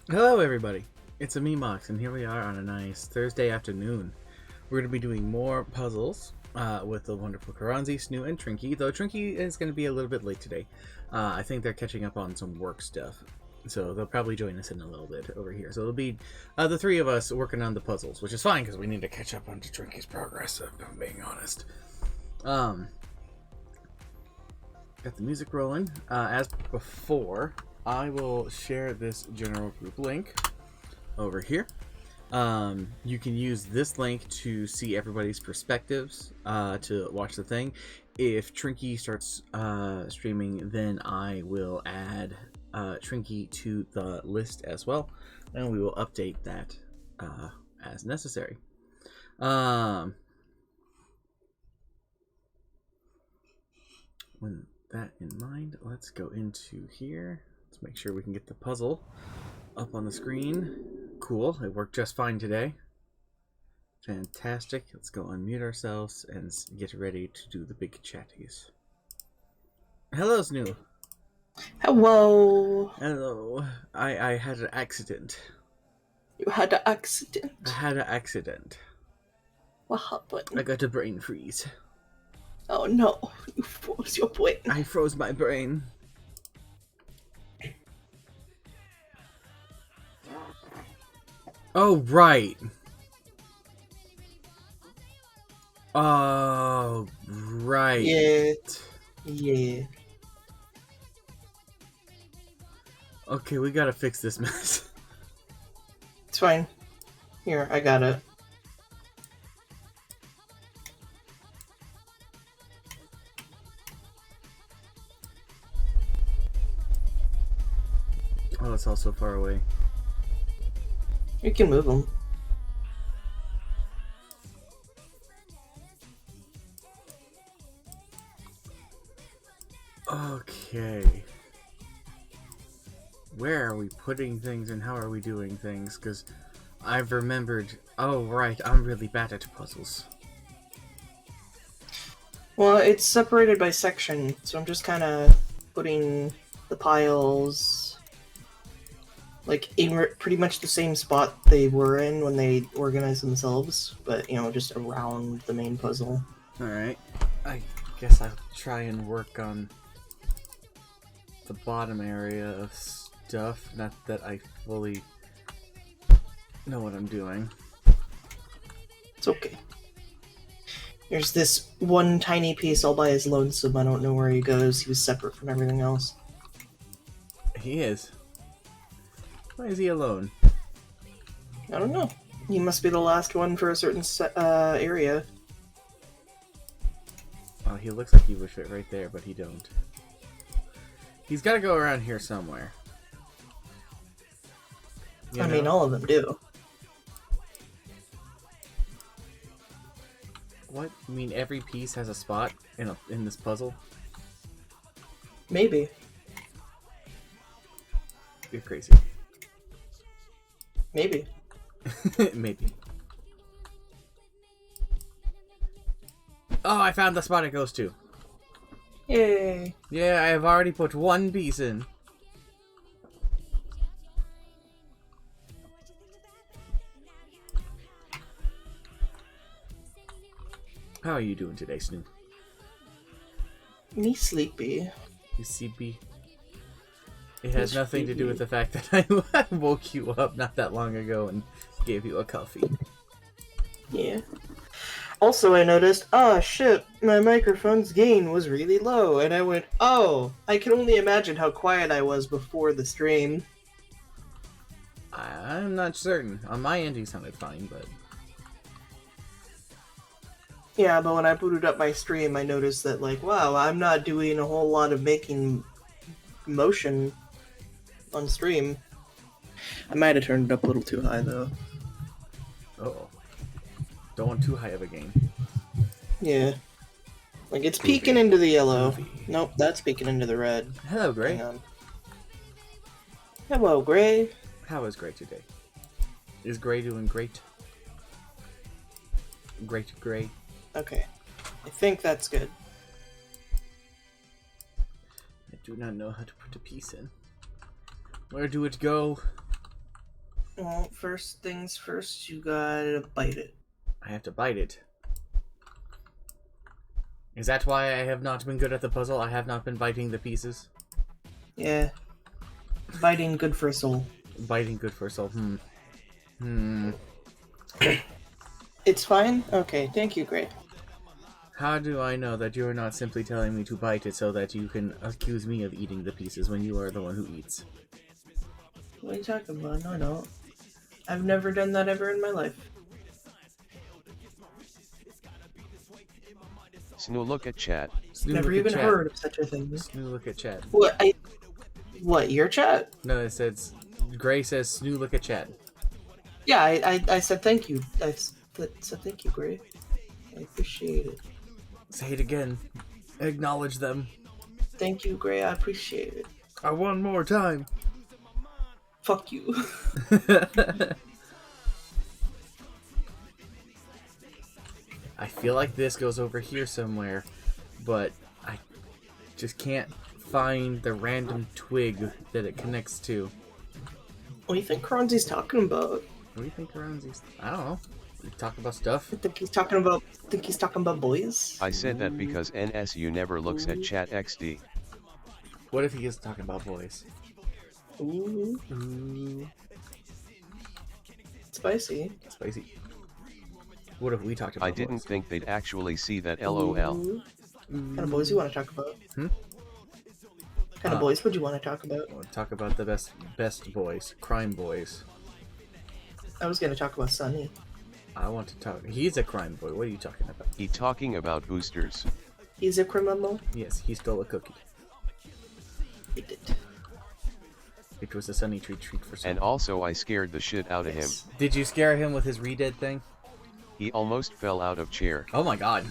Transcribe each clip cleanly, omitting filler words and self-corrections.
Hello, everybody. It's a me, Mox, and here we are on a nice Thursday afternoon. We're going to be doing more puzzles with the wonderful Keronzi, Snu, and Trinky, though Trinky is going to be a little bit late today. I think they're catching up on some work stuff, so they'll probably join us in a little bit over here. So it'll be the three of us working on the puzzles, which is fine because we need to catch up on Trinky's progress, if I'm being honest. Got the music rolling. As before, I will share this general group link over here. You can use this link to see everybody's perspectives to watch the thing. If Trinky starts streaming, then I will add Trinky to the list as well, and we will update that as necessary. When that in mind, let's go into here. Let's make sure we can get the puzzle up on the screen. Cool, it worked just fine today. Fantastic. Let's go unmute ourselves and get ready to do the big chatties. Hello, Snu. Hello. Hello. I had an accident. You had an accident. I had an accident. What happened? I got a brain freeze. Oh no, you froze your brain. I froze my brain. Oh, right. Oh, right. Yeah. Okay, we gotta fix this mess. It's fine. Here, I got it. Oh, it's all so far away. You can move them. Okay. Where are we putting things and how are we doing things? Because I've remembered... Oh, right, I'm really bad at puzzles. Well, it's separated by section, so I'm just kind of putting the piles like in pretty much the same spot they were in when they organized themselves, but, you know, just around the main puzzle. Alright. I guess I'll try and work on the bottom area of stuff. Not that I fully know what I'm doing. It's okay. There's this one tiny piece all by his lonesome. I don't know where he goes. He was separate from everything else. He is. Why is he alone? I don't know. He must be the last one for a certain area. Oh, he looks like he would fit right there, but he don't. He's got to go around here somewhere. I mean, all of them do. What? You mean every piece has a spot in this puzzle? Maybe. You're crazy. Maybe. Maybe. Oh, I found the spot it goes to. Yay. Yeah, I have already put one piece in. How are you doing today, Snoop? Me sleepy. You sleepy? It has nothing to do with the fact that I woke you up not that long ago and gave you a coffee. Yeah. Also, I noticed, oh shit, my microphone's gain was really low, and I went, oh, I can only imagine how quiet I was before the stream. I'm not certain. On my end, he sounded fine, but... Yeah, but when I booted up my stream, I noticed that, like, wow, I'm not doing a whole lot of making motion on stream. I might have turned it up a little too high, though. Uh-oh. Don't want too high of a gain. Yeah. Like, it's peeking into the yellow. Nope, that's peeking into the red. Hello, Gray. Hang on. Hello, Gray. How is Gray today? Is Gray doing great? Great Gray. Okay. I think that's good. I do not know how to put a piece in. Where do it go? Well, first things first, you gotta bite it. I have to bite it. Is that why I have not been good at the puzzle? I have not been biting the pieces? Yeah. Biting good for a soul. Biting good for a soul. It's fine? Okay, thank you, Gray. How do I know that you are not simply telling me to bite it so that you can accuse me of eating the pieces when you are the one who eats? What are you talking about? No, I don't. I've never done that ever in my life. Snu, look at chat. Never even heard of such a thing. Snoo, look at chat. What, your chat? No, it says... Gray says, Snoo, look at chat. Yeah, I said thank you. I said thank you, Gray. I appreciate it. Say it again. Acknowledge them. Thank you, Gray. I appreciate it. One more time. Fuck you. I feel like this goes over here somewhere, but I just can't find the random twig that it connects to. What do you think Keronzi's talking about? What do you think Keronzi's? I don't know. We talk about stuff. Think he's talking about boys? I said that because NSU never looks at chat XD. What if he is talking about boys? Ooh. Ooh. Spicy. Spicy. What if we talked about I didn't boys? think they'd actually see that LOL. Ooh. What kind of boys you want to talk about? Hmm? What kind of boys would you want to talk about? We'll talk about the best boys. Crime boys. I was gonna talk about Sunny. I want to talk... He's a crime boy. What are you talking about? He talking about boosters. He's a criminal. Yes, he stole a cookie. He did. It was a Sunny treat for some. And also I scared the shit out of him. Did you scare him with his re-dead thing? He almost fell out of chair. Oh my god.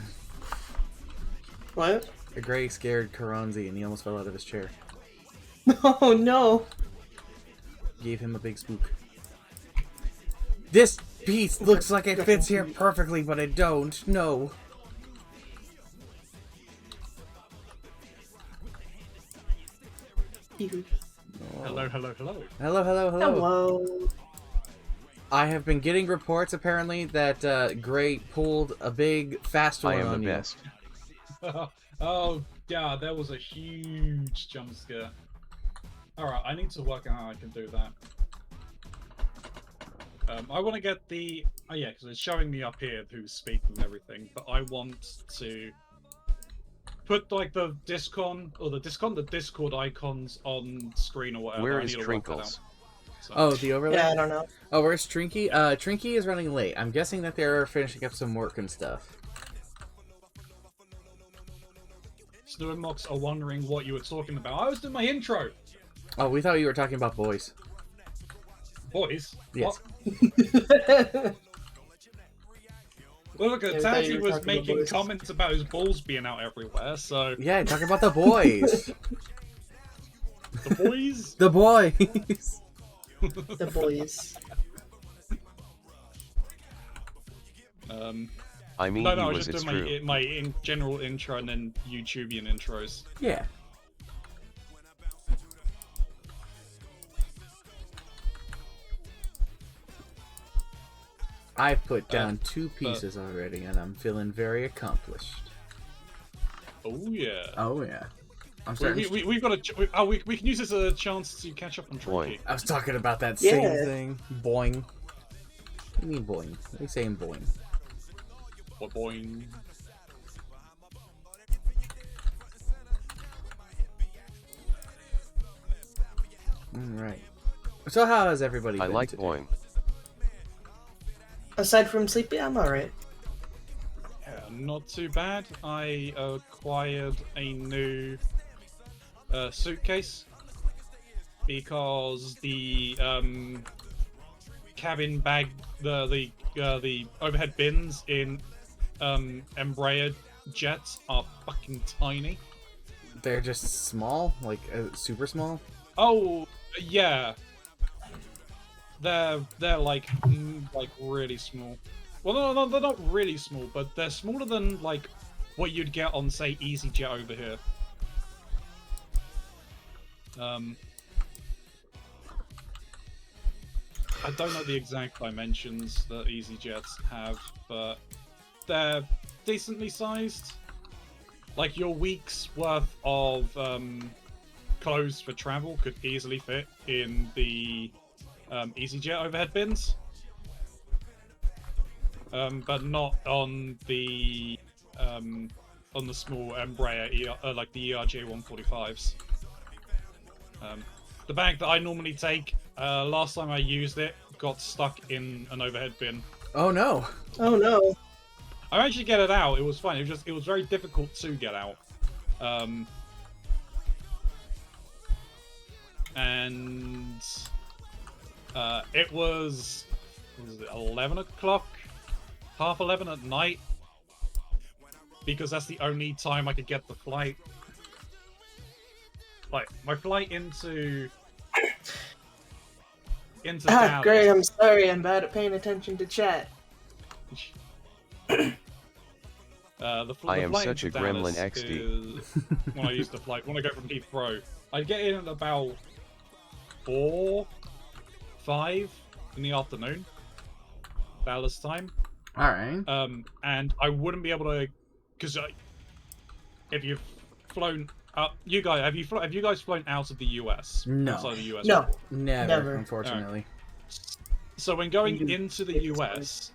What? The Gray scared Keronzi and he almost fell out of his chair. Oh no. Gave him a big spook. This piece looks like it fits here perfectly, but I don't. No. Hello, hello, hello. Hello, hello, hello. Hello. I have been getting reports, apparently, that Gray pulled a big, fast one I am on the you. best. Oh, yeah, that was a huge jump scare. Alright, I need to work out how I can do that. I want to get the... Oh yeah, because it's showing me up here who's speaking and everything, but I want to put, like, the Discord icons on screen or whatever. Where I is need to work that Trinkles? out. So, Oh, the overlay? Yeah, I don't know. Oh, where's Trinky? Trinky is running late. I'm guessing that they're finishing up some work and stuff. Snu and Mox are wondering what you were talking about. I was doing my intro! Oh, we thought you were talking about boys. Boys? Yes. What? Look, Yeah, we thought Taji you were was talking about making boys. comments about his balls being out everywhere, so... Yeah, talking about the boys. The boys? The boys. The boys. I mean, No, he I was was, just it's doing true. my general intro and then YouTubian intros. Yeah. I put down 2 pieces already, and I'm feeling very accomplished. Oh yeah. Oh yeah. I'm starting. We've got a... we can use this as a chance to catch up on Trinky. I was talking about that Yeah. same thing. Boing. What do you mean boing? What are you saying boing? What boing? Alright. So how has everybody I been like today? boing. Aside from sleepy, I'm alright. Yeah, not too bad. I acquired a new suitcase because the cabin bag, the overhead bins in Embraer jets are fucking tiny. They're just small? Like, super small? Oh, yeah. They're like really small. Well, no, they're not really small, but they're smaller than like what you'd get on, say, EasyJet over here. I don't know the exact dimensions that EasyJets have, but they're decently sized. Like your week's worth of clothes for travel could easily fit in the EasyJet overhead bins, but not on the small Embraer, like the ERJ 145s. The bag that I normally take, last time I used it, got stuck in an overhead bin. Oh no! Oh no. I managed to get it out. It was fine. It was very difficult to get out. And it was 11 o'clock, half 11 at night, because that's the only time I could get the flight. Like my flight into Dallas. Great, I'm sorry, I'm bad at paying attention to chat. The I am flight such into a gremlin Dallas XD. is when I use the flight. When I go from Heathrow, I get in at about 4, 5 in the afternoon, Dallas time. All right. And I wouldn't be able to, because if you've flown up, you guys have you guys flown out of the US? No. Outside of the US? No. Never, unfortunately. So when going into the US,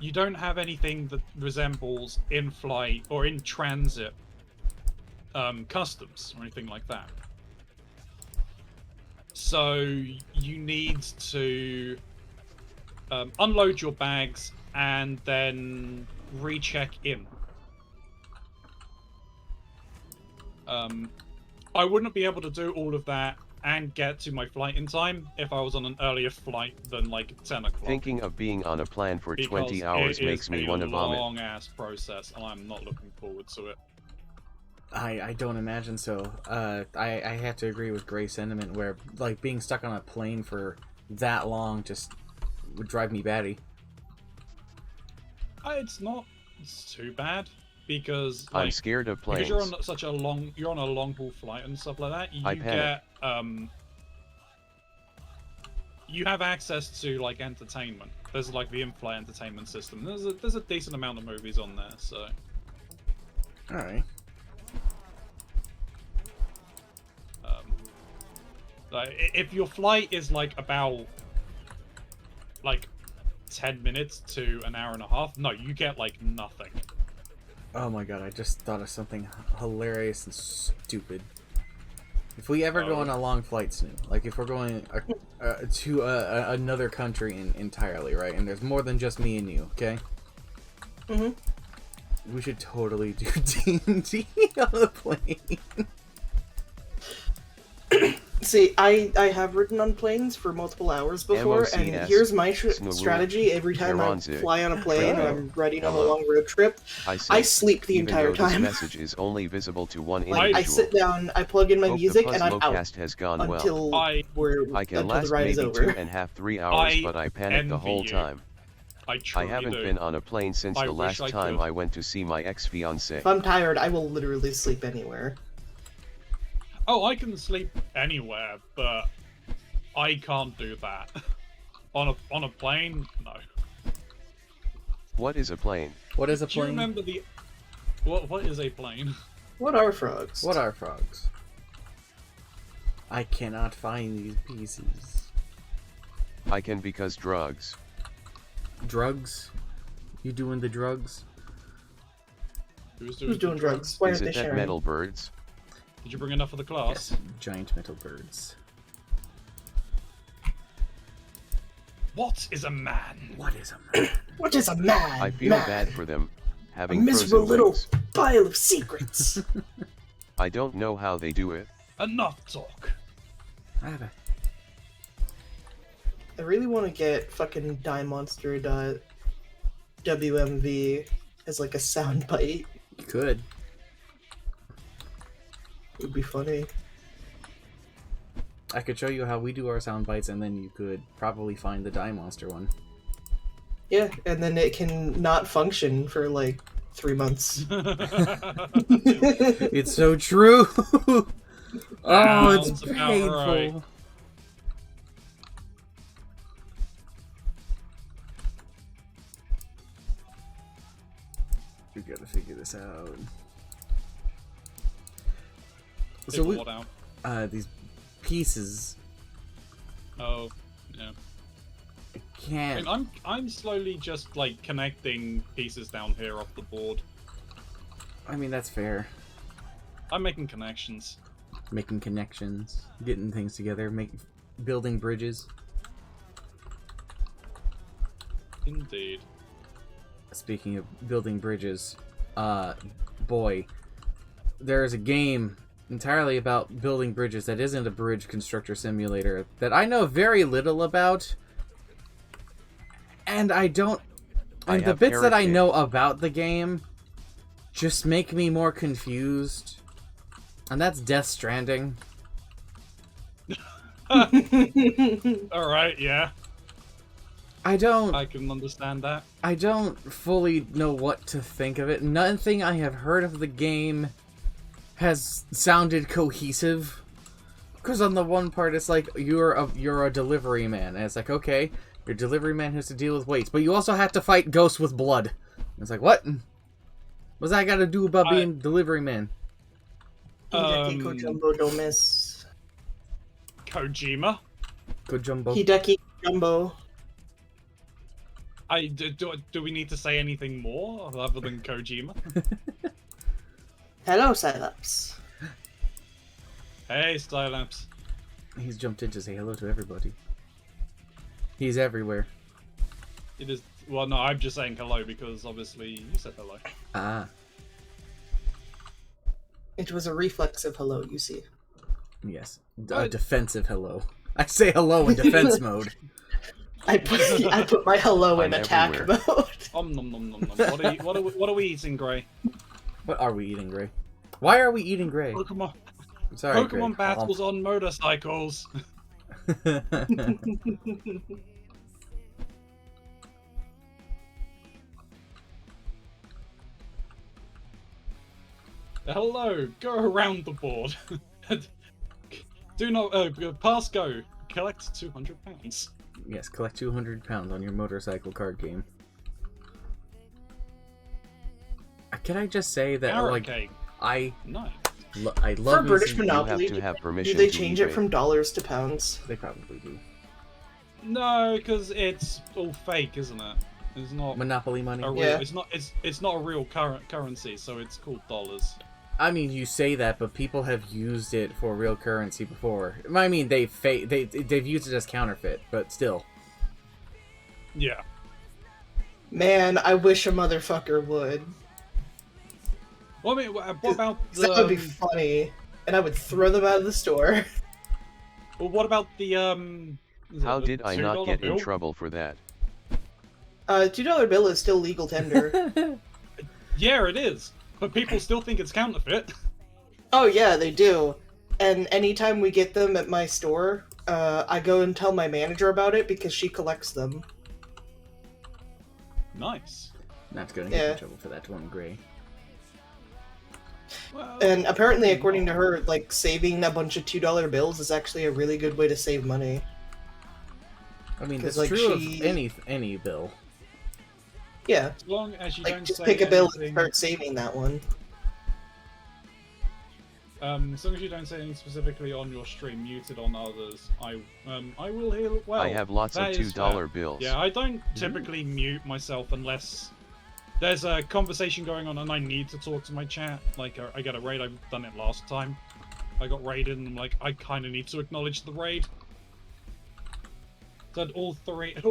you don't have anything that resembles in-flight or in-transit customs or anything like that. So you need to unload your bags and then recheck in. I wouldn't be able to do all of that and get to my flight in time if I was on an earlier flight than like 10 o'clock. Thinking of being on a plan for 20 Because hours it makes is me a want to vomit. long-ass process, and I'm not looking forward to it. I don't imagine so. I have to agree with Gray's sentiment where like being stuck on a plane for that long just would drive me batty. It's not too bad because I'm like, scared of because planes. you're on such a long haul flight and stuff like that. You I panic. get you have access to like entertainment. There's like the in-flight entertainment system. There's a decent amount of movies on there, so. All right. Like, if your flight is like about like 10 minutes to an hour and a half, no, you get like nothing. Oh my god! I just thought of something hilarious and stupid. If we ever go on a long flight, Snu, like if we're going to another country entirely, right? And there's more than just me and you, okay? Mm-hmm. We should totally do D&D on the plane. See, I have ridden on planes for multiple hours before, and MOCS, here's my SnuWolf, strategy every time Keronzi. I fly on a plane or I'm riding on a Hello. long road trip. I I sleep the even entire though this time. message is only visible to one Like, individual. I sit down, I plug in my Hope music, the and I'm out Puzzlecast has gone well. until I can until last the ride is maybe over. 2.5, 3 hours, but I panic the envy whole you. time. I I truly haven't do. been on a plane since I the wish last I time could. I went to see my ex-fiancée. If I'm tired, I will literally sleep anywhere. Oh, I can sleep anywhere, but I can't do that. On a plane, no. What is a plane? What is a Do you plane? remember the what is a plane? What are frogs? What are frogs? I cannot find these pieces. I can because drugs. Drugs? You doing the drugs? Who's Who's doing drugs? Why Is aren't it they that sharing? metal birds? Did you bring enough for the class? Yes, giant metal birds. What is a man? What is a man? What is a man? I feel man? bad for them, A having miserable frozen little wings. pile of secrets. I don't know how they do it. Enough talk. I have a... I really want to get fucking DieMonster.wmv as like a soundbite. You could. It would be funny. I could show you how we do our sound bites, and then you could probably find the Die Monster one. Yeah, and then it can not function for like 3 months. It's so true! Oh, it's Sounds about painful. right. figure this out. So Figure we, what out? these pieces Oh, yeah. I can't. mean, I'm slowly just like connecting pieces down here off the board. I mean, that's fair. I'm making connections. Making connections, getting things together, building bridges. Indeed. Speaking of building bridges, boy, there is a game entirely about building bridges that isn't a bridge constructor simulator that I know very little about, and I don't. And the bits that I know about the game just make me more confused, and that's Death Stranding. Alright, yeah. I can understand that. I don't fully know what to think of it. Nothing I have heard of the game has sounded cohesive. Because on the one part, it's like, you're a delivery man. And it's like, okay, your delivery man has to deal with weights. But you also have to fight ghosts with blood. And it's like, what? What's that got to do about being delivery man? Hideki Kojumbo don't miss. Kojima? Kojumbo. Hideki Kojumbo. Do we need to say anything more other than Kojima? Hello, Cylops. Hey, Stylaps. He's jumped in to say hello to everybody. He's everywhere. It is. Well, no, I'm just saying hello because obviously you said hello. Ah. It was a reflexive hello, you see. Yes. A defensive hello. I say hello in defense mode. I put my hello in attack everywhere. mode. Nom nom nom nom nom. What are we eating, Gray? What are we eating, Gray? Why are we eating Gray? Pokemon. Sorry, Pokemon Gray. battles on motorcycles. Hello. Go around the board. Do not pass go. Collect £200. Yes, collect 200 pounds on your motorcycle card game. Can I just say that, Carrot like, cake. I Nice. I For love British using- Monopoly, You have to have permission do they to change eBay. it from dollars to pounds? They probably do. No, because it's all fake, isn't it? It's not Monopoly money. a real. Yeah. It's not a real currency, so it's called dollars. I mean, you say that, but people have used it for real currency before. I mean, they've used it as counterfeit, but still. Yeah. Man, I wish a motherfucker would. Well, I mean, what about the? That would be funny, and I would throw them out of the store. Well, what about the is it How the did I not $2 get bill? in trouble for that? $2 bill is still legal tender. Yeah, it is, but people still think it's counterfeit. Oh yeah, they do. And anytime we get them at my store, I go and tell my manager about it because she collects them. Nice. Not gonna get Yeah. in trouble for that one, Gray. Well, And apparently, according to her, like, saving a bunch of $2 bills is actually a really good way to save money. I mean, 'Cause, that's like, true she- of any bill. Yeah, as long as you like, don't just say pick a bill and anything, start saving that one. as long as you don't say anything specifically on your stream, muted on others, I will hear well. I have lots of that is $2 fair. bills. Yeah, I don't typically mute myself unless there's a conversation going on and I need to talk to my chat. Like, I get a raid, I've done it last time. I got raided and I'm like, I kind of need to acknowledge the raid. So I had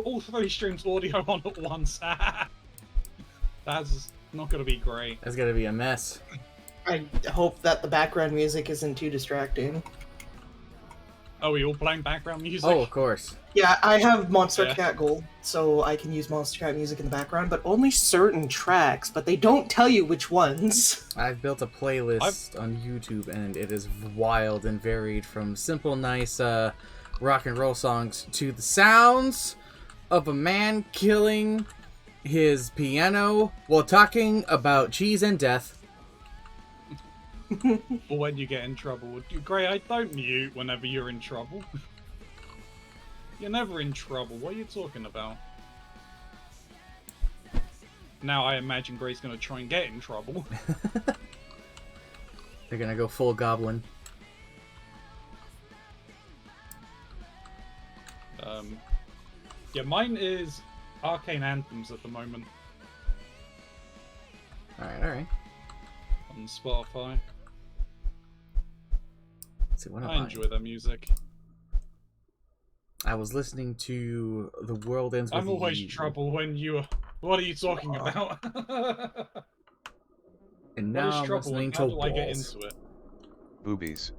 all three streams audio on at once. That's not going to be great. That's gonna be a mess. I hope that the background music isn't too distracting. Oh, we all playing background music? Oh, of course. Yeah, I have Monster Yeah. Cat Gold, so I can use Monster Cat music in the background, but only certain tracks, but they don't tell you which ones. I've built a playlist on YouTube, and it is wild and varied, from simple, nice rock and roll songs to the sounds of a man killing his piano while talking about cheese and death. Or when you get in trouble. Gray, I don't mute whenever you're in trouble. You're never in trouble. What are you talking about? now I imagine Gray's gonna try and get in trouble. They're gonna go full goblin. Yeah, mine is Arcane Anthems at the moment Alright. on Spotify. Let's see, what am I enjoy their music. I was listening to The World Ends With I'm always You. trouble when you. What are you talking about? And What now is I'm trouble listening and to how do I get Walls. into it? Boobies.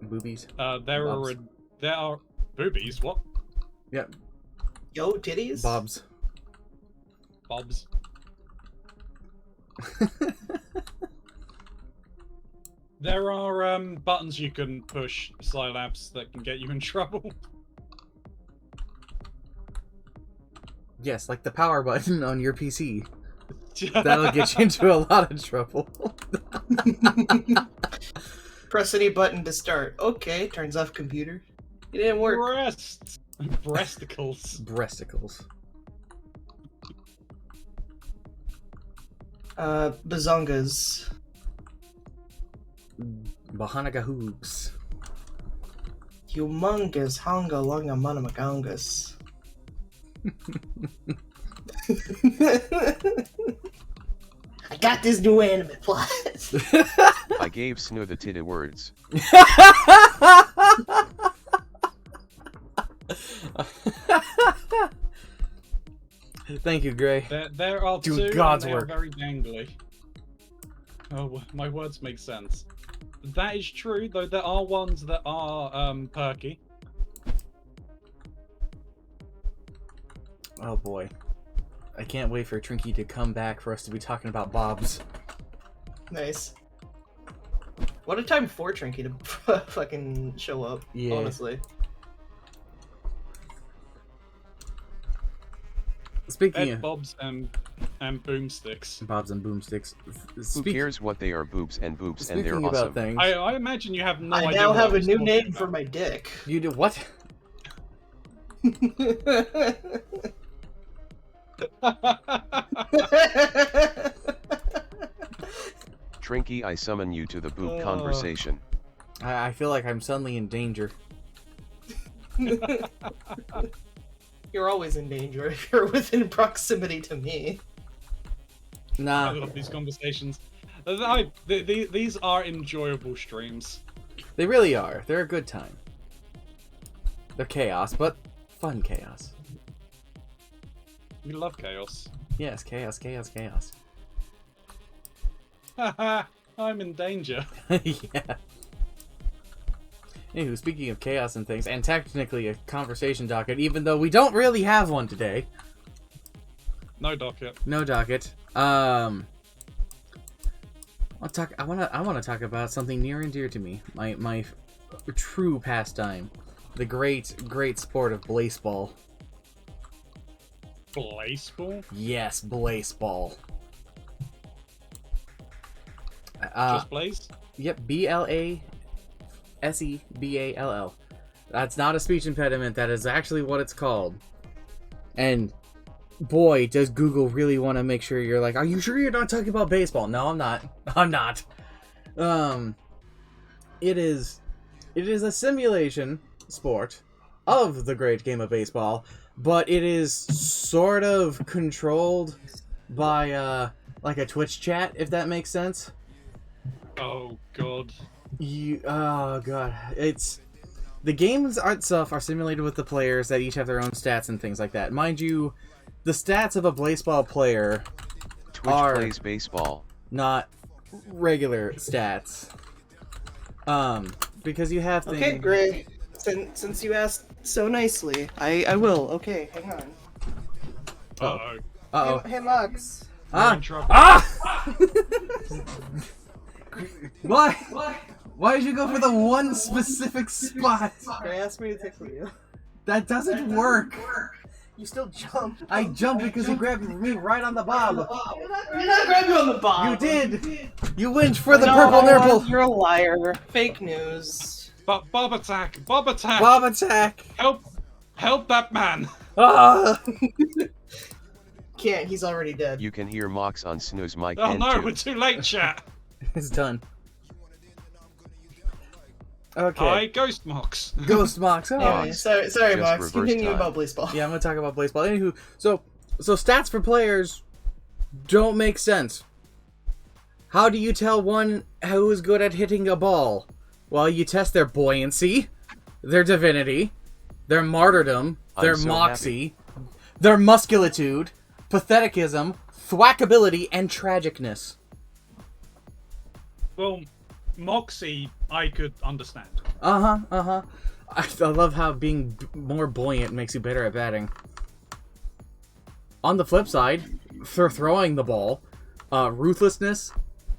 Boobies. There are boobies. What? Yep. Yo, titties? Bobs. Bobs. There are buttons you can push, Scilabs, that can get you in trouble. Yes, like the power button on your PC. That'll get you into a lot of trouble. Press any button to start. Okay, turns off computer. It didn't work. Breasts. Breasticles. Breasticles. Bazongas. Bahanaga hoops. Humongous hanga longa manamagangas. I got this new anime plot. I gave Snu the titty words. Thank you, Gray. There are Do two, God's and they are work. very dangly. Oh, my words make sense. That is true, though there are ones that are perky. Oh boy. I can't wait for Trinky to come back for us to be talking about Bobs. Nice. What a time for Trinky to fucking show up, Yeah. honestly. Speaking Ed of Bobs and boomsticks. Bobs and boomsticks, Who cares what they are, boobs and boobs, and they're speaking about awesome. things, I imagine you have no I idea. now what have a was new talking name about. for my dick. you do what? Trinky, I summon you to the boob Oh. conversation. I feel like I'm suddenly in danger. You're always in danger if you're within proximity to me. I Nah, love these conversations. These are enjoyable streams. they really are. They're a good time. They're chaos, but fun chaos. We love chaos. Yes, chaos, chaos, chaos. Haha, I'm in danger. Yeah. Anywho, speaking of chaos and things, and technically a conversation docket, even though we don't really have one today. No docket. No docket. I want to talk about something near and dear to me. My true pastime, the great sport of blaseball. Blaseball? Yes, blaseball. Just Blaze? Yep, BLASEBALL. That's not a speech impediment. That is actually what it's called. And boy, does Google really want to make sure you're like, are you sure you're not talking about baseball? No, I'm not. I'm not. It is a simulation sport of the great game of baseball, but it is sort of controlled by like a Twitch chat, if that makes sense. Oh god. Oh god, it's the games itself are simulated with the players that each have their own stats and things like that. Mind you, the stats of a baseball player Twitch are plays baseball. not regular stats. Because you have things. Okay, Gray. Since you asked so nicely, I will. Okay, hang on. Uh-oh. Uh-oh. Hey, Lux. We're in trouble. Why? Why did you go for the one specific spot? Gray asked me to tickle you. That doesn't work. You still jump. I jumped because you grabbed me right on the bob. You're not grabbing on the bomb. You did. You winched for the No, purple nurple. You're a liar. Fake news. Bob attack! Bob attack! Bob attack. Help that man! Ah. Can't. He's already dead. You can hear Mox on Snoo's mic Oh and no, too. we're too late, chat. It's done. Okay. Hi, Ghost Mox. Ghost Mox. Oh. Anyway, sorry, Just Max. reverse Continue time. about baseball. Yeah, I'm gonna talk about baseball. Anywho, so stats for players don't make sense. How do you tell one who is good at hitting a ball? Well, you test their buoyancy, their divinity, their martyrdom, their I'm so moxie, their musculitude, patheticism, thwackability, and tragicness. Well, Moxie, I could understand. I love how being more buoyant makes you better at batting. On the flip side, for throwing the ball, ruthlessness,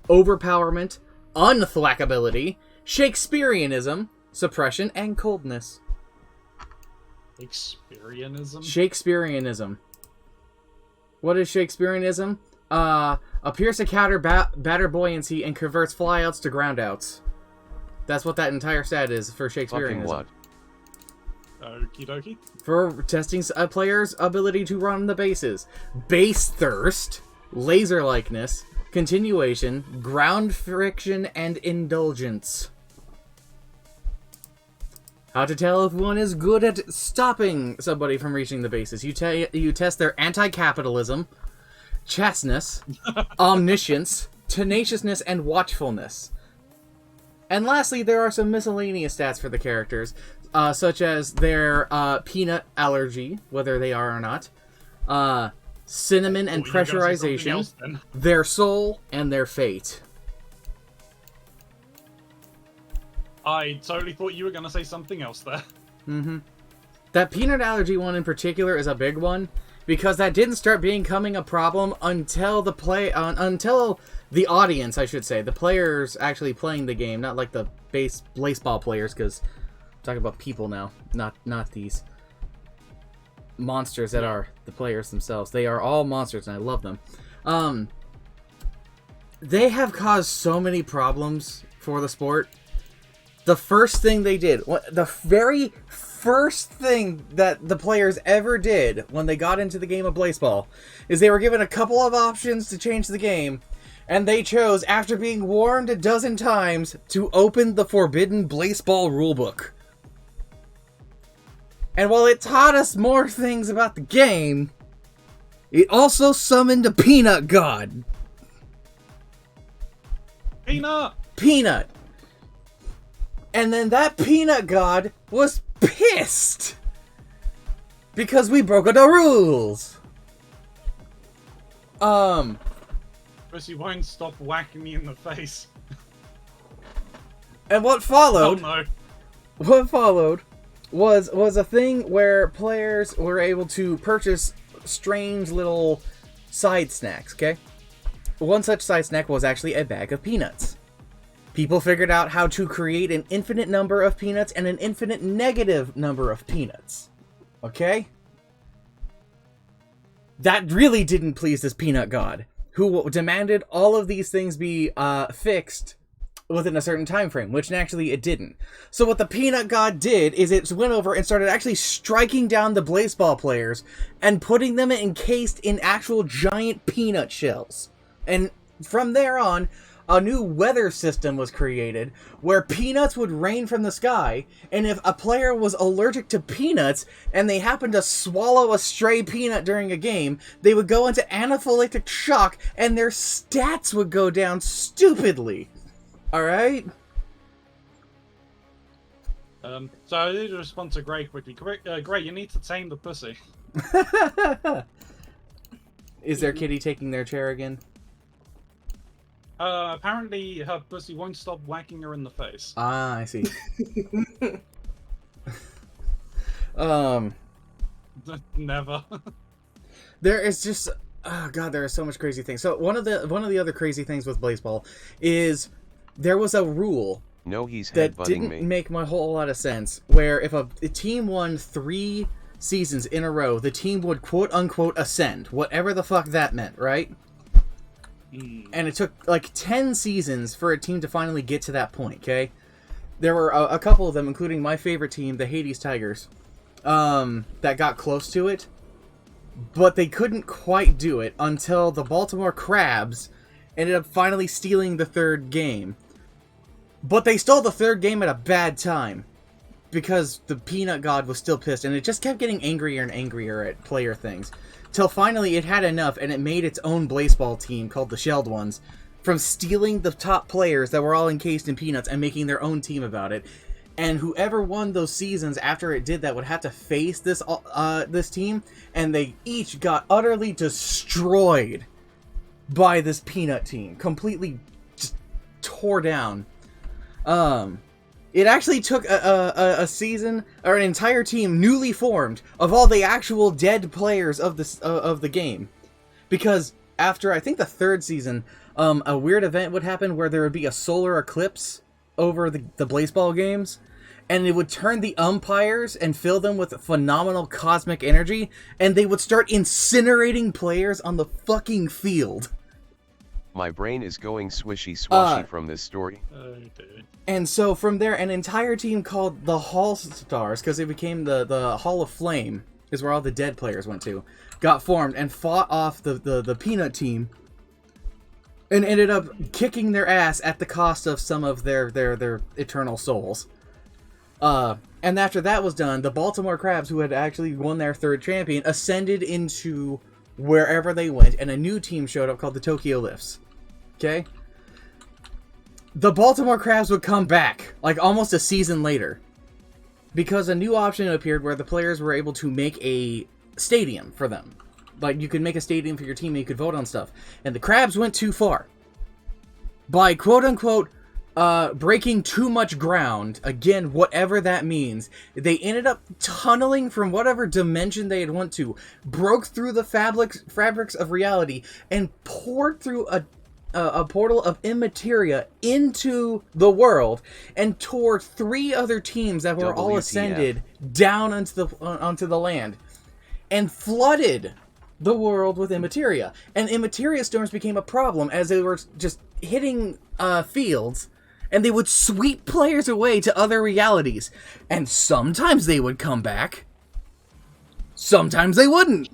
overpowerment, unthwackability, Shakespeareanism, suppression, and coldness. Experianism? Shakespeareanism. What is Shakespeareanism? Appears to counter batter buoyancy and converts flyouts to groundouts. That's what that entire stat is for Fucking Shakespeareanism. what? Okie dokie. For testing a player's ability to run the bases. Base thirst, laser likeness, continuation, ground friction, and indulgence. How to tell if one is good at stopping somebody from reaching the bases. You test their anti-capitalism, chastness, omniscience, tenaciousness, and watchfulness. And lastly, there are some miscellaneous stats for the characters, such as their peanut allergy, whether they are or not, cinnamon and Well, you gotta say something pressurization, else, then. their soul, and their fate. I totally thought you were going to say something else there. That peanut allergy one in particular is a big one, because that didn't start becoming a problem until until the audience, I should say, the players actually playing the game, not like the baseball players, because I'm talking about people now, not these monsters that are the players themselves. They are all monsters, and I love them. They have caused so many problems for the sport. The first thing they did, the very first thing that the players ever did when they got into the game of baseball, is they were given a couple of options to change the game, and they chose, after being warned a dozen times, to open the forbidden baseball rulebook. And while it taught us more things about the game, it also summoned a peanut god. Peanut! And then that peanut god was pissed because we broke the rules. Because you won't stop whacking me in the face. And what Oh followed? no. What followed was a thing where players were able to purchase strange little side snacks. Okay, one such side snack was actually a bag of peanuts. People figured out how to create an infinite number of peanuts and an infinite negative number of peanuts. Okay? That really didn't please this peanut god, who demanded all of these things be fixed within a certain time frame, which naturally it didn't. So what the peanut god did is it went over and started actually striking down the baseball players and putting them encased in actual giant peanut shells. And from there on, a new weather system was created where peanuts would rain from the sky, and if a player was allergic to peanuts and they happened to swallow a stray peanut during a game, they would go into anaphylactic shock and their stats would go down stupidly. Alright? So I did respond to Gray quickly. Gray, you need to tame the pussy. Is their kitty taking their chair again? Apparently her pussy won't stop whacking her in the face. Ah, I see. Never. There is just, oh god, there are so much crazy things. So one of the other crazy things with baseball is there was a rule No, he's that headbutting didn't me. make a whole lot of sense, where if a team won 3 seasons in a row, the team would quote unquote ascend, whatever the fuck that meant, right? And it took like 10 seasons for a team to finally get to that point, okay? There were a couple of them, including my favorite team, the Hades Tigers, that got close to it. but they couldn't quite do it until the Baltimore Crabs ended up finally stealing the third game. But they stole the third game at a bad time, because the Peanut God was still pissed, and it just kept getting angrier and angrier at player things. Till finally it had enough, and it made its own baseball team called the Shelled Ones, from stealing the top players that were all encased in peanuts and making their own team about it. And whoever won those seasons after it did that would have to face this team, and they each got utterly destroyed by this peanut team. Completely just tore down. It actually took a season, or an entire team newly formed, of all the actual dead players of the game. Because after, I think, the third season, a weird event would happen where there would be a solar eclipse over the baseball games, and it would turn the umpires and fill them with phenomenal cosmic energy, and they would start incinerating players on the fucking field. My brain is going swishy swashy from this story. Oh, dude. And so from there, an entire team called the Hall Stars, because it became the Hall of Flame, is where all the dead players went to, got formed and fought off the Peanut team, and ended up kicking their ass at the cost of some of their eternal souls. And after that was done, the Baltimore Crabs, who had actually won their third champion, ascended into wherever they went, and a new team showed up called the Tokyo Lifts. Okay? The Baltimore Crabs would come back, like almost a season later, because a new option appeared where the players were able to make a stadium for them. Like, you could make a stadium for your team and you could vote on stuff. And the Crabs went too far. By quote-unquote breaking too much ground, again, whatever that means, they ended up tunneling from whatever dimension they had went to, broke through the fabrics of reality, and poured through a portal of immateria into the world, and tore 3 other teams that were all WTF. ascended down onto the land, and flooded the world with immateria. And immateria storms became a problem as they were just hitting fields, and they would sweep players away to other realities. And sometimes they would come back. Sometimes they wouldn't.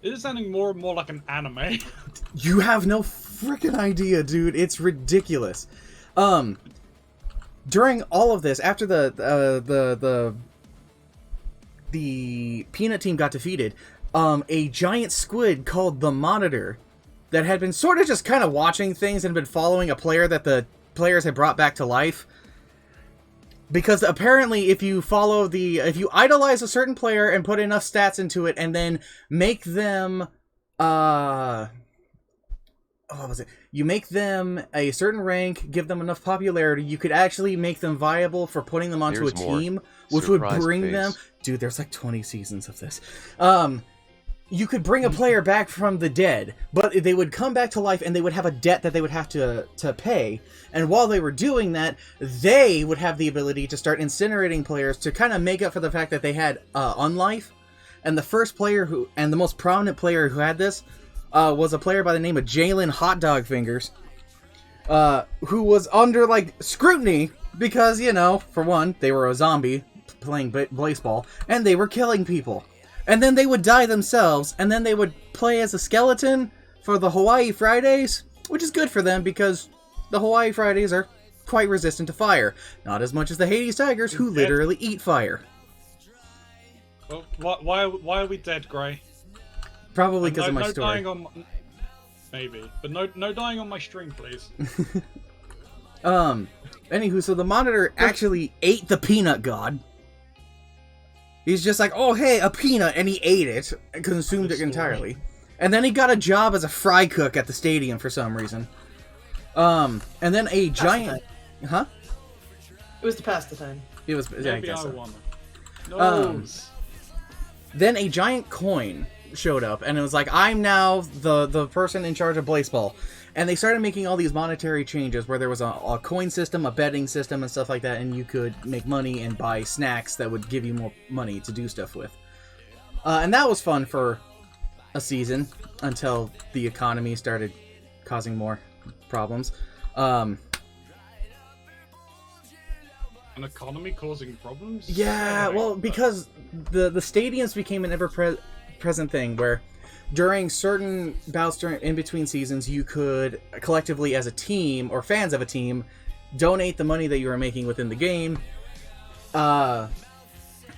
It is sounding more and more like an anime. You have no freaking idea, dude. It's ridiculous. During all of this, after the Peanut team got defeated, a giant squid called the Monitor, that had been sort of just kind of watching things and been following a player that the players had brought back to life. Because apparently if you idolize a certain player and put enough stats into it and then make them, what was it? You make them a certain rank, give them enough popularity, you could actually make them viable for putting them onto There's a more. team, which would Surprise bring face. them... Dude, there's like 20 seasons of this. You could bring a player back from the dead, but they would come back to life and they would have a debt that they would have to pay. And while they were doing that, they would have the ability to start incinerating players to kind of make up for the fact that they had unlife. And the first player and the most prominent player who had this was a player by the name of Jalen Hot Dog Fingers, who was under like scrutiny because, you know, for one, they were a zombie playing baseball and they were killing people. And then they would die themselves, and then they would play as a skeleton for the Hawaii Fridays, which is good for them because the Hawaii Fridays are quite resistant to fire. Not as much as the Hades Tigers, who literally eat fire. Well, why are we dead, Grey? Probably because of my no story. dying on... Maybe. But no dying on my stream, please. Anywho, so the Monitor actually ate the Peanut God. He's just like, oh, hey, a peanut, and he ate it, and consumed it entirely. And then he got a job as a fry cook at the stadium for some reason. And then a giant... Huh? It was to pass the time. It was... Yeah, I Maybe guess I so. won. No. Then a giant coin showed up, and it was like, I'm now the person in charge of baseball. And they started making all these monetary changes where there was a coin system, a betting system, and stuff like that, and you could make money and buy snacks that would give you more money to do stuff with. And that was fun for a season until the economy started causing more problems. And an economy causing problems? Yeah, well, because the stadiums became an ever-present thing where during certain bouts in between seasons, you could collectively as a team, or fans of a team, donate the money that you were making within the game,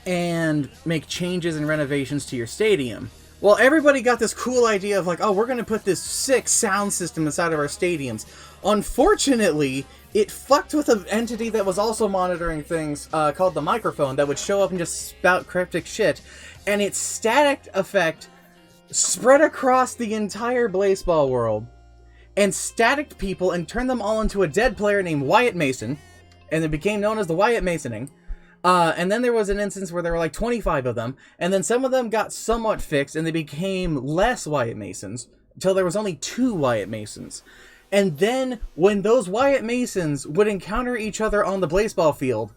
and make changes and renovations to your stadium. Well, everybody got this cool idea of like, oh, we're going to put this sick sound system inside of our stadiums. Unfortunately, it fucked with an entity that was also monitoring things called the microphone that would show up and just spout cryptic shit. And its static effect spread across the entire Blaseball world and staticked people and turned them all into a dead player named Wyatt Mason. And it became known as the Wyatt Masoning. And then there was an instance where there were like 25 of them, and then some of them got somewhat fixed, and they became less Wyatt Masons, until there was only 2 Wyatt Masons. And then, when those Wyatt Masons would encounter each other on the Blaseball field,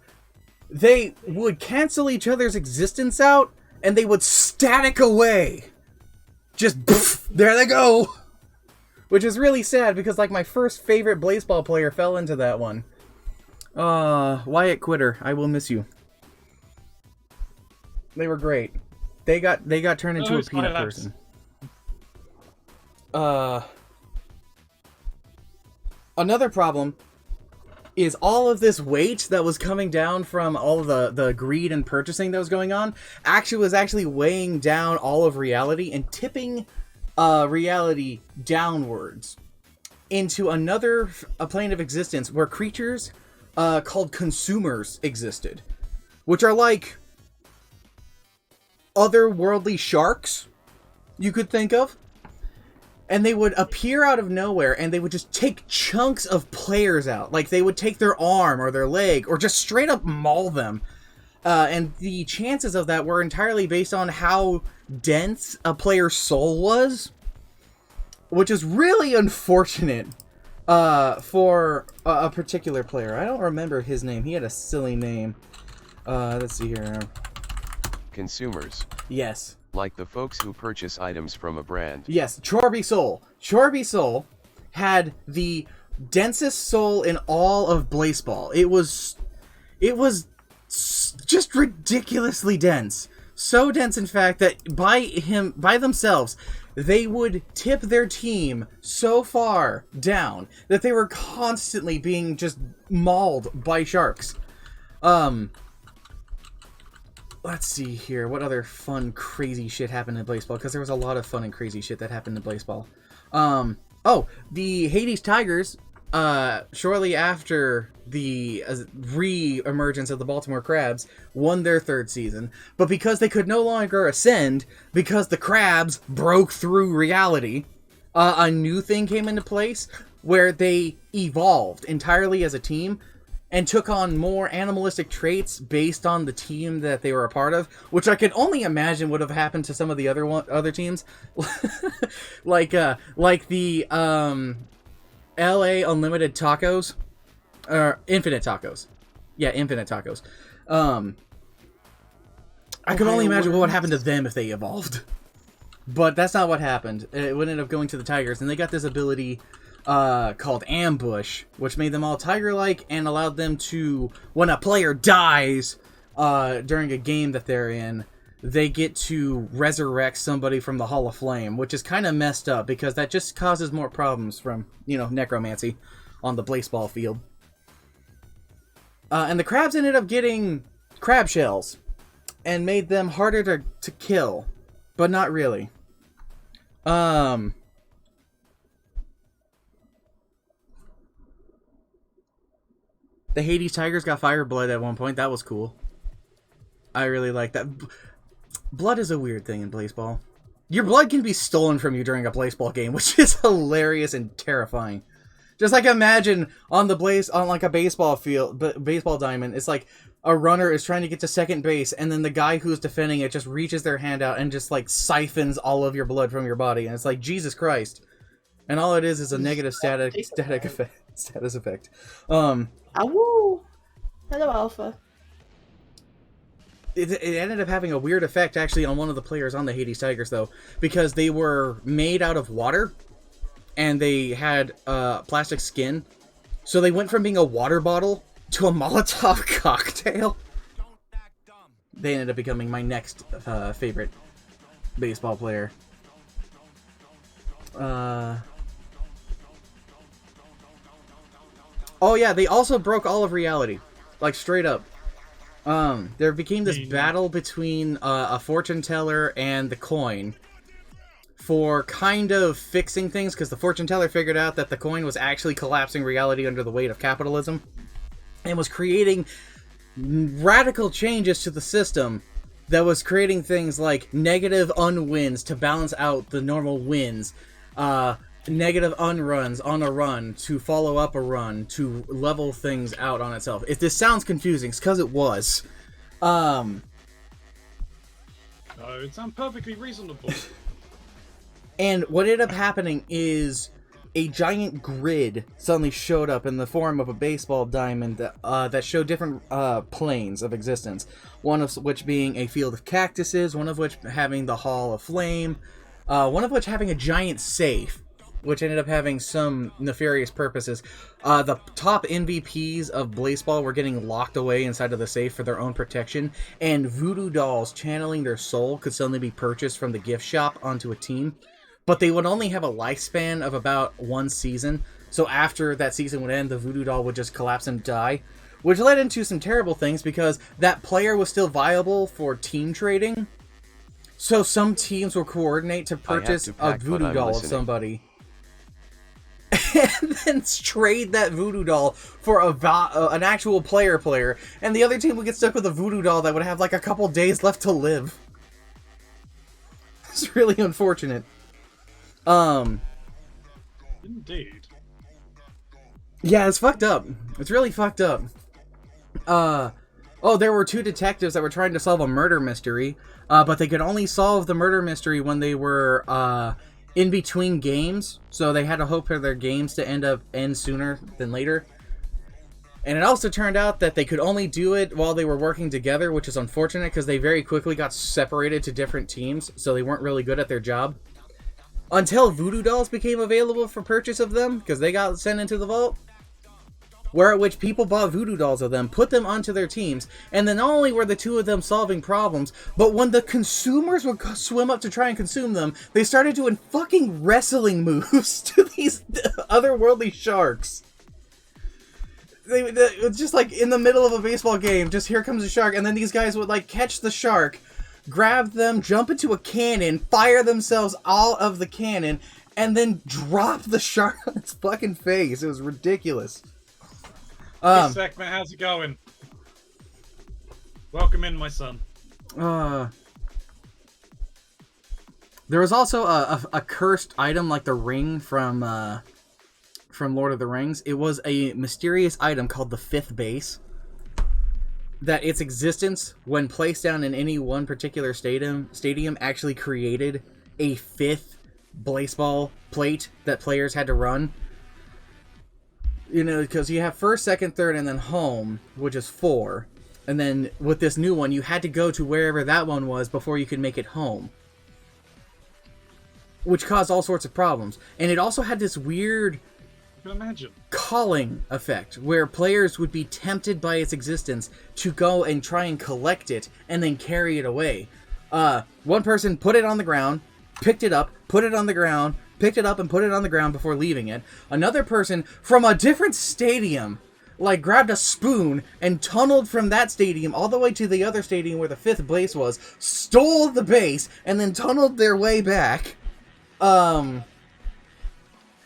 they would cancel each other's existence out, and they would static away. Just, poof, there they go! Which is really sad, because like my first favorite Blaseball player fell into that one. Wyatt Quitter, I will miss you. They were great. They got turned into a peanut person. Another problem is all of this weight that was coming down from all of the greed and purchasing that was going on was actually weighing down all of reality and tipping reality downwards into a plane of existence where creatures called consumers existed, which are like otherworldly sharks you could think of, and they would appear out of nowhere and they would just take chunks of players out. Like they would take their arm or their leg or just straight up maul them, and the chances of that were entirely based on how dense a player's soul was, which is really unfortunate for a particular player. I don't remember his name. He had a silly name. Let's see here. Consumers. Yes. Like the folks who purchase items from a brand. Yes, Chorby Soul. Chorby Soul had the densest soul in all of Blaseball. It was just ridiculously dense. So dense, in fact, that by themselves, they would tip their team so far down that they were constantly being just mauled by sharks. Let's see here. What other fun, crazy shit happened in Blaseball? Because there was a lot of fun and crazy shit that happened in Blaseball. Oh, the Hades Tigers, shortly after the re-emergence of the Baltimore Crabs, won their 3rd season. But because they could no longer ascend, because the Crabs broke through reality, a new thing came into place where they evolved entirely as a team and took on more animalistic traits based on the team that they were a part of, which I can only imagine would have happened to some of the other teams, like the LA Unlimited Tacos, or Infinite Tacos. Yeah, Infinite Tacos. I can only imagine what would happen to them if they evolved. But that's not what happened. It would end up going to the Tigers, and they got this ability called Ambush, which made them all tiger-like and allowed them to, when a player dies during a game that they're in, they get to resurrect somebody from the Hall of Flame, which is kind of messed up because that just causes more problems from, necromancy on the Blaseball field. And the Crabs ended up getting crab shells and made them harder to kill, but not really. The Hades Tigers got fire blood at one point. That was cool. I really like that. Blood is a weird thing in Blaseball. Your blood can be stolen from you during a Blaseball game, which is hilarious and terrifying. Just like imagine on like a baseball field, baseball diamond, it's like a runner is trying to get to second base, and then the guy who's defending it just reaches their hand out and just like siphons all of your blood from your body, and it's like Jesus Christ. And all it is a negative status effect. Awoo! Hello, Alpha. It ended up having a weird effect, actually, on one of the players on the Hades Tigers, though, because they were made out of water, and they had plastic skin. So they went from being a water bottle to a Molotov cocktail. They ended up becoming my next favorite baseball player. Oh yeah, they also broke all of reality. Like, straight up. There became this battle between a fortune teller and the coin for kind of fixing things, because the fortune teller figured out that the coin was actually collapsing reality under the weight of capitalism and was creating radical changes to the system that was creating things like negative unwins to balance out the normal wins, negative unruns on a run to follow up a run to level things out on itself. If this sounds confusing, it's because it was. No, it sounds perfectly reasonable. And what ended up happening is a giant grid suddenly showed up in the form of a baseball diamond that showed different planes of existence. One of which being a field of cactuses, one of which having the Hall of Flame, one of which having a giant safe, which ended up having some nefarious purposes. The top MVPs of Blaseball were getting locked away inside of the safe for their own protection, and voodoo dolls channeling their soul could suddenly be purchased from the gift shop onto a team. But they would only have a lifespan of about one season, so after that season would end, the voodoo doll would just collapse and die, which led into some terrible things because that player was still viable for team trading. So some teams will coordinate to purchase a voodoo doll of somebody and then trade that voodoo doll for an actual player, and the other team would get stuck with a voodoo doll that would have like a couple days left to live. It's really unfortunate. Indeed. Yeah, it's fucked up. It's really fucked up. Oh, there were two detectives that were trying to solve a murder mystery, but they could only solve the murder mystery when they were, in between games, so they had to hope for their games to end sooner than later. And it also turned out that they could only do it while they were working together, which is unfortunate because they very quickly got separated to different teams, so they weren't really good at their job. Until voodoo dolls became available for purchase of them, because they got sent into the vault, where at which people bought voodoo dolls of them, put them onto their teams, and then not only were the two of them solving problems, but when the consumers would swim up to try and consume them, they started doing fucking wrestling moves to these otherworldly sharks. It was just like in the middle of a baseball game, just here comes a shark, and then these guys would like catch the shark, grab them, jump into a cannon, fire themselves out of the cannon, and then drop the shark on its fucking face. It was ridiculous. Hey, Segment, how's it going? Welcome in, my son. There was also a cursed item like the ring from Lord of the Rings. It was a mysterious item called the fifth base. That its existence, when placed down in any one particular stadium actually created a fifth baseball plate that players had to run. You know, because you have first, second, third, and then home, which is 4. And then with this new one, you had to go to wherever that one was before you could make it home. Which caused all sorts of problems. And it also had this weird Imagine calling effect where players would be tempted by its existence to go and try and collect it and then carry it away. One person put it on the ground, picked it up, put it on the ground, picked it up and put it on the ground before leaving it. Another person from a different stadium like grabbed a spoon and tunneled from that stadium all the way to the other stadium where the fifth base was, stole the base, and then tunneled their way back.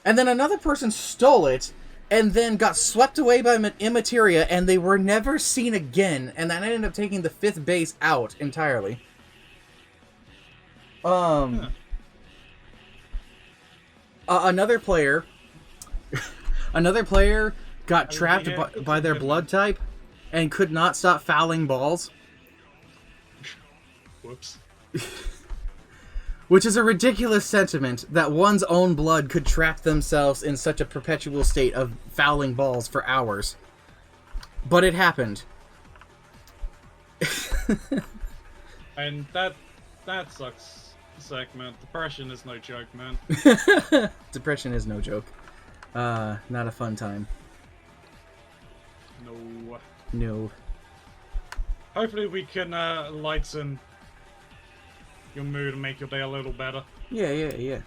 And then another person stole it, and then got swept away by Immateria, and they were never seen again, and that ended up taking the fifth base out entirely. Another player got trapped by their blood type, and could not stop fouling balls. whoops. Which is a ridiculous sentiment that one's own blood could trap themselves in such a perpetual state of fouling balls for hours. But it happened. And that sucks. Segment. Depression is no joke, man. Depression is no joke. Not a fun time. No. No. Hopefully we can lighten your mood and make your day a little better. Yeah.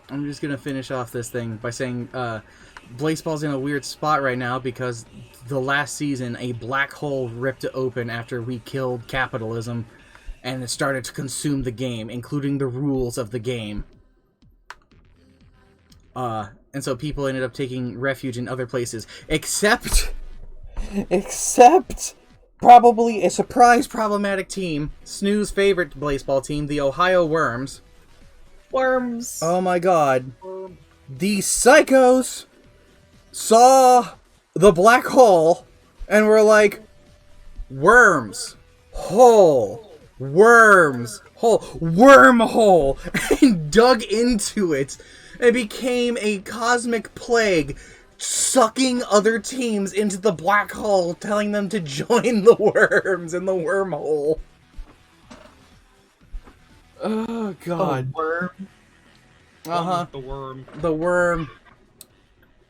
I'm just gonna finish off this thing by saying Blaseball's in a weird spot right now because the last season a black hole ripped open after we killed capitalism and it started to consume the game, including the rules of the game. And so people ended up taking refuge in other places, except probably a surprise problematic team, Snoo's favorite Blaseball team, the Ohio Worms. Worms. Oh my god. These psychos saw the black hole and were like, worms, hole, worms, hole, wormhole, and dug into it. It became a cosmic plague, sucking other teams into the black hole, telling them to join the worms in the wormhole. Oh god. A worm. Uh-huh. The worm. The worm.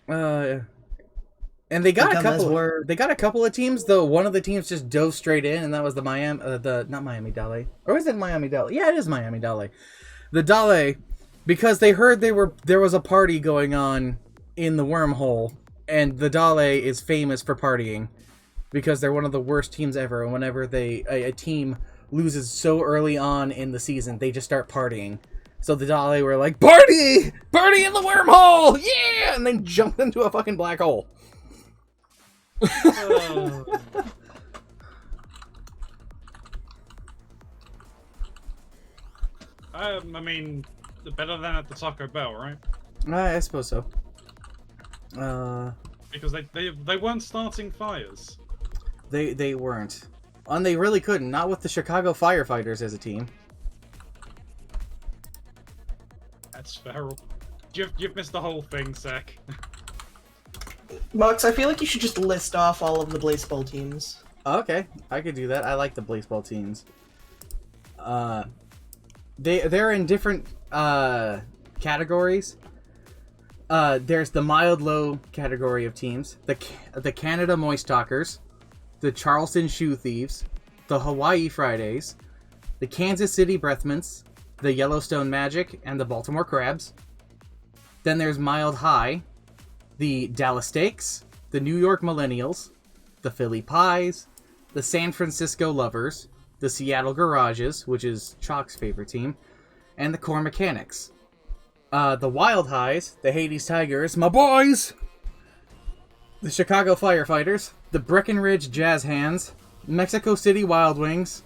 And they got a couple of teams, though one of the teams just dove straight in, and that was the not Miami Dale. Or is it Miami Dale? Yeah, it is Miami Dale. The Dale, because they heard there was a party going on in the wormhole, and the Dale is famous for partying because they're one of the worst teams ever, and whenever a team loses so early on in the season, they just start partying. So the Dale were like, party! Party in the wormhole! Yeah! And then jumped into a fucking black hole. I mean, better than at the Taco Bell, right? I suppose so. Because they weren't starting fires. They weren't. And they really couldn't. Not with the Chicago Firefighters as a team. That's feral. You've missed the whole thing, Zach. Mox, I feel like you should just list off all of the Blaseball teams. Okay, I could do that. I like the Blaseball teams. They're in different categories. There's the mild-low category of teams. The Canada Moist Talkers, the Charleston Shoe Thieves, the Hawaii Fridays, the Kansas City Breathmints, the Yellowstone Magic, and the Baltimore Crabs. Then there's mild high, the Dallas Steaks, the New York Millennials, the Philly Pies, the San Francisco Lovers, the Seattle Garages, which is Chalk's favorite team, and the Core Mechanics. The Wild Highs, the Hades Tigers, my boys! The Chicago Firefighters, the Breckenridge Jazz Hands, Mexico City Wild Wings,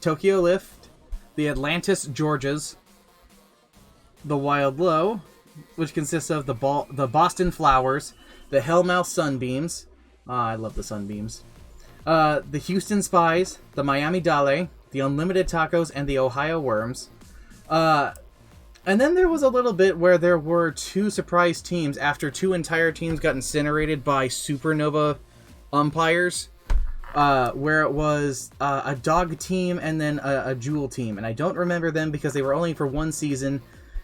Tokyo Lift, the Atlantis Georgias, the Wild Low, which consists of the Boston Flowers, the Hellmouth Sunbeams. I love the Sunbeams. The Houston Spies, the Miami Dale, the Unlimited Tacos, and the Ohio Worms. And then there was a little bit where there were two surprise teams after two entire teams got incinerated by supernova umpires. Where it was a dog team and then a jewel team. And I don't remember them because they were only for one season,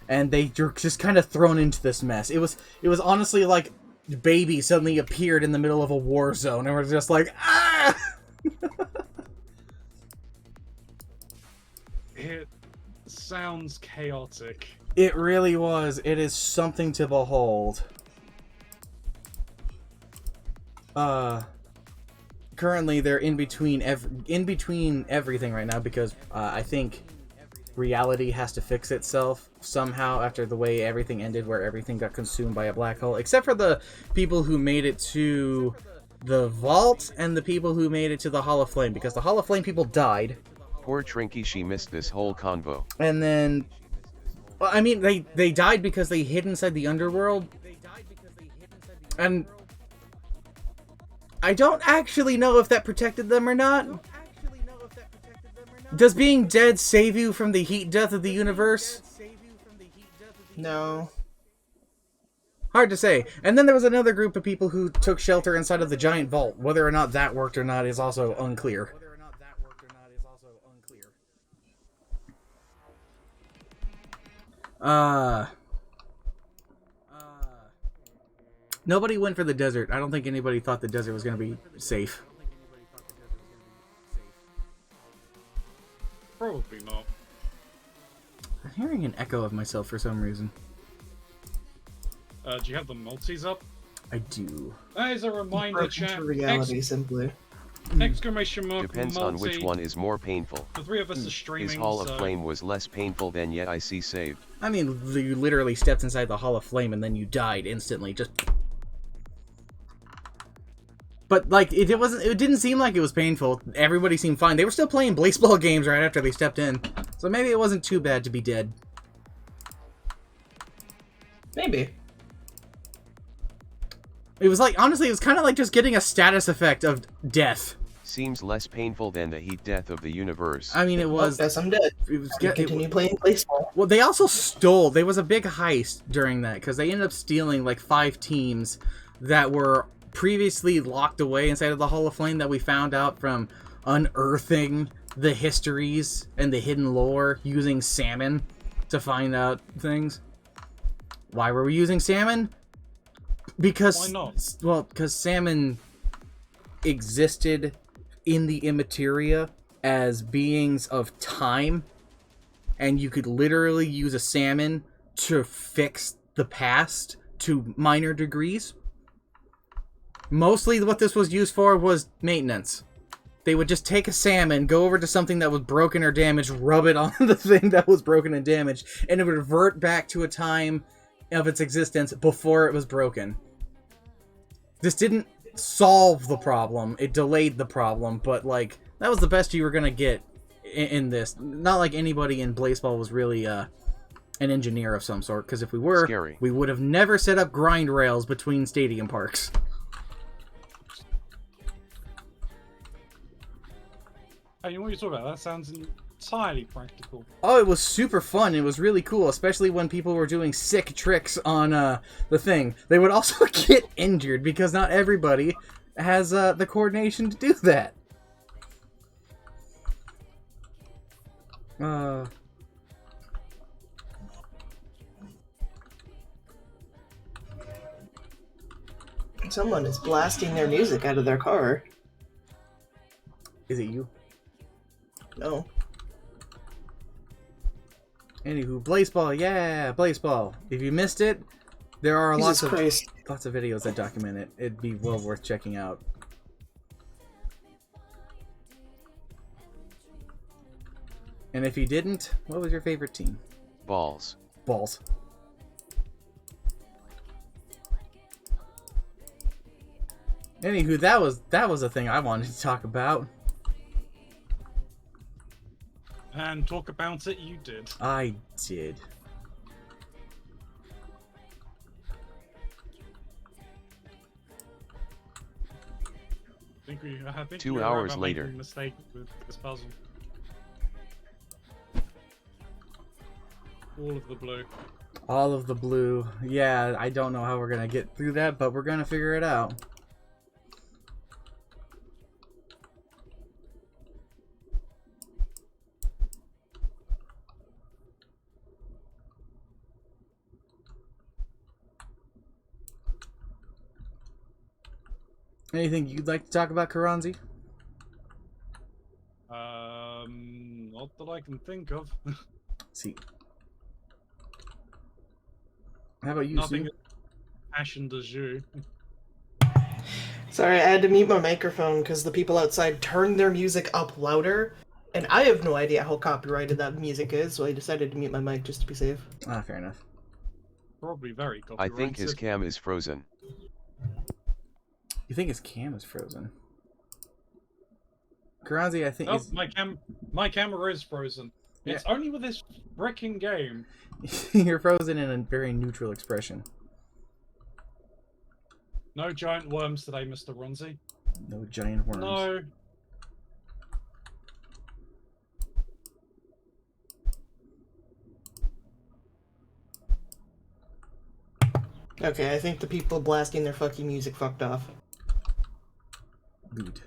and they were just kind of thrown into this mess. It was honestly like baby suddenly appeared in the middle of a war zone, and we're just like, ah! It sounds chaotic. It really was. It is something to behold. Currently they're in between everything right now because I think reality has to fix itself somehow after the way everything ended, where everything got consumed by a black hole, except for the people who made it to the vault and the people who made it to the Hall of Flame, because the Hall of Flame people died. Poor Trinky, she missed this whole convo. And then, well, I mean, they died because they hid inside the underworld. And I don't actually know if that protected them or not. Does being dead save you from the heat death of the universe? No. Hard to say. And then there was another group of people who took shelter inside of the giant vault. Whether or not that worked or not is also unclear. Nobody went for the desert. I don't think anybody thought the desert was going to be safe. Probably not. I'm hearing an echo of myself for some reason. Do you have the multis up? I do. That is a reminder, Broken chat. to reality, simply. Exclamation mark Depends multi. on which one is more painful. The three of us are streaming. His Hall of so... Flame was less painful than Yet I See Saved. I mean, you literally stepped inside the Hall of Flame and then you died instantly. Just. But like, it wasn't. It didn't seem like it was painful. Everybody seemed fine. They were still playing baseball games right after they stepped in, so maybe it wasn't too bad to be dead. Maybe. It was like, honestly, it was kind of like just getting a status effect of death. Seems less painful than the heat death of the universe. I mean, it was. Guess I'm dead. It was. Continue playing baseball. Well, they also stole. There was a big heist during that because they ended up stealing like 5 teams that were previously locked away inside of the Hall of Flame that we found out from unearthing the histories and the hidden lore using salmon to find out things. Why were we using salmon? Because Why not? Well, because salmon existed in the immateria as beings of time, and you could literally use a salmon to fix the past to minor degrees. Mostly what this was used for was maintenance. They would just take a salmon, go over to something that was broken or damaged, rub it on the thing that was broken and damaged, and it would revert back to a time of its existence before it was broken. This didn't solve the problem, it delayed the problem, but like, that was the best you were gonna get in this. Not like anybody in Blaseball was really an engineer of some sort, because if we were, Scary. we would have never set up grind rails between stadium parks. Hey, what are you talking about? That sounds entirely practical. Oh, it was super fun. It was really cool, especially when people were doing sick tricks on the thing. They would also get injured because not everybody has the coordination to do that. Someone is blasting their music out of their car. Is it you? No. Anywho, Blaseball, yeah, Blaseball. If you missed it, there are lots of videos that document it. It'd be well worth checking out. And if you didn't, what was your favorite team? Balls. Balls. Anywho, that was a thing I wanted to talk about. And talk about it, you did. I did. I think 2 you're right hours about later. making a mistake with this puzzle. All of the blue. All of the blue. Yeah, I don't know how we're gonna get through that, but we're gonna figure it out. Anything you'd like to talk about, Keronzi? Not that I can think of. See. How about you, Nothing Sue? passion de jeu. Sorry, I had to mute my microphone because the people outside turned their music up louder, and I have no idea how copyrighted that music is, so I decided to mute my mic just to be safe. Ah, fair enough. Probably very I copyrighted. think his cam is frozen. You think his cam is frozen? Keronzi, I think Oh, my camera is frozen. Yeah. It's only with this frickin' game. you're frozen in a very neutral expression. No giant worms today, Mr. Ronzi. No giant worms. No. Okay, I think the people blasting their fucking music fucked off. Good.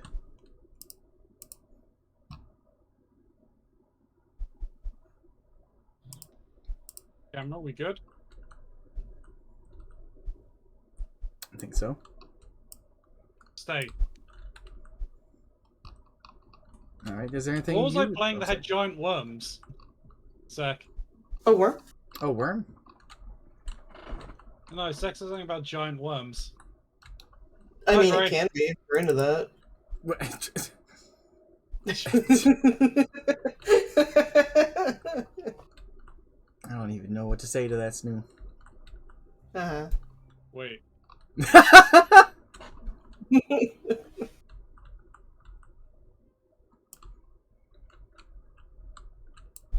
Camera, we good? think so. Stay. Alright, is there anything What was you I would playing that say? had giant worms? Sec. Oh, worm? Oh, worm? No, Sec says something about giant worms. I Hi, mean, Gray. it can be. We're into that. I don't even know what to say to that, Snoo. uh-huh. Wait.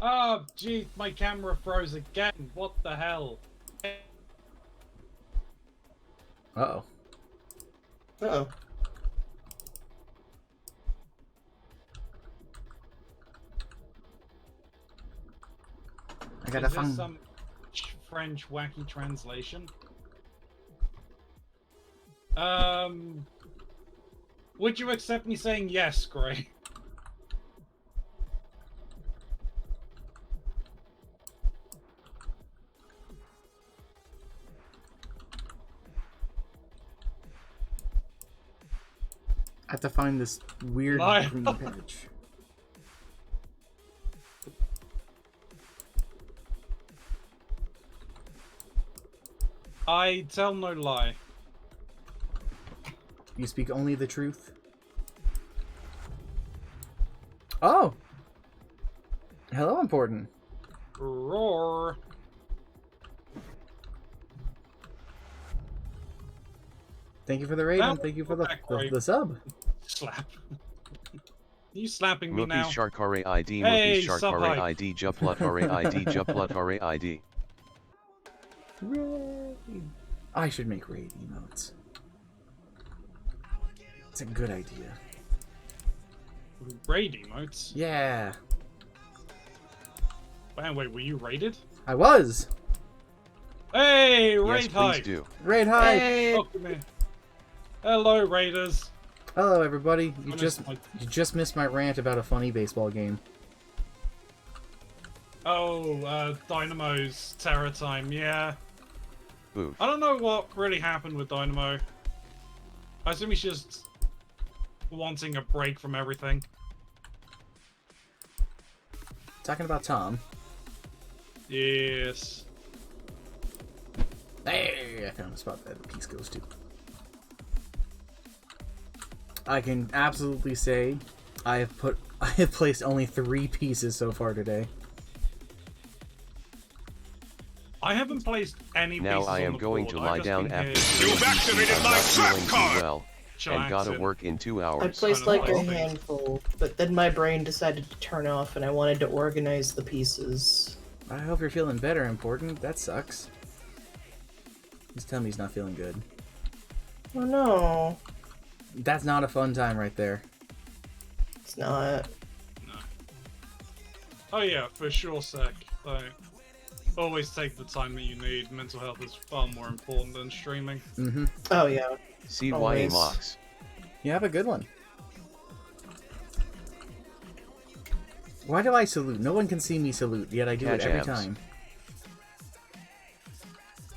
Oh, gee, my camera froze again. What the hell? Uh-oh. Uh-oh. I gotta Is this find... some French wacky translation? Would you accept me saying yes, Gray? I have to find this weird My- green patch. I tell no lie. You speak only the truth? Oh! Hello, important. Roar. Thank you for the raid Now and thank you for back, Gray. the sub. Slap. You slapping me Muki now? Sharkare ID, Hey, Muki sub Sharkare hype. ID, Juplutare ID, Juplutare ID. Raid. I should make raid emotes. It's a good idea. Raid emotes? Yeah. Man, wait, were you raided? I was! Hey, Yes, raid please hype. do. Raid hi! Hey! Welcome in. Hello, raiders. Hello everybody. You I just missed you just missed my rant about a funny baseball game. Dynamo's Terror Time, yeah. Oof. I don't know what really happened with Dynamo. I assume he's just wanting a break from everything. Talking about Tom. Yes. Hey, I found a spot that the piece goes to. I can absolutely say I have placed only 3 pieces so far today. I haven't placed any Now pieces I on am the going board. to I've lie just down been after here You've activated my trap card! Well, and gotta chillaxing. work in 2 I hours. placed Kinda like a like things. handful, but then my brain decided to turn off and I wanted to organize the pieces. I hope you're feeling better, important. That sucks. Just tell me he's not feeling good. Oh no, That's not a fun time right there. it's not. No. Oh yeah, for sure, Sec. Like, always take the time that you need. Mental health is far more important than streaming. Mm-hmm. Oh yeah. CYA Always. Mox. You have a good one. Why do I salute? No one can see me salute, yet I do it every Catch abs. time.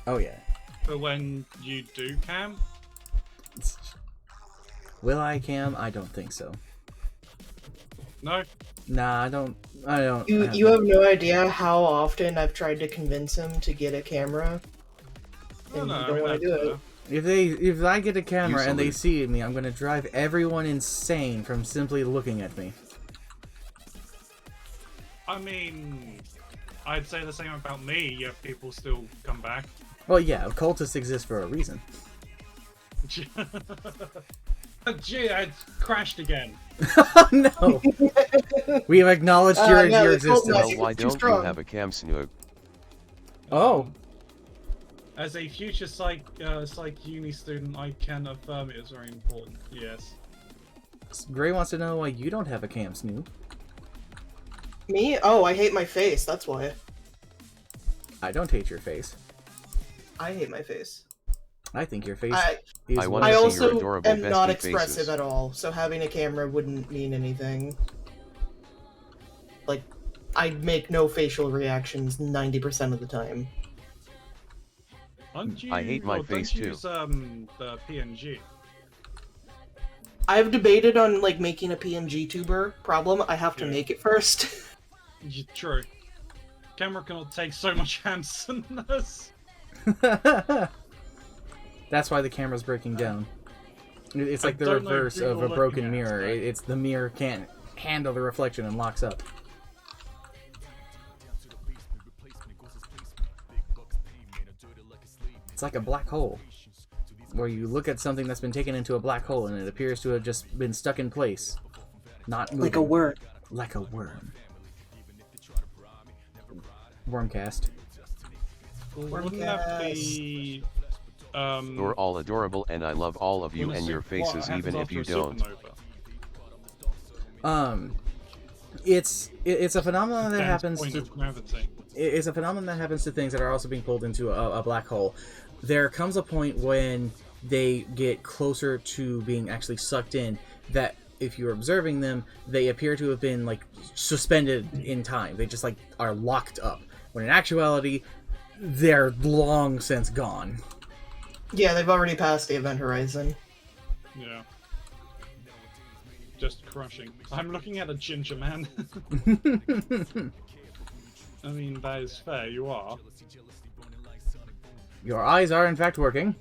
Oh yeah. But when you do cam, Will I, Cam? I don't think so. no. Nah, I don't. You have no idea how often I've tried to convince him to get a camera, and No, he I don't mean, want to do that's it. If I get a camera You and they salute. see me, I'm gonna drive everyone insane from simply looking at me. I mean, I'd say the same about me, yet people still come back. Well, yeah, cultists exist for a reason. Gee, I crashed again. Oh no! We have acknowledged your no, your it's called existence. Well, why Too don't you strong. have a cam Snoog? Oh, As a future psych uni student, I can affirm it is very important. Yes. Gray wants to know why you don't have a cam, Snoo. Me? Oh, I hate my face. That's why. I don't hate your face. I hate my face. I think your face I is. I wanna I see your also adorable am not bestie expressive faces. at all, so having a camera wouldn't mean anything. Like, I make no facial reactions 90% of the time. I hate my face too. Use the PNG. I've debated on like making a PNG tuber. Problem, I have to make it first. True. Camera cannot take so much handsomeness. That's why the camera's breaking down. It's like the reverse of a broken mirror. It's the mirror can't handle the reflection and locks up. It's like a black hole, where you look at something that's been taken into a black hole and it appears to have just been stuck in place, not moving. Like a worm. Like a worm. Wormcast. Wouldn't that be... You're all adorable and I love all of you and your faces even if you don't. It's a phenomenon that happens to... Gravity. It's a phenomenon that happens to things that are also being pulled into a black hole. There comes a point when they get closer to being actually sucked in that if you're observing them, they appear to have been like suspended in time. They just like are locked up. When in actuality, they're long since gone. Yeah, they've already passed the event horizon. Yeah. Just crushing. I'm looking at a ginger man. I mean, that is fair, you are. Your eyes are in fact working.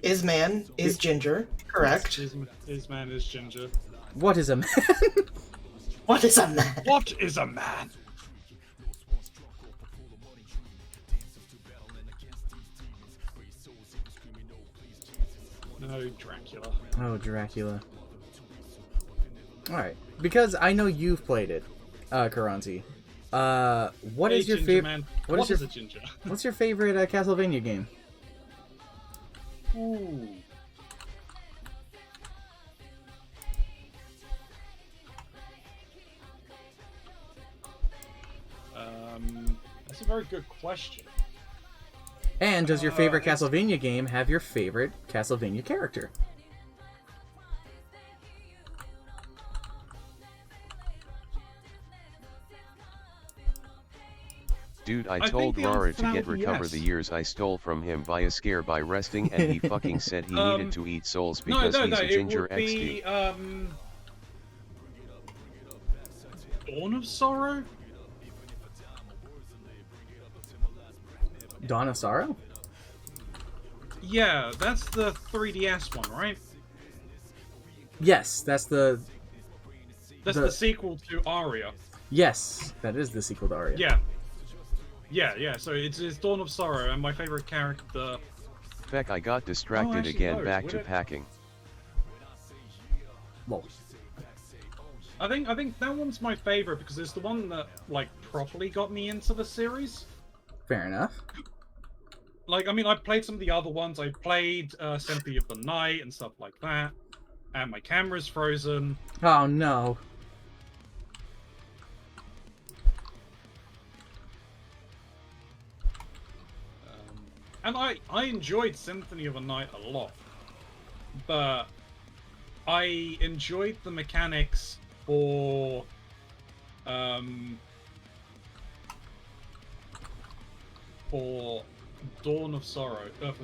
Is man, is ginger, correct. Is man, is ginger. What is a man? What is a man? What is a man? No, Dracula. Oh, Dracula. Alright. Because I know you've played it, Keronzi. What is your favorite? What is a ginger? What's your favorite Castlevania game? Ooh. That's a very good question. And does your favorite Castlevania game have your favorite Castlevania character? Dude, I told Rara to recover the years I stole from him via scare by resting and he fucking said he needed to eat souls because he's a ginger XD. Dawn of Sorrow? Dawn of Sorrow? Yeah, that's the 3DS one, right? Yes, that's the sequel to Aria. Yes, that is the sequel to Aria. Yeah, so it's Dawn of Sorrow, and my favorite character... Feck, I got distracted again, back to packing. Well, I think that one's my favorite because it's the one that, like, properly got me into the series. Fair enough. Like, I mean, I played some of the other ones. I played Symphony of the Night and stuff like that. And my camera's frozen. Oh, no. And I enjoyed Symphony of the Night a lot. But I enjoyed the mechanics for... for Dawn of Sorrow. For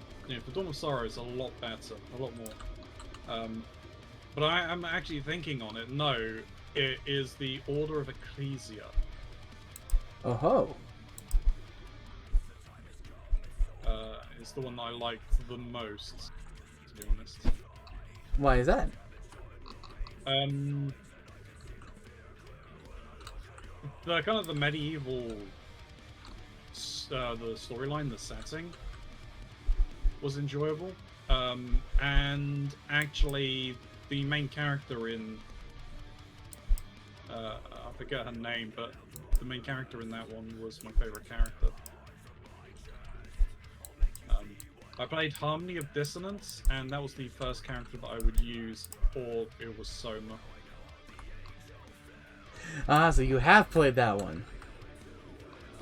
Dawn of Sorrow is a lot better, a lot more. But I'm actually thinking on it. No, it is the Order of Ecclesia. Oh ho! It's the one that I liked the most, to be honest. Why is that? The kind of the medieval, the storyline, the setting was enjoyable, and actually the main character in I forget her name, but the main character in that one was my favorite character. I played Harmony of Dissonance, and that was the first character that I would use, or it was Soma. Ah, so you have played that one.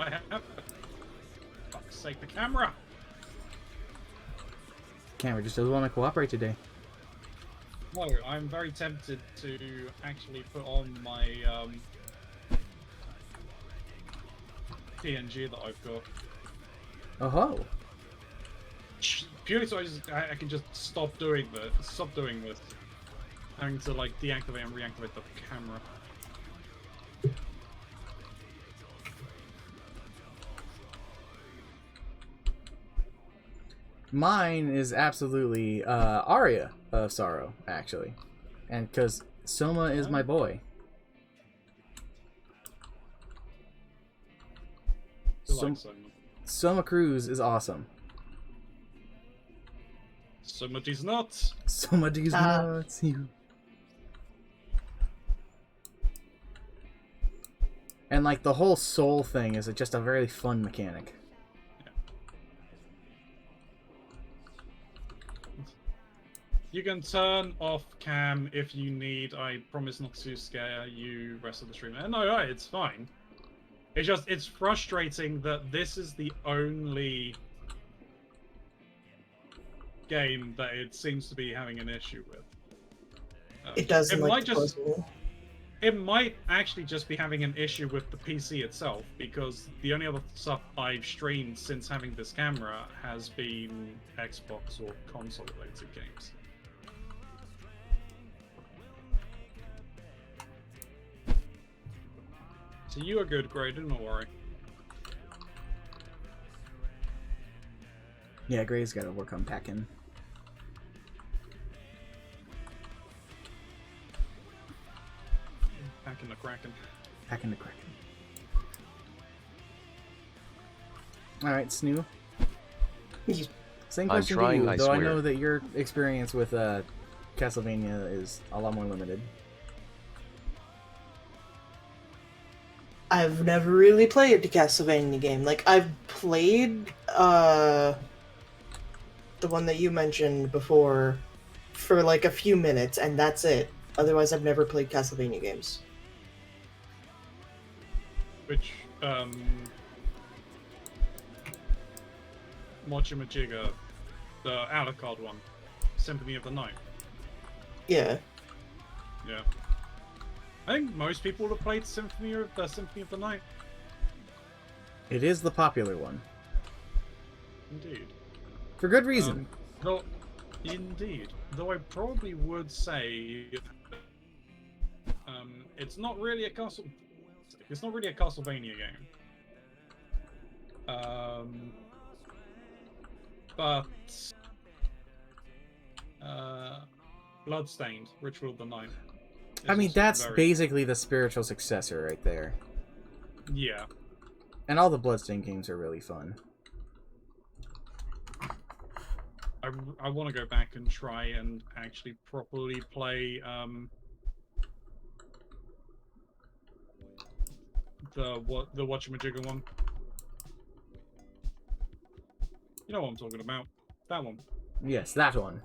I have. Fuck's sake, the camera! Camera just doesn't want to cooperate today. No, I'm very tempted to actually put on my PNG that I've got. Oh ho! Purely so I can just stop doing this. Having to like deactivate and reactivate the camera. Mine is absolutely Aria of Sorrow, actually. And because Soma is my boy. Soma Cruz is awesome. Somebody's nuts. Somebody's nuts. You. And like the whole soul thing is just a very fun mechanic. You can turn off cam if you need. I promise not to scare you rest of the stream. No, it's fine. It's frustrating that this is the only game that it seems to be having an issue with. It doesn't It might actually just be having an issue with the PC itself, because the only other stuff I've streamed since having this camera has been Xbox or console-related games. So you are good, Graydon, don't worry. Yeah, Gray's got to work on packing. Packing the Kraken. Packing the Kraken. Alright, Snoo. Same question to you, though I know that your experience with Castlevania is a lot more limited. I've never really played the Castlevania game. Like, I've played the one that you mentioned before for like a few minutes, and that's it. Otherwise, I've never played Castlevania games. Which, Mochimajiga, the Alucard one, Symphony of the Night. Yeah. Yeah. I think most people have played Symphony of the Night. It is the popular one. Indeed. For good reason. Indeed. Though I probably would say it's not really a Castlevania game. But Bloodstained, Ritual of the Night. I mean, that's basically the spiritual successor right there. Yeah. And all the Bloodstained games are really fun. I want to go back and try and actually properly play the Whatchamajigga one. You know what I'm talking about. That one. Yes, that one.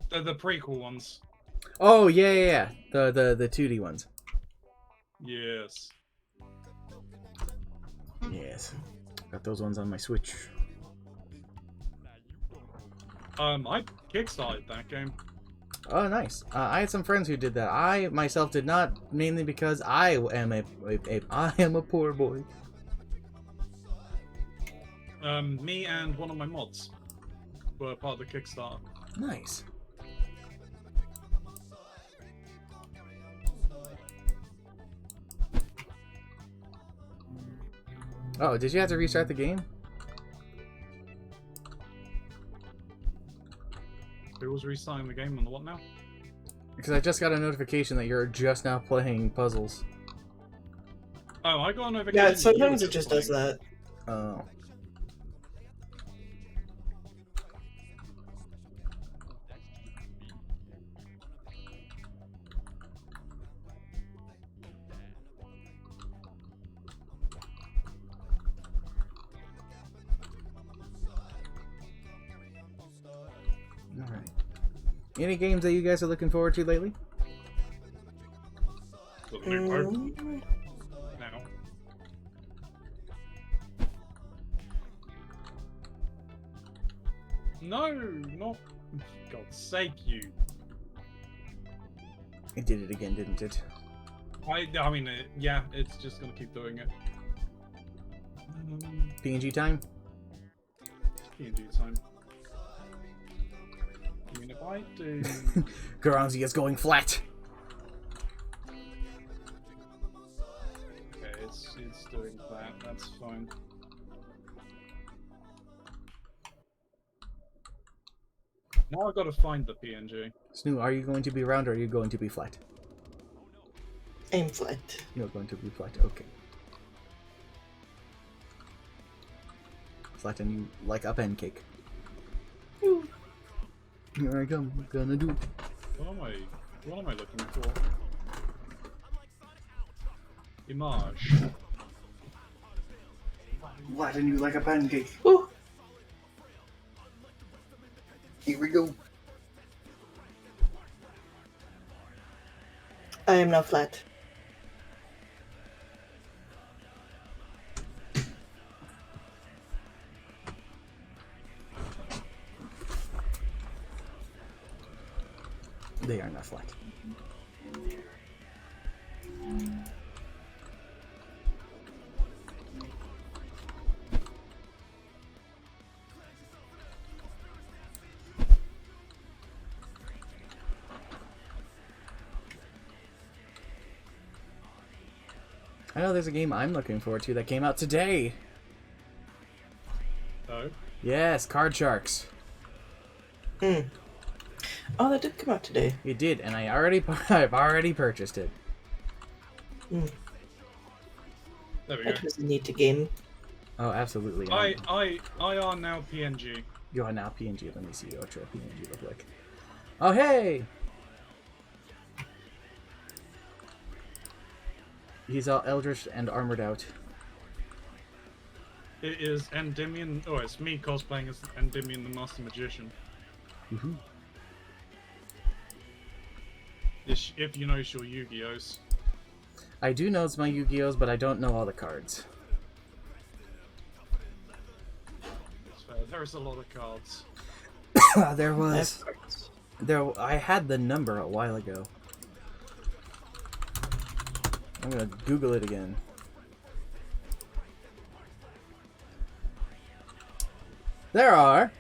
The prequel ones. Oh yeah. The 2D ones. Yes. Yes. Got those ones on my Switch. I kickstarted that game. Oh, nice. I had some friends who did that. I myself did not, mainly because I am a poor boy. Me and one of my mods were part of the Kickstarter. Nice. Oh, did you have to restart the game? Who was restarting the game on the what now? Because I just got a notification that you're just now playing puzzles. Oh, I got a notification. Yeah, sometimes it just does that. Oh. Alright. Any games that you guys are looking forward to lately? Now. No, not. For God's sake, you. It did it again, didn't it? I mean, yeah, it's just gonna keep doing it. PNG time? PNG time. if I do... Keronzi is going flat. Okay, it's doing that. That's fine. Now I've got to find the PNG. Snu, are you going to be round or are you going to be flat? I'm flat. You're going to be flat. Okay. Flat and you like a pancake. Ooh. Here I come. Gonna do. What am I looking for? Image. Flat and you like a pancake. Ooh. Here we go. I am now flat. They are not flat. I know there's a game I'm looking forward to that came out today. Oh? Yes, Card Sharks. Hmm. Oh, that did come out today. It did, and I've already purchased it. Hmm. There we go. That was a neat game. Oh, absolutely. I are now PNG. You are now PNG. Let me see what your PNG look like. Oh, hey! He's all eldritch and armored out. It is Endymion. Oh, it's me cosplaying as Endymion the Master Magician. Woohoo. If you know your Yu-Gi-Ohs. I do know it's my Yu-Gi-Ohs, but I don't know all the cards. It's fair. There's a lot of cards. There was. I had the number a while ago. I'm gonna Google it again. There are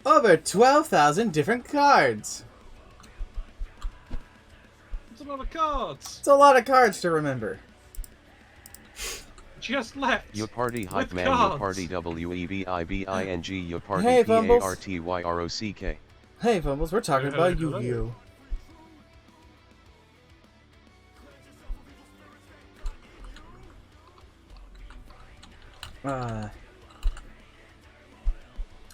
over 12,000 different cards. It's a lot of cards. It's a lot of cards to remember. Just left. Your party hype With man, cards. your party WEVIBING, your party Hey, Fumbles. PARTYROCK. Hey, Fumbles, we're talking Hello, about hello. Yu-Gi-Oh!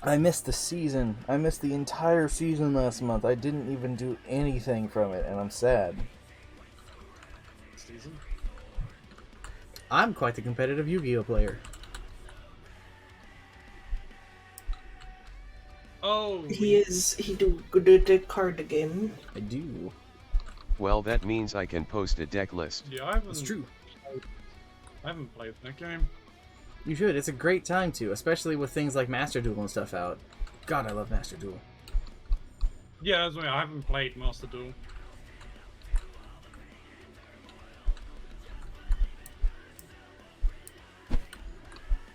I missed the season. I missed the entire season last month. I didn't even do anything from it, and I'm sad. Season. I'm quite the competitive Yu-Gi-Oh! Player. Oh. He do good at the card game. I do. Well, that means I can post a deck list. Yeah, I haven't. It's true. I haven't played that game. You should. It's a great time to, especially with things like Master Duel and stuff out. God, I love Master Duel. Yeah, that's why I haven't played Master Duel.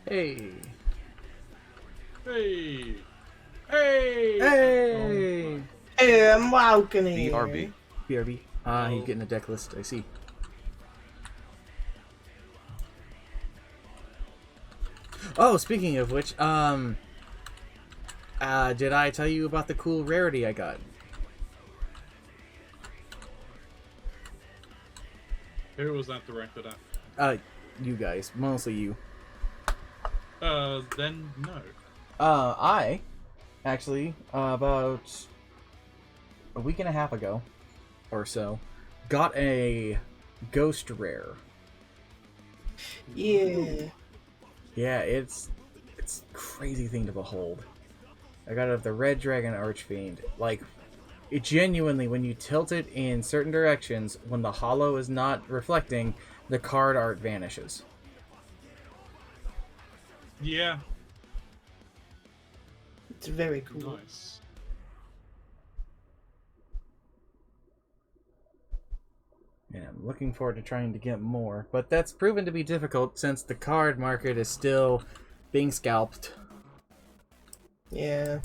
Hey. Hey. Hey. Hey! Hey, I'm walking here. BRB. BRB. Ah, he's getting a deck list. I see. Oh, speaking of which, did I tell you about the cool rarity I got? Who was that directed at? You guys. Mostly you. Then no. I, actually, about a week and a half ago, or so, got a ghost rare. Yeah. Yeah, it's a crazy thing to behold. I got it of the Red Dragon Archfiend. Like, it genuinely, when you tilt it in certain directions, when the hollow is not reflecting, the card art vanishes. Yeah. It's very cool. Nice. And I'm looking forward to trying to get more, but that's proven to be difficult since the card market is still being scalped. Yeah.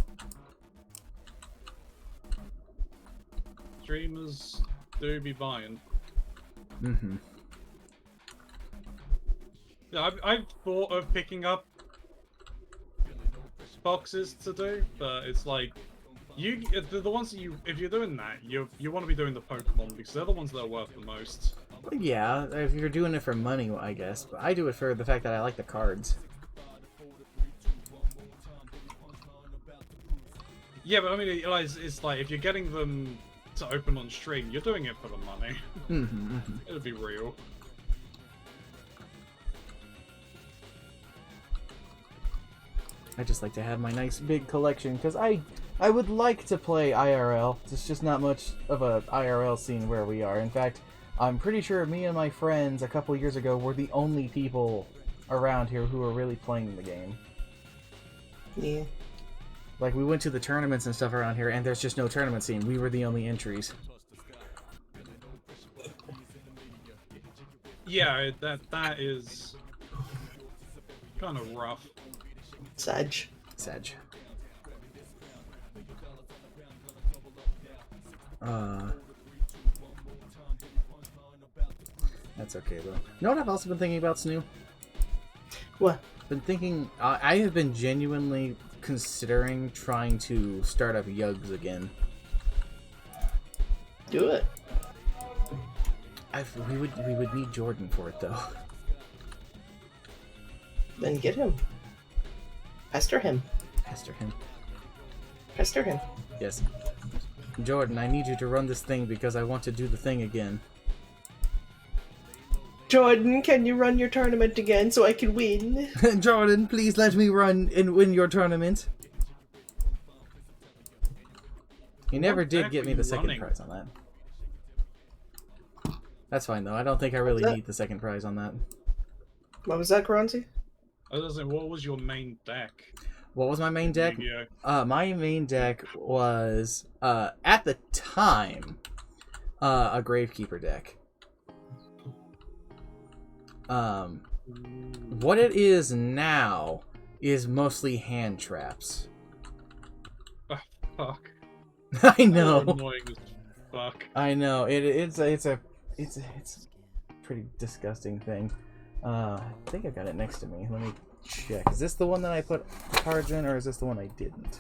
Streamers do be buying. Mm-hmm. Yeah, I've thought of picking up boxes to do, but it's like the ones that if you're doing that, you want to be doing the Pokemon because they're the ones that are worth the most. Yeah, if you're doing it for money, I guess. But I do it for the fact that I like the cards. Yeah, but I mean, it's like if you're getting them to open on stream, you're doing it for the money. Mm-hmm, mm-hmm. It'll be real. I just like to have my nice big collection because I would like to play IRL. There's just not much of a IRL scene where we are. In fact, I'm pretty sure me and my friends a couple years ago were the only people around here who were really playing the game. Yeah. Like, we went to the tournaments and stuff around here, and there's just no tournament scene. We were the only entries. Yeah, that is kind of rough. Sag. That's okay, though. You know what I've also been thinking about, Snoo? What? Been thinking... I have been genuinely considering trying to start up Yugs again. Do it. We would need Jordan for it, though. Then get him. Pester him. Pester him. Yes. Jordan, I need you to run this thing because I want to do the thing again. Jordan, can you run your tournament again so I can win? Jordan, please let me run and win your tournament. He never did get me the second prize on that. That's fine, though. I don't think I really need the second prize on that. What was that, Keronzi? What was your main deck? What was my main deck? My main deck was, at the time, a Gravekeeper deck. What it is now is mostly hand traps. Oh, fuck. I know. Annoying as fuck. I know. It's a pretty disgusting thing. I think I got it next to me. Let me check. Is this the one that I put the cards in, or is this the one I didn't?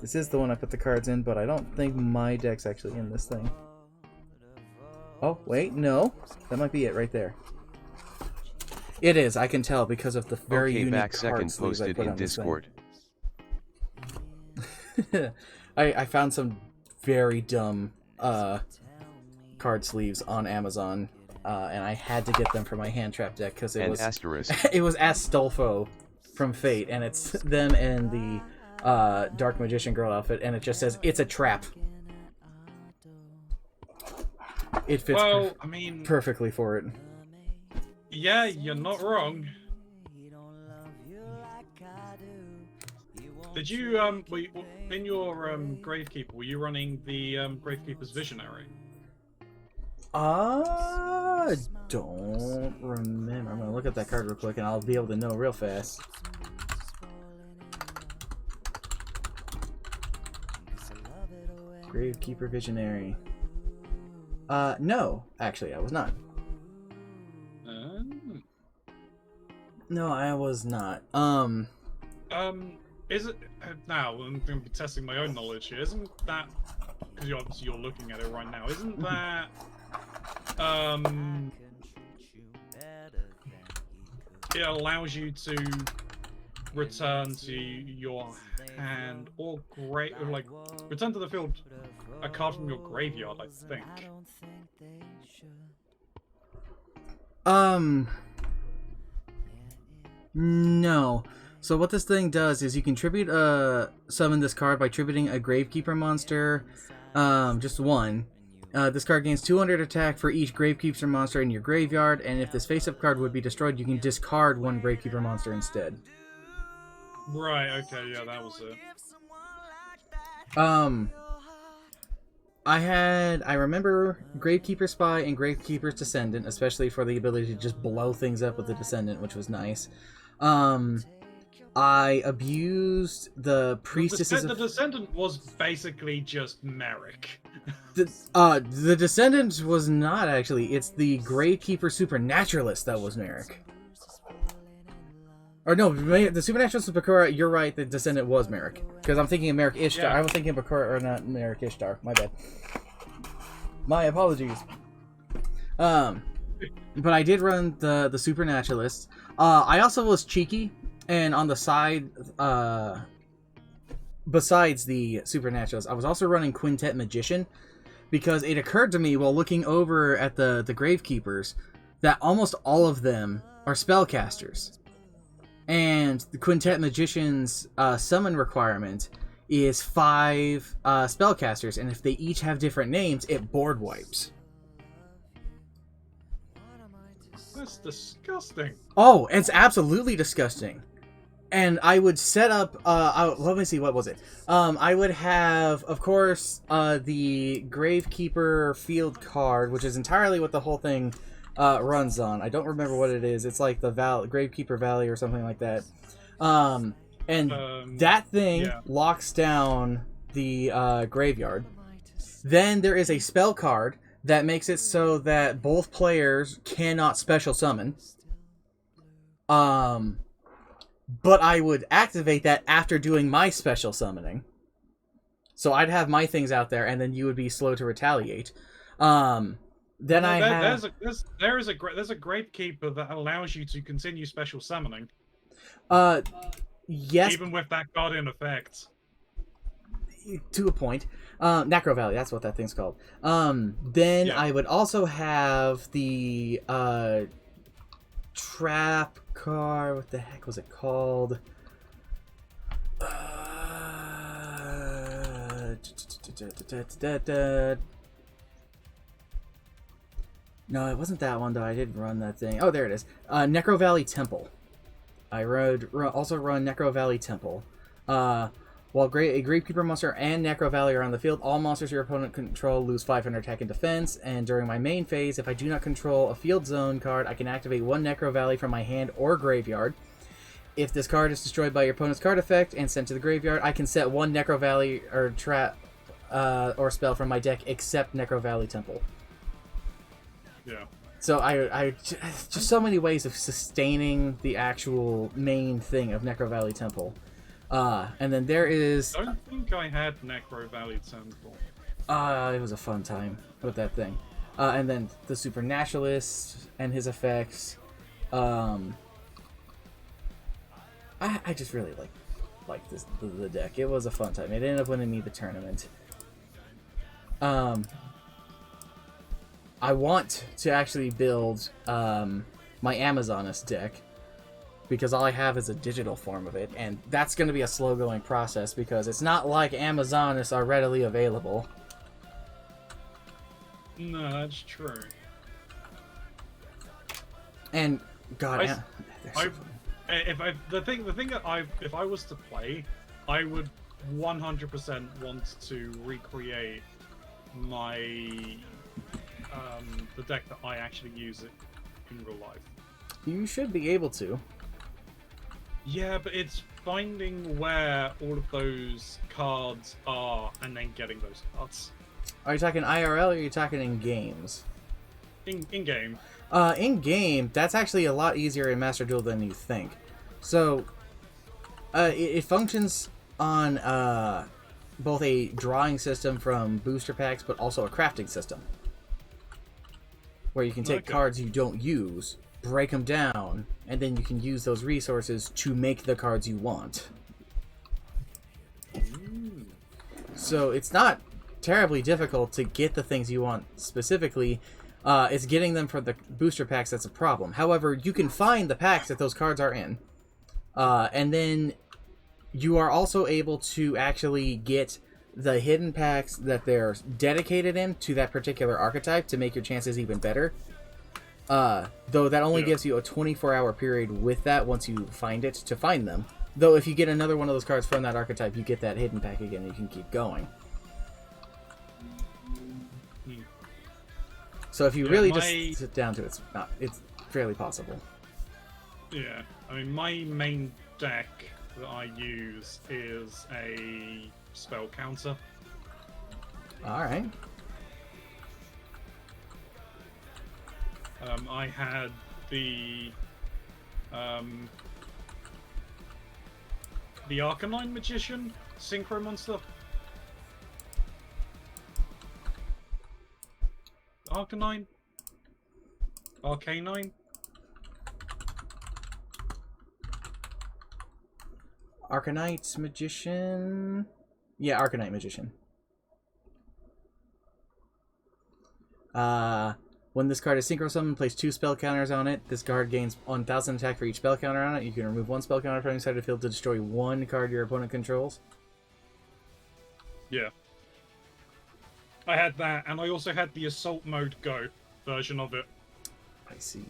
This is the one I put the cards in, but I don't think my deck's actually in this thing. Oh, wait, no. That might be it right there. It is, I can tell, because of the very unique back card second sleeves I posted put in on this Discord. thing. I found some very dumb card sleeves on Amazon, and I had to get them for my hand trap deck because it was it was Astolfo from Fate, and it's them and the Dark Magician Girl outfit, and it just says it's a trap. It fits perfectly for it. Yeah, you're not wrong. Did you in your Gravekeeper? Were you running the Gravekeeper's Visionary? Don't remember. I'm gonna look at that card real quick, and I'll be able to know real fast. Gravekeeper Visionary. No, actually, I was not. No, I was not. Is it now? I'm going to be testing my own knowledge here. Isn't that because you're looking at it right now? Isn't that it allows you to return to your hand or return to the field a card from your graveyard, I think. No. So what this thing does is you can summon this card by tributing a Gravekeeper monster, just one. This card gains 200 attack for each Gravekeeper monster in your graveyard, and if this face-up card would be destroyed, you can discard one Gravekeeper monster instead. Right, okay, yeah, that was it. I remember Gravekeeper Spy and Gravekeeper's Descendant, especially for the ability to just blow things up with the Descendant, which was nice. I abused the priestesses. The Descendant was basically just Merrick. The Descendant was not actually. It's the Gravekeeper Supernaturalist that was Merrick. Or no, the Supernaturalist was Bakura. You're right. The Descendant was Merrick because I'm thinking of Merrick Ishtar. Yeah. I was thinking of Bakura or not Merrick Ishtar. My bad. My apologies. But I did run the Supernaturalist. I also was cheeky, and on the side, besides the Supernaturalist, I was also running Quintet Magician, because it occurred to me while looking over at the Gravekeepers that almost all of them are spellcasters. And the Quintet Magician's summon requirement is 5 spellcasters, and if they each have different names, it board wipes. That's disgusting. Oh, it's absolutely disgusting. And I would set up, let me see, what was it? I would have, of course, the Gravekeeper field card, which is entirely what the whole thing runs on. I don't remember what it is. It's like the Gravekeeper Valley or something like that. That thing locks down the graveyard. Then there is a spell card that makes it so that both players cannot special summon. But I would activate that after doing my special summoning. So I'd have my things out there, and then you would be slow to retaliate. Then there's a Gravekeeper that allows you to continue special summoning. Yes. Even with that card in effect. To a point. Necro Valley, that's what that thing's called. Then I would also have the trap card. What the heck was it called? No, it wasn't that one though. I did run that thing. Oh, there it is. Necro Valley Temple. I also run Necro Valley Temple. While a Gravekeeper monster and Necro Valley are on the field, all monsters your opponent control lose 500 attack and defense. And during my main phase, if I do not control a field zone card, I can activate 1 Necro Valley from my hand or graveyard. If this card is destroyed by your opponent's card effect and sent to the graveyard, I can set 1 Necro Valley or trap or spell from my deck except Necro Valley Temple. Yeah. So I just so many ways of sustaining the actual main thing of Necro Valley Temple. And then there is... I don't think I had Necro Valley Temple. It was a fun time with that thing. And then the Supernaturalist and his effects. I just really like the deck. It was a fun time. It ended up winning me the tournament. I want to actually build my Amazoness deck, because all I have is a digital form of it, and that's going to be a slow-going process because it's not like Amazoness are readily available. No, that's true. And God, if I was to play, I would 100% want to recreate my the deck that I actually use it in real life. You should be able to. Yeah, but it's finding where all of those cards are and then getting those cards. Are you talking IRL or are you talking in games? In game. In game, that's actually a lot easier in Master Duel than you think. So, it functions on both a drawing system from booster packs, but also a crafting system, where you can take cards you don't use, break them down, and then you can use those resources to make the cards you want. So it's not terribly difficult to get the things you want specifically. It's getting them for the booster packs that's a problem. However, you can find the packs that those cards are in. And then you are also able to actually get the hidden packs that they're dedicated in to that particular archetype to make your chances even better. Though that only gives you a 24-hour period with that once you find it to find them. Though if you get another one of those cards from that archetype, you get that hidden pack again and you can keep going. So if you really just sit down to it, it's fairly possible. Yeah, I mean, my main deck that I use is a spell counter. Alright. I had the Arcanine Magician Synchro Monster. Arcanine? Arcanine? Arcanite Magician. Yeah, Arcanite Magician. When this card is synchro summoned, place 2 spell counters on it. This card gains 1,000 attack for each spell counter on it. You can remove 1 spell counter from inside of the field to destroy 1 card your opponent controls. Yeah. I had that, and I also had the Assault Mode Go version of it. I see.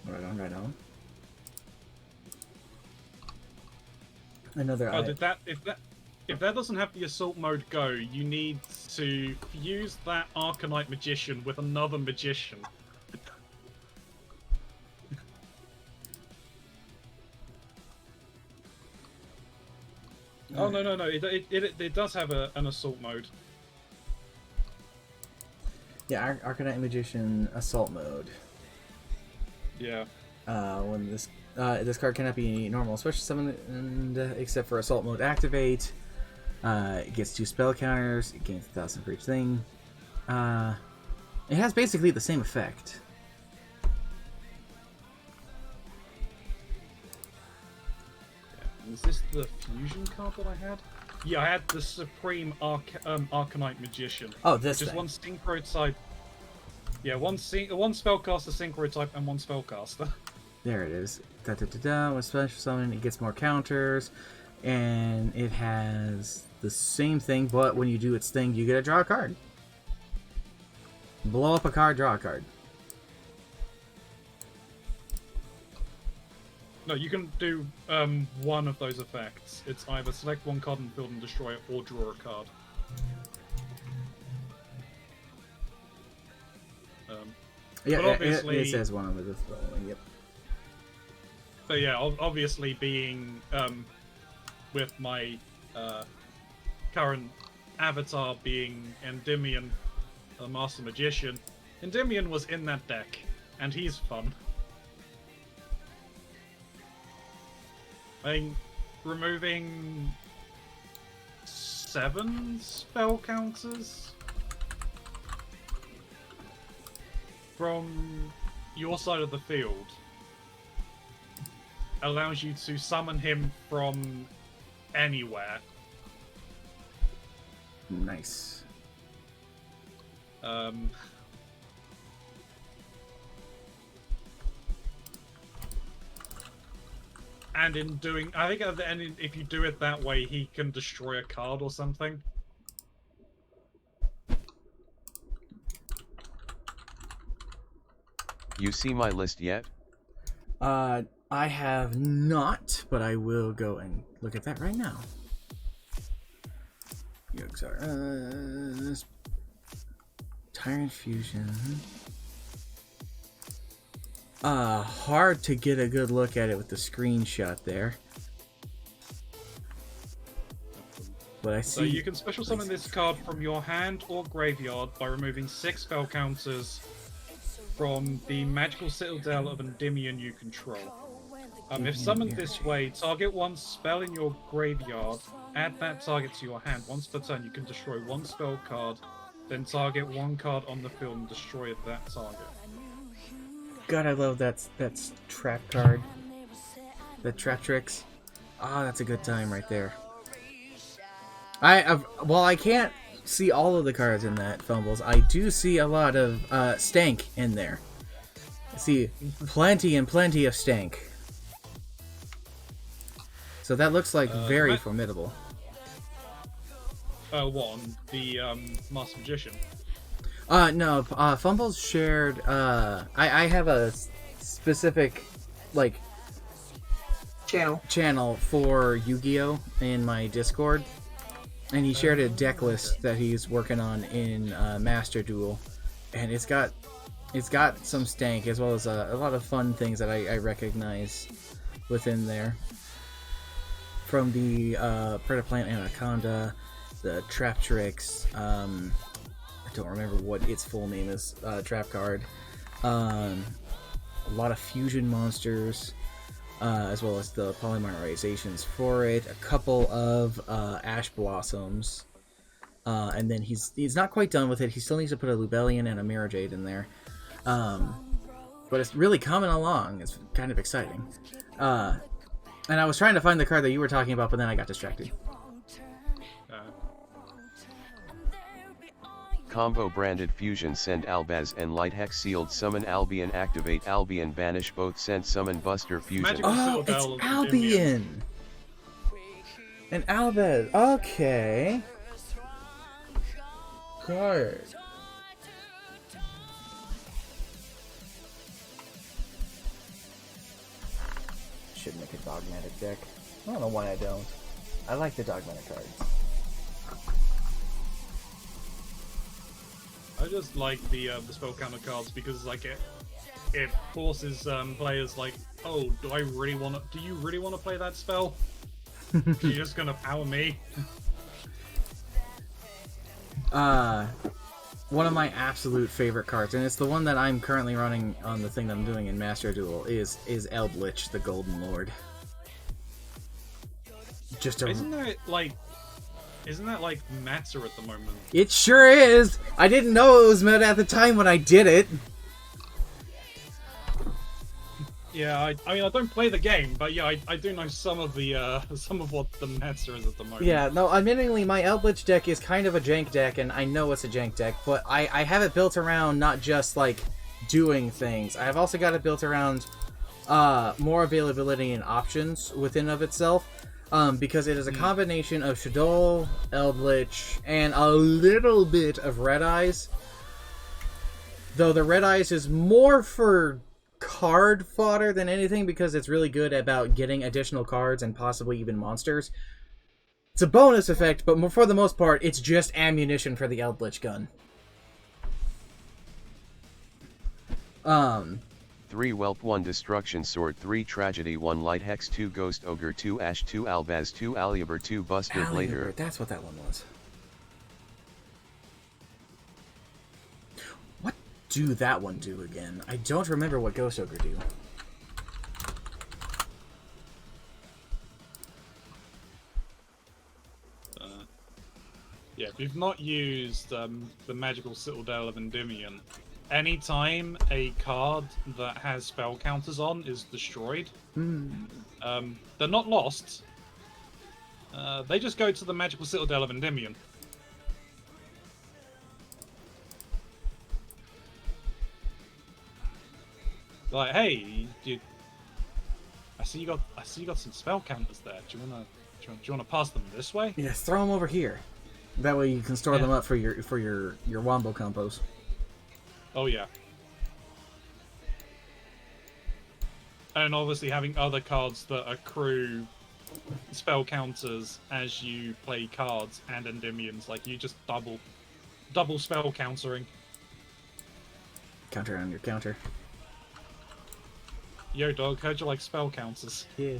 Right on, right on. Another. If that doesn't have the Assault Mode Go, you need to fuse that Arcanite Magician with another Magician. Oh no! It does have an Assault Mode. Yeah, Arcanite Magician Assault Mode. Yeah. When this card cannot be normal special summoned except for Assault Mode activate. It gets 2 spell counters. It gains 1,000 for each thing. It has basically the same effect. Is this the fusion card that I had? Yeah, I had the Supreme Arcanite Magician. Oh, this Just thing. one synchro type. Yeah, one spellcaster synchro type and one spellcaster. There it is. When special summon, it gets more counters, and it has the same thing, but when you do its thing, you get to draw a card. Blow up a card, draw a card. No, you can do one of those effects. It's either select 1 card in the field and destroy it, or draw a card. Yeah, but obviously, it says one of the following. Yep. But yeah, obviously being with my current avatar being Endymion, the Master Magician, Endymion was in that deck, and he's fun. I think removing 7 spell counters from your side of the field allows you to summon him from anywhere. Nice. And in doing, I think at the end, if you do it that way, he can destroy a card or something. You see my list yet? I have not, but I will go and look at that right now. Tyrant Fusion. Hard to get a good look at it with the screenshot there. But I see. So you can special summon this card from your hand or graveyard by removing 6 spell counters from the magical citadel of Endymion you control. If summoned this way, target 1 spell in your graveyard, add that target to your hand. Once per turn, you can destroy 1 spell card, then target 1 card on the field and destroy that target. God, I love that trap card. That trap tricks. Ah, that's a good time right there. While I can't see all of the cards in that Fumbles, I do see a lot of stank in there. I see plenty and plenty of stank. So that looks like very formidable. What, on the Master Magician? No, Fumbles shared, I have a specific, like, channel for Yu-Gi-Oh! In my Discord. And he shared a deck list that he's working on in Master Duel. and it's got some stank as well as a lot of fun things that I recognize within there. From the Predaplant Anaconda, the Trap Tricks, I don't remember what its full name is, Trap Card, a lot of fusion monsters, as well as the polymerizations for it, a couple of Ash Blossoms, and then he's not quite done with it. He still needs to put a Lubellion and a Mirajade in there. But it's really coming along. It's kind of exciting. And I was trying to find the card that you were talking about, but then I got distracted. Combo branded fusion send Albaz and Light Hex sealed summon Albion activate Albion banish both send summon Buster fusion. Oh, it's Albion! And Albaz. Okay. Card. Should make a dogmatic deck. I don't know why I don't. I like the dogmatic cards. I just like the spell counter cards because like it forces players like, oh, do you really want to play that spell? You're just gonna power me. One of my absolute favorite cards, and it's the one that I'm currently running on the thing that I'm doing in Master Duel, is Eldritch, the Golden Lord. Isn't that like meta at the moment? It sure is! I didn't know it was meta at the time when I did it. Yeah, I mean I don't play the game, but yeah, I do know some of the some of what the meta is at the moment. Yeah, no, admittingly, my Eldritch deck is kind of a jank deck, and I know it's a jank deck, but I have it built around not just, like, doing things. I've also got it built around more availability and options within of itself, because it is a combination of Shadow, Eldritch, and a little bit of Red Eyes. Though the Red Eyes is more for card fodder than anything because it's really good about getting additional cards and possibly even monsters. It's a bonus effect, but for the most part, it's just ammunition for the Eldritch gun. 3 Whelp 1 Destruction Sword 3 Tragedy 1 Light Hex 2 Ghost Ogre 2 Ash 2 Albaz 2 Alibur 2 Buster Blader. That's what that one was. What do that one do again? I don't remember what Ghost Ogre do. Yeah, if you've not used the Magical Citadel of Endymion, anytime a card that has spell counters on is destroyed, they're not lost. They just go to the Magical Citadel of Endymion. Like, hey, I see you got some spell counters there. Do you wanna pass them this way? Yes, throw them over here. That way you can store them up for your wombo combos. Oh yeah. And obviously having other cards that accrue spell counters as you play cards and Endymions, like you just double spell countering. Counter on your counter. Yo dog, how'd you like spell counters? Yeah.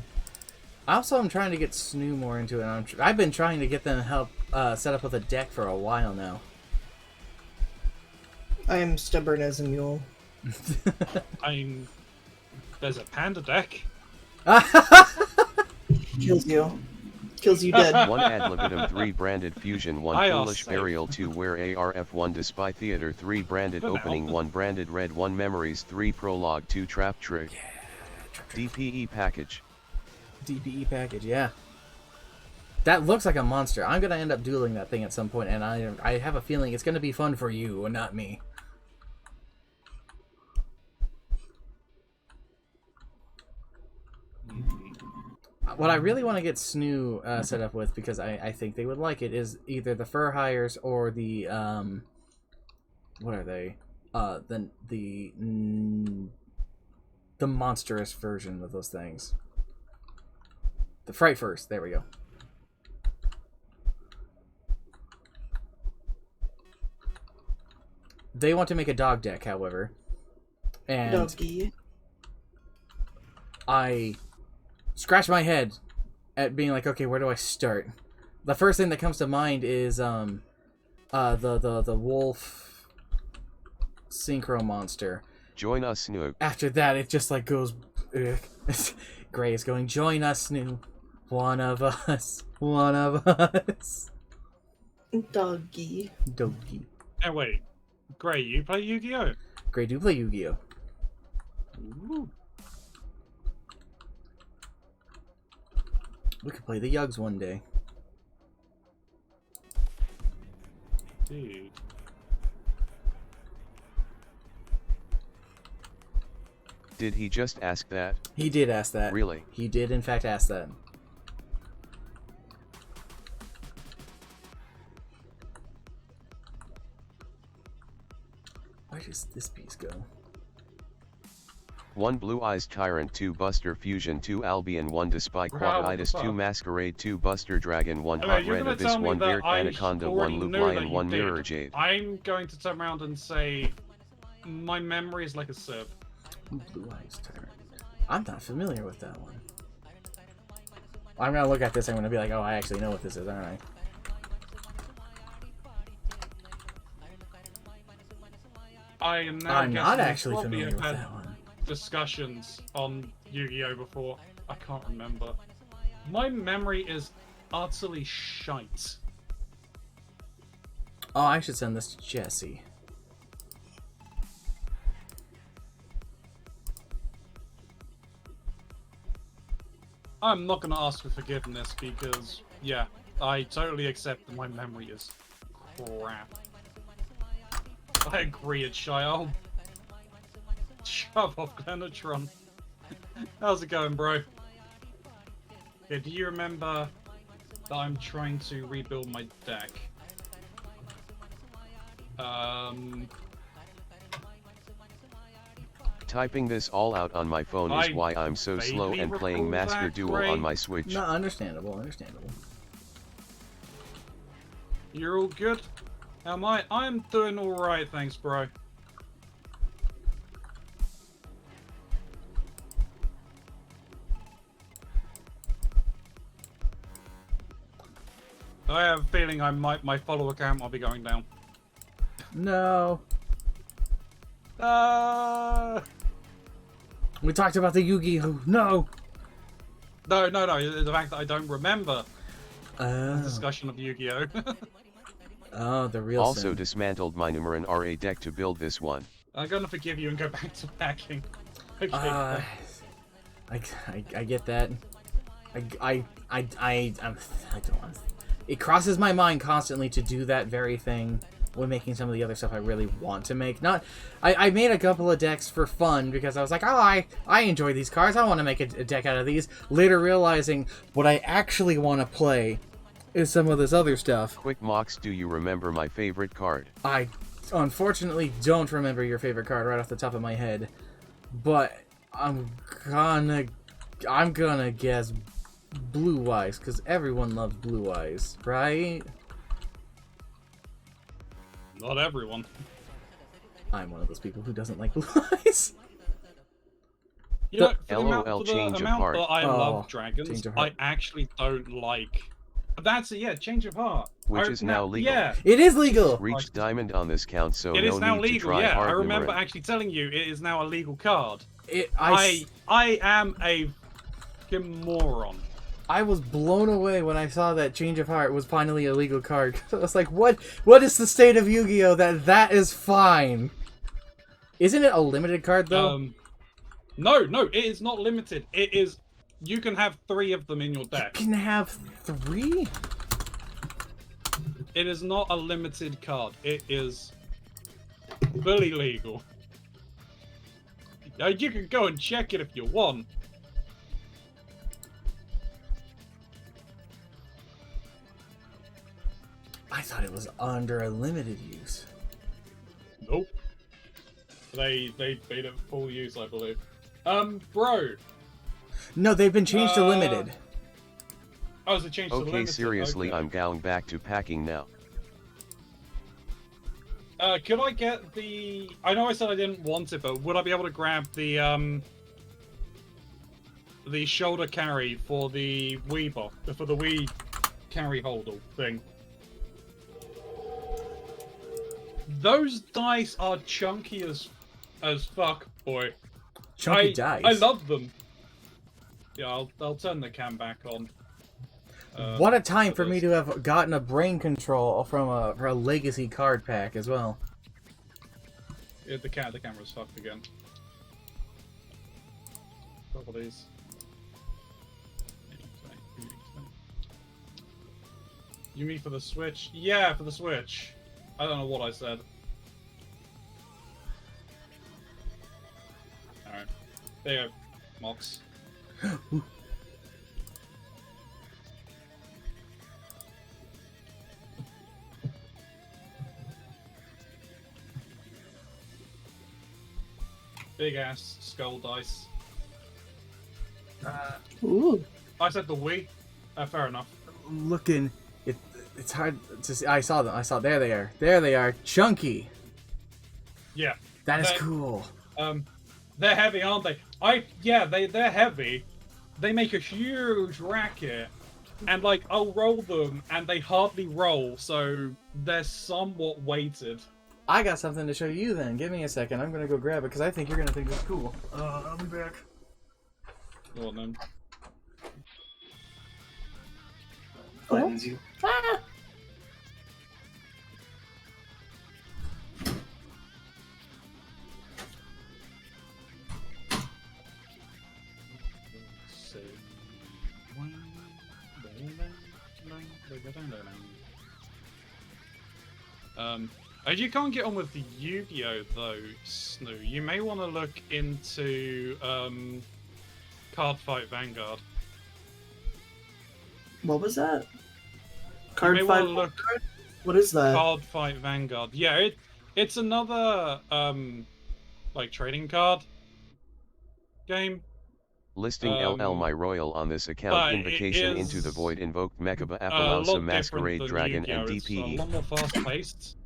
Also, I'm trying to get Snu more into it. I've been trying to get them help set up with a deck for a while now. I am stubborn as a mule. There's a panda deck. Kills you. Kills you dead. 1 Ad Libitum 3 Branded Fusion 1 Foolish Burial 2 Wear ARF 1 Despy Theater 3 Branded Opening 1 Branded Red 1 Memories 3 Prologue 2 Trap Trick. DPE Package. DPE package, yeah. That looks like a monster. I'm gonna end up dueling that thing at some point, and I have a feeling it's gonna be fun for you and not me. What I really want to get Snu set up with, because I think they would like it, is either the Fur Hires or the what are they? The monstrous version of those things. The Fright First. There we go. They want to make a dog deck, however. And Doggy. I scratch my head at being like, okay, where do I start? The first thing that comes to mind is the wolf synchro monster. Join us, SnuWolf. After that, it just like goes. Gray is going, join us, SNU. One of us. One of us. Doggy. Doggy. Hey, wait. Gray, you play Yu-Gi-Oh? Gray do play Yu-Gi-Oh. Ooh. We could play the Yugs one day. Dude. Did he just ask that? He did ask that. Really? He did, in fact, ask that. Where does this piece go? 1 Blue Eyes Tyrant, 2 Buster Fusion, 2 Albion, 1 Despite Quadritis, 2 Masquerade, 2 Buster Dragon, 1 Hello, Hot you're Red gonna Abyss, tell me 1 that Bear I Anaconda, 1 already Loop knew that Lion, you 1 did. Mirror Jade. I'm going to turn around and say my memory is like a sieve. Blue Eyes Tyrant. I'm not familiar with that one. I'm gonna look at this, I'm gonna be like, oh, I actually know what this is, aren't I? I am now I'm not guessing we actually probably familiar have with had that one. discussions on Yu-Gi-Oh before. I can't remember. My memory is utterly shite. Oh, I should send this to Jesse. I'm not gonna ask for forgiveness because, yeah, I totally accept that my memory is crap. I agree, it's shy. Oh, shove off, Glenatron. How's it going, bro? Okay, do you remember that I'm trying to rebuild my deck? Typing this all out on my phone is why I'm so slow vaguely and playing recall Master that, Duel Gray. on my Switch. No, understandable, understandable. You're all good? Am I? I'm doing alright, thanks, bro. I have a feeling my follower count might be going down. No. Uh We talked about the Yu-Gi-Oh! No! no, the fact that I don't remember the Oh, discussion of Yu-Gi-Oh! oh, the real Also sin. dismantled my Numeran RA deck to build this one. I'm gonna forgive you and go back to packing. Okay. I get that. I don't want. It crosses my mind constantly to do that very thing when making some of the other stuff I really want to make. I made a couple of decks for fun because I was like, oh, I enjoy these cards. I want to make a deck out of these. Later realizing what I actually want to play is some of this other stuff. Quick Mox, do you remember my favorite card? I unfortunately don't remember your favorite card right off the top of my head, but I'm gonna guess Blue Eyes because everyone loves Blue Eyes, right? Not everyone. I'm one of those people who doesn't like Blue Eyes. You know, for LOL the amount, change of amount heart. that I Oh, love dragons, change of I heart. actually don't like. That's it, yeah, change of heart. Which is now legal. Yeah, It is legal. Reached diamond on this count, so it no is now need to legal. try Yeah, hard I remember Numeran. actually telling you it is now a legal card. I I am a fucking moron. I was blown away when I saw that Change of Heart was finally a legal card. I was like, what is the state of Yu-Gi-Oh that is fine? Isn't it a limited card though? No, it is not limited. It is. You can have 3 of them in your deck. Can have 3? It is not a limited card. It is fully legal. Now, you can go and check it if you want. I thought it was under a limited use. Nope. They made it full use, I believe. Bro. No, they've been changed to limited. Oh, is it changed to Okay, limited? seriously, Okay. I'm going back to packing now. Could I get the... I know I said I didn't want it, but would I be able to grab the shoulder carry for the Wii box, for the Wii carry holder thing? Those dice are chunky as fuck, boy. Chunky dice. I love them. Yeah, I'll turn the cam back on. What a time for me to have gotten a brain control from a legacy card pack as well. Yeah, the camera's fucked again. Couple of these. You mean for the Switch? Yeah, for the Switch. I don't know what I said. Alright. There you go, Mox. Big ass skull dice. Ooh. I said the Wii. Fair enough. Looking, it's hard to see. I saw them. There they are. There they are. Chunky. Yeah. That is cool. They're heavy, aren't they? They're heavy. They make a huge racket, and like I'll roll them, and they hardly roll, so they're somewhat weighted. I got something to show you then. Give me a second. I'm gonna go grab it because I think you're gonna think it's cool. I'll be back. Go on then. Cleanse you. Ah! As you can't get on with the Yu-Gi-Oh though, Snoo, you may want to look into Card Fight Vanguard. What was that? You Card may 5. want to look What is that? Card Fight Vanguard. Yeah, it's another like trading card game. Listing LL My Royal on this account. but Invocation it into the is, Void invoked Mechaba a Appaloosa lot Masquerade different than Dragon and Yu-Gi-Oh! It's a DPE. lot more fast-paced.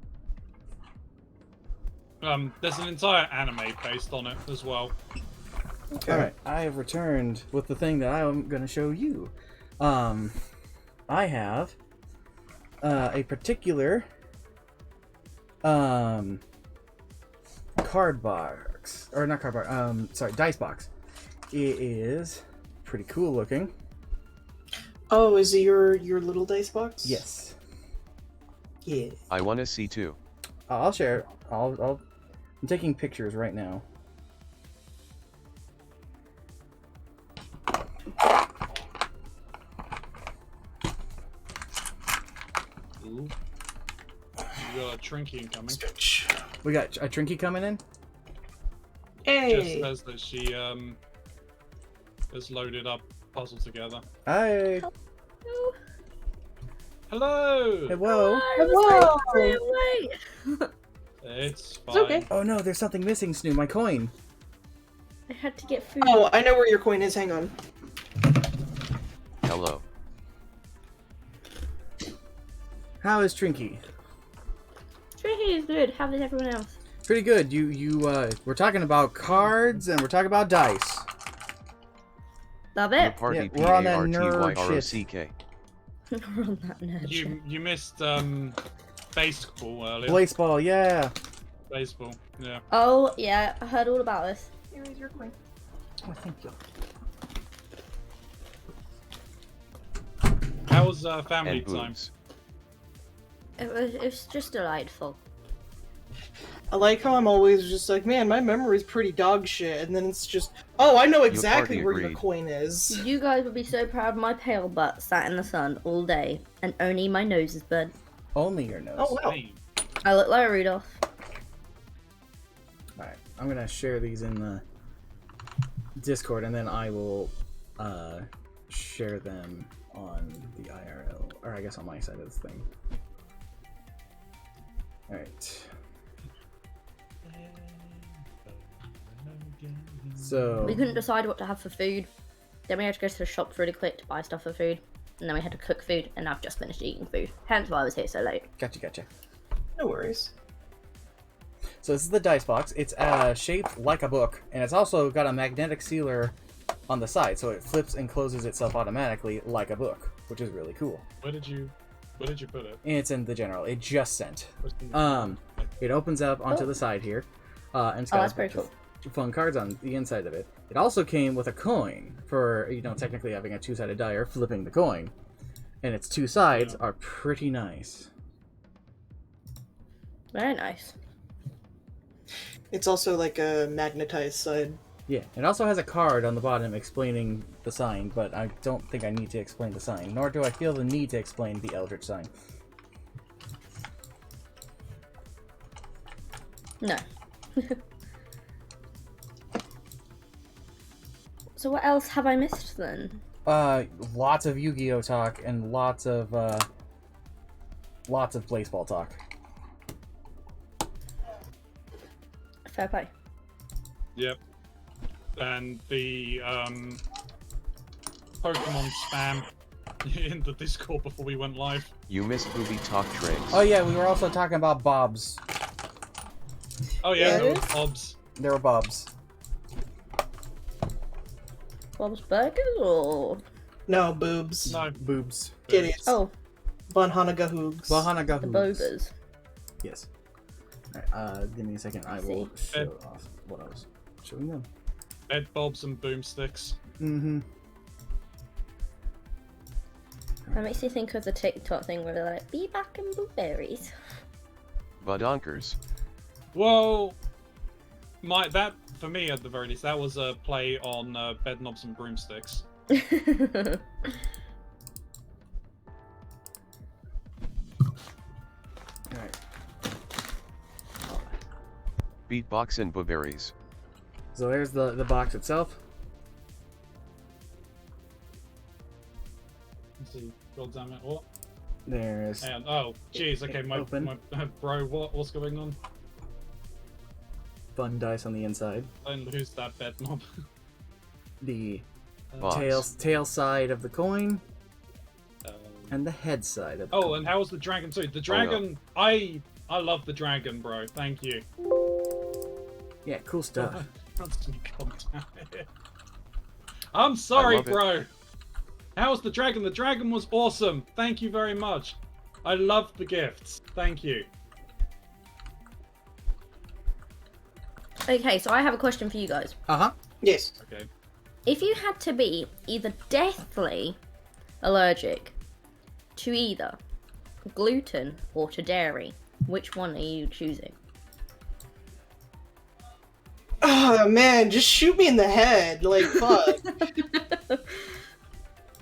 There's an entire anime based on it as well. Okay. Alright, I have returned with the thing that I'm going to show you. I have a particular card box. Or not card box, sorry, dice box. It is pretty cool looking. Oh, is it your little dice box? Yes. Yeah. I wanna see too. I'll share it. I'm taking pictures right now. Ooh. You got a Trinky incoming. Sketch. We got a Trinky coming in. Hey. Just says that she has loaded up puzzle together. Hi. Hello. Hello. It's fine. It's okay. Oh no, there's something missing, Snoo. My coin. I had to get food. Oh, I know where your coin is. Hang on. Hello. How is Trinky? Trinky is good. How is everyone else? Pretty good. We're talking about cards and we're talking about dice. Love The it. party Yeah, we're on that nerd PARTYROCK. We're on that nerd shit. You missed baseball earlier. Baseball, yeah. Baseball. Yeah. Oh, yeah. I heard all about this. Here is your coin. Oh, thank you. How was family And time? boobs. It was just delightful. I like how I'm always just like, man, my memory's pretty dog shit, and then it's just, oh, I know exactly party where your agreed. coin is. You guys would be so proud of my pale butt sat in the sun all day, and only my nose is burnt. Only your nose. Oh wow. Hey, I look like Rudolph. Alright, I'm gonna share these in the Discord and then I will share them on the IRL, or I guess on my side of this thing. Alright. So We couldn't decide what to have for food. Then we had to go to the shops really quick to buy stuff for food. And then we had to cook food, and I've just finished eating food. Hence why I was here so late. gotcha. No worries. So this is the dice box. It's shaped like a book, and it's also got a magnetic sealer on the side, so it flips and closes itself automatically like a book, which is really cool. Where did you put it? It's in the general. It just sent. Where's the- It opens up onto the side here, and it's got that's a very bunch of fun cards on the inside of it. It also came with a coin for, technically having a two-sided die or flipping the coin. And its two sides are pretty nice. Very nice. It's also like a magnetized side. Yeah, it also has a card on the bottom explaining the sign, but I don't think I need to explain the sign, nor do I feel the need to explain the Eldritch sign. No. So what else have I missed then? Lots of Yu-Gi-Oh talk and lots of baseball talk. Fair play. Yep. And the Pokemon spam in the Discord before we went live. You missed booby talk trains. Oh yeah, we were also talking about Bobs. Oh yeah, there Yes. was Bob's. There were Bobs. Bob's Burgers or... No, boobs. No. Boobs. Idiots. Oh, Von Hanaga Hoogs. Bahana the Bobers. Yes. Alright, give me a second. I will show off what I was showing them. Bed Bobs and Boomsticks. Mm-hmm. That makes me think of the TikTok thing where they're like, be back and blueberries. Badonkers. Well, that for me at the very least, that was a play on Bed Knobs and Broomsticks. Alright. Beatbox and blueberries. So there's the box itself. Let's see. God damn it. What? There's And oh, jeez. Okay, my bro, what's going on? fun dice on the inside. And who's that Bed Knob? The Box. tail side of the coin Um, and the head side of the oh, coin. and how was the dragon too? The dragon, I love the dragon, bro. Thank you. Yeah, cool stuff. I'm sorry, love it. bro. How's the dragon? The dragon was awesome. Thank you very much. I love the gifts. Thank you. Okay, so I have a question for you guys. Uh-huh. Yes. Okay. If you had to be either deathly allergic to either gluten or to dairy, which one are you choosing? Oh man, just shoot me in the head. Like, fuck.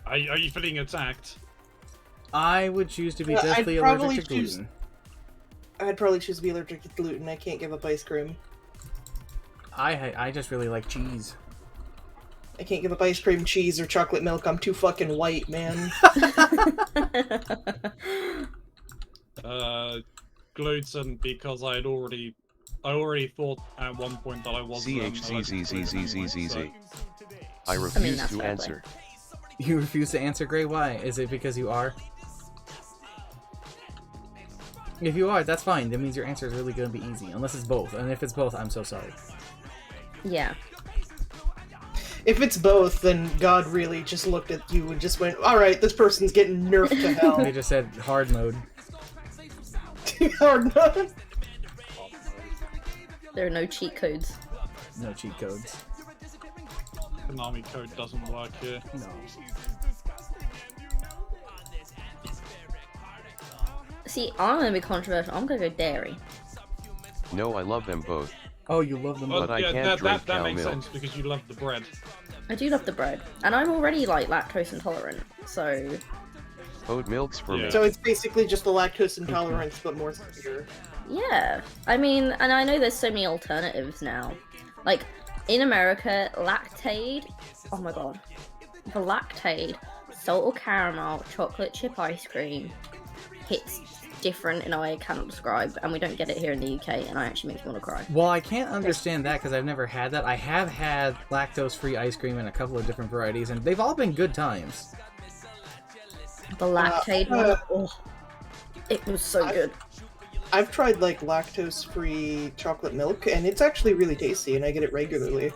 Are you feeling attacked? I would choose to be I'd deathly probably allergic to choose- gluten. I'd probably choose to be allergic to gluten. I can't give up ice cream. I just really like cheese. I can't give up ice cream, cheese, or chocolate milk. I'm too fucking white, man. Gluten, because I already thought at one point that I was. CHZZZZZZ. I I mean, refuse that's to fair answer. You refuse to answer, Gray? Why? Is it because you are? If you are, that's fine. That means your answer is really going to be easy. Unless it's both. And if it's both, I'm so sorry. Yeah. If it's both, then God really just looked at you and just went, alright, this person's getting nerfed to They hell. just said hard mode. Or not. There are no cheat codes. No cheat codes. Konami code doesn't work here. No. See, I'm gonna be controversial. I'm gonna go dairy. No, I love them both. Oh, you love them Well, both. But I yeah, can't drink that cow makes milk. sense because you love the bread. I do love the bread, and I'm already like lactose intolerant, so Oat milks for Yeah. me. So it's basically just the lactose intolerance, but more severe. yeah. I mean, and I know there's so many alternatives now. Like in America, Lactaid. Oh my god, the Lactaid salt or caramel chocolate chip ice cream hits different in a way I cannot describe, and we don't get it here in the UK, and it actually makes me want to cry. Well, I can't understand that because I've never had that. I have had lactose-free ice cream in a couple of different varieties, and they've all been good times. The Lactaid one, oh, it was so good. I've tried like lactose-free chocolate milk, and it's actually really tasty, and I get it regularly.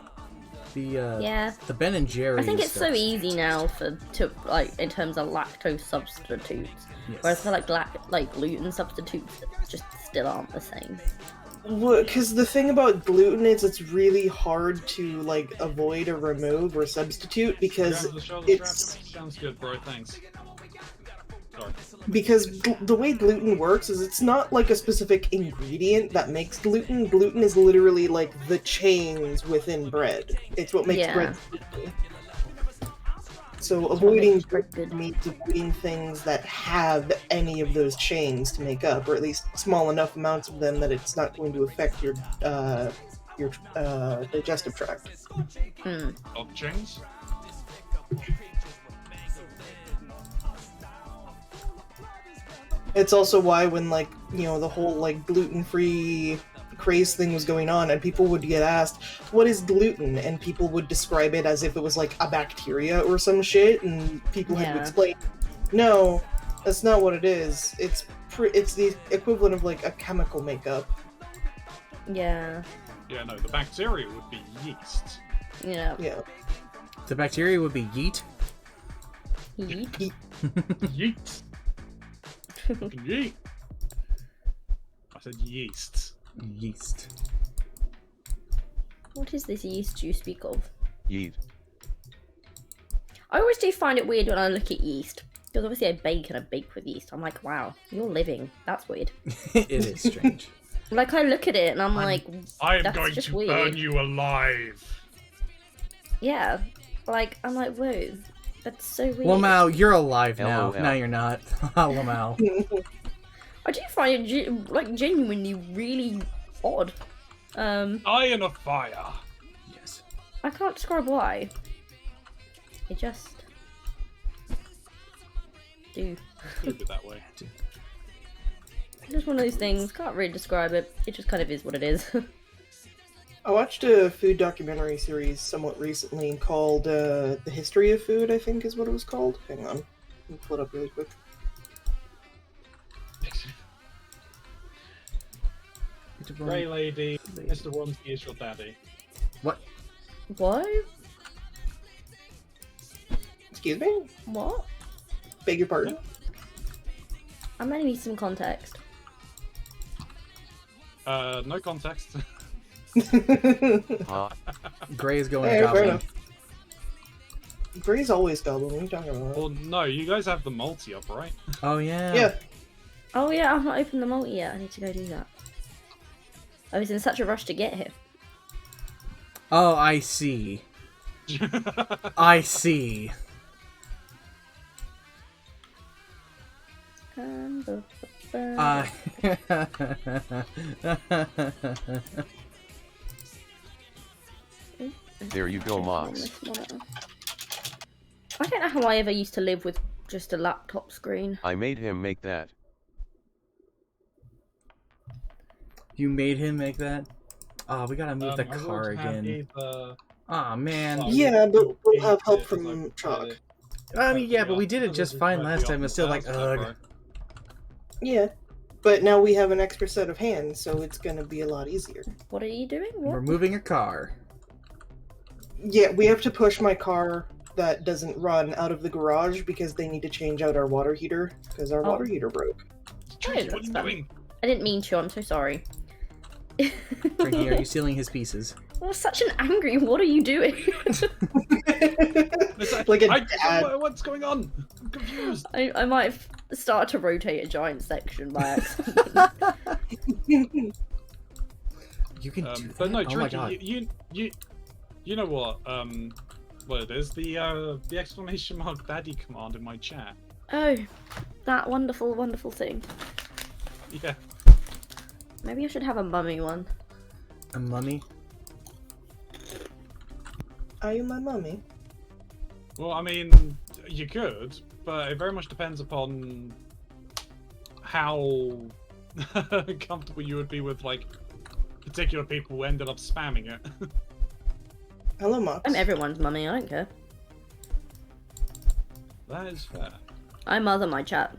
Yeah. The Ben and Jerry's. I think it's so stuff. easy now to like in terms of lactose substitutes, Yes. whereas for like gluten substitutes just still aren't the same. Well, because the thing about gluten is it's really hard to like avoid or remove or substitute because Grab the shoulder strap. it's Sounds good, bro. Thanks. Sorry. the way gluten works is it's not like a specific ingredient that makes gluten. Gluten is literally like the chains within bread. It's what makes Yeah. bread gluten. So what avoiding makes bread good. means avoiding things that have any of those chains to make up, or at least small enough amounts of them that it's not going to affect your digestive tract. Dog chains. It's also why when like, you know, the whole like gluten-free craze thing was going on and people would get asked, what is gluten? And people would describe it as if it was like a bacteria or some shit, and people had to Yeah. explain, no, that's not what it is. It's the equivalent of like a chemical makeup. Yeah. Yeah, no, the bacteria would be yeast. Yeah. Yeah. The bacteria would be yeet. Yeet. Yeet. Fucking yeet. I said yeast. Yeast. What is this yeast you speak of? Yeet. I always do find it weird when I look at yeast. Because obviously I bake and I bake with yeast. I'm like, wow, you're living. That's weird. It is strange. Like, I look at it and I'm like, I am that's going just to weird. burn you alive. Yeah. Like, I'm like, whoa. That's so weird. Lamau, you're alive now. LOL. No, you're not. Lamau. I do find it, like, genuinely really odd. Eye in a fire. Yes. I can't describe why. It just... do. Keep it that way. It's just one of those things, can't really describe it. It just kind of is what it is. I watched a food documentary series somewhat recently called The History of Food, I think is what it was called. Hang on. Let me pull it up really quick. Grey lady, Mr. Wonski is your daddy. What? What? Excuse me? What? Beg your pardon? I might need some context. No context. Ha. Gray is going Hey, fair goblin. enough. Gray's always goblin, what are you talking about? Well, no, you guys have the multi up, right? Oh yeah. Yeah. Oh yeah, I've not opened the multi yet. I need to go do that. I was in such a rush to get here. Oh, I see. I see. There you go, Mox. I don't know how I ever used to live with just a laptop screen. I made him make that. You made him make that? Oh, we gotta move the I car would have again. either- Aw, man. Oh, Yeah, but you'll we'll have eat help it as from I Chalk. tried it. I mean, yeah, but we did it I'll just just fine try last the time. It's still like, opposite, ugh. Yeah. But now we have an extra set of hands, so it's gonna be a lot easier. What are you doing? We're What? moving a car. Yeah, we have to push my car that doesn't run out of the garage because they need to change out our water heater because our Oh. water heater broke. Trinky, that's what are you fun. doing? I didn't mean to. I'm so sorry. Frankie, are you stealing his pieces? Well, such an angry. What are you doing? It's Like a dad. What's going on? I'm confused. I might have started to rotate a giant section by accident. You can do that? But no, Oh my god. Trinky, you know what? What it is? The exclamation mark daddy command in my chat. Oh, that wonderful, wonderful thing. Yeah. Maybe I should have a mummy one. A mummy? Are you my mummy? Well, I mean, you could, but it very much depends upon how comfortable you would be with like particular people who ended up spamming it. Hello, Mox. I'm everyone's mummy. I don't care. That is fair. I mother my chat.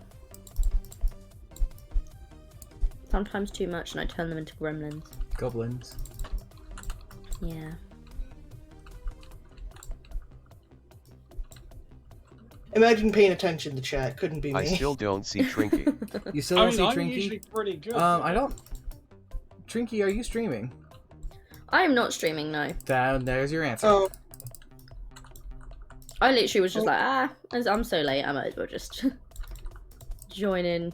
Sometimes too much, and I turn them into gremlins. Goblins. Yeah. Imagine paying attention to chat. Couldn't be me. I still don't see Trinky. You still I don't mean, see I'm Trinky? usually pretty good. I don't. Trinky, are you streaming? I am not streaming, no. There's your answer. Oh, I literally was just like, I'm so late, I might as well just join in.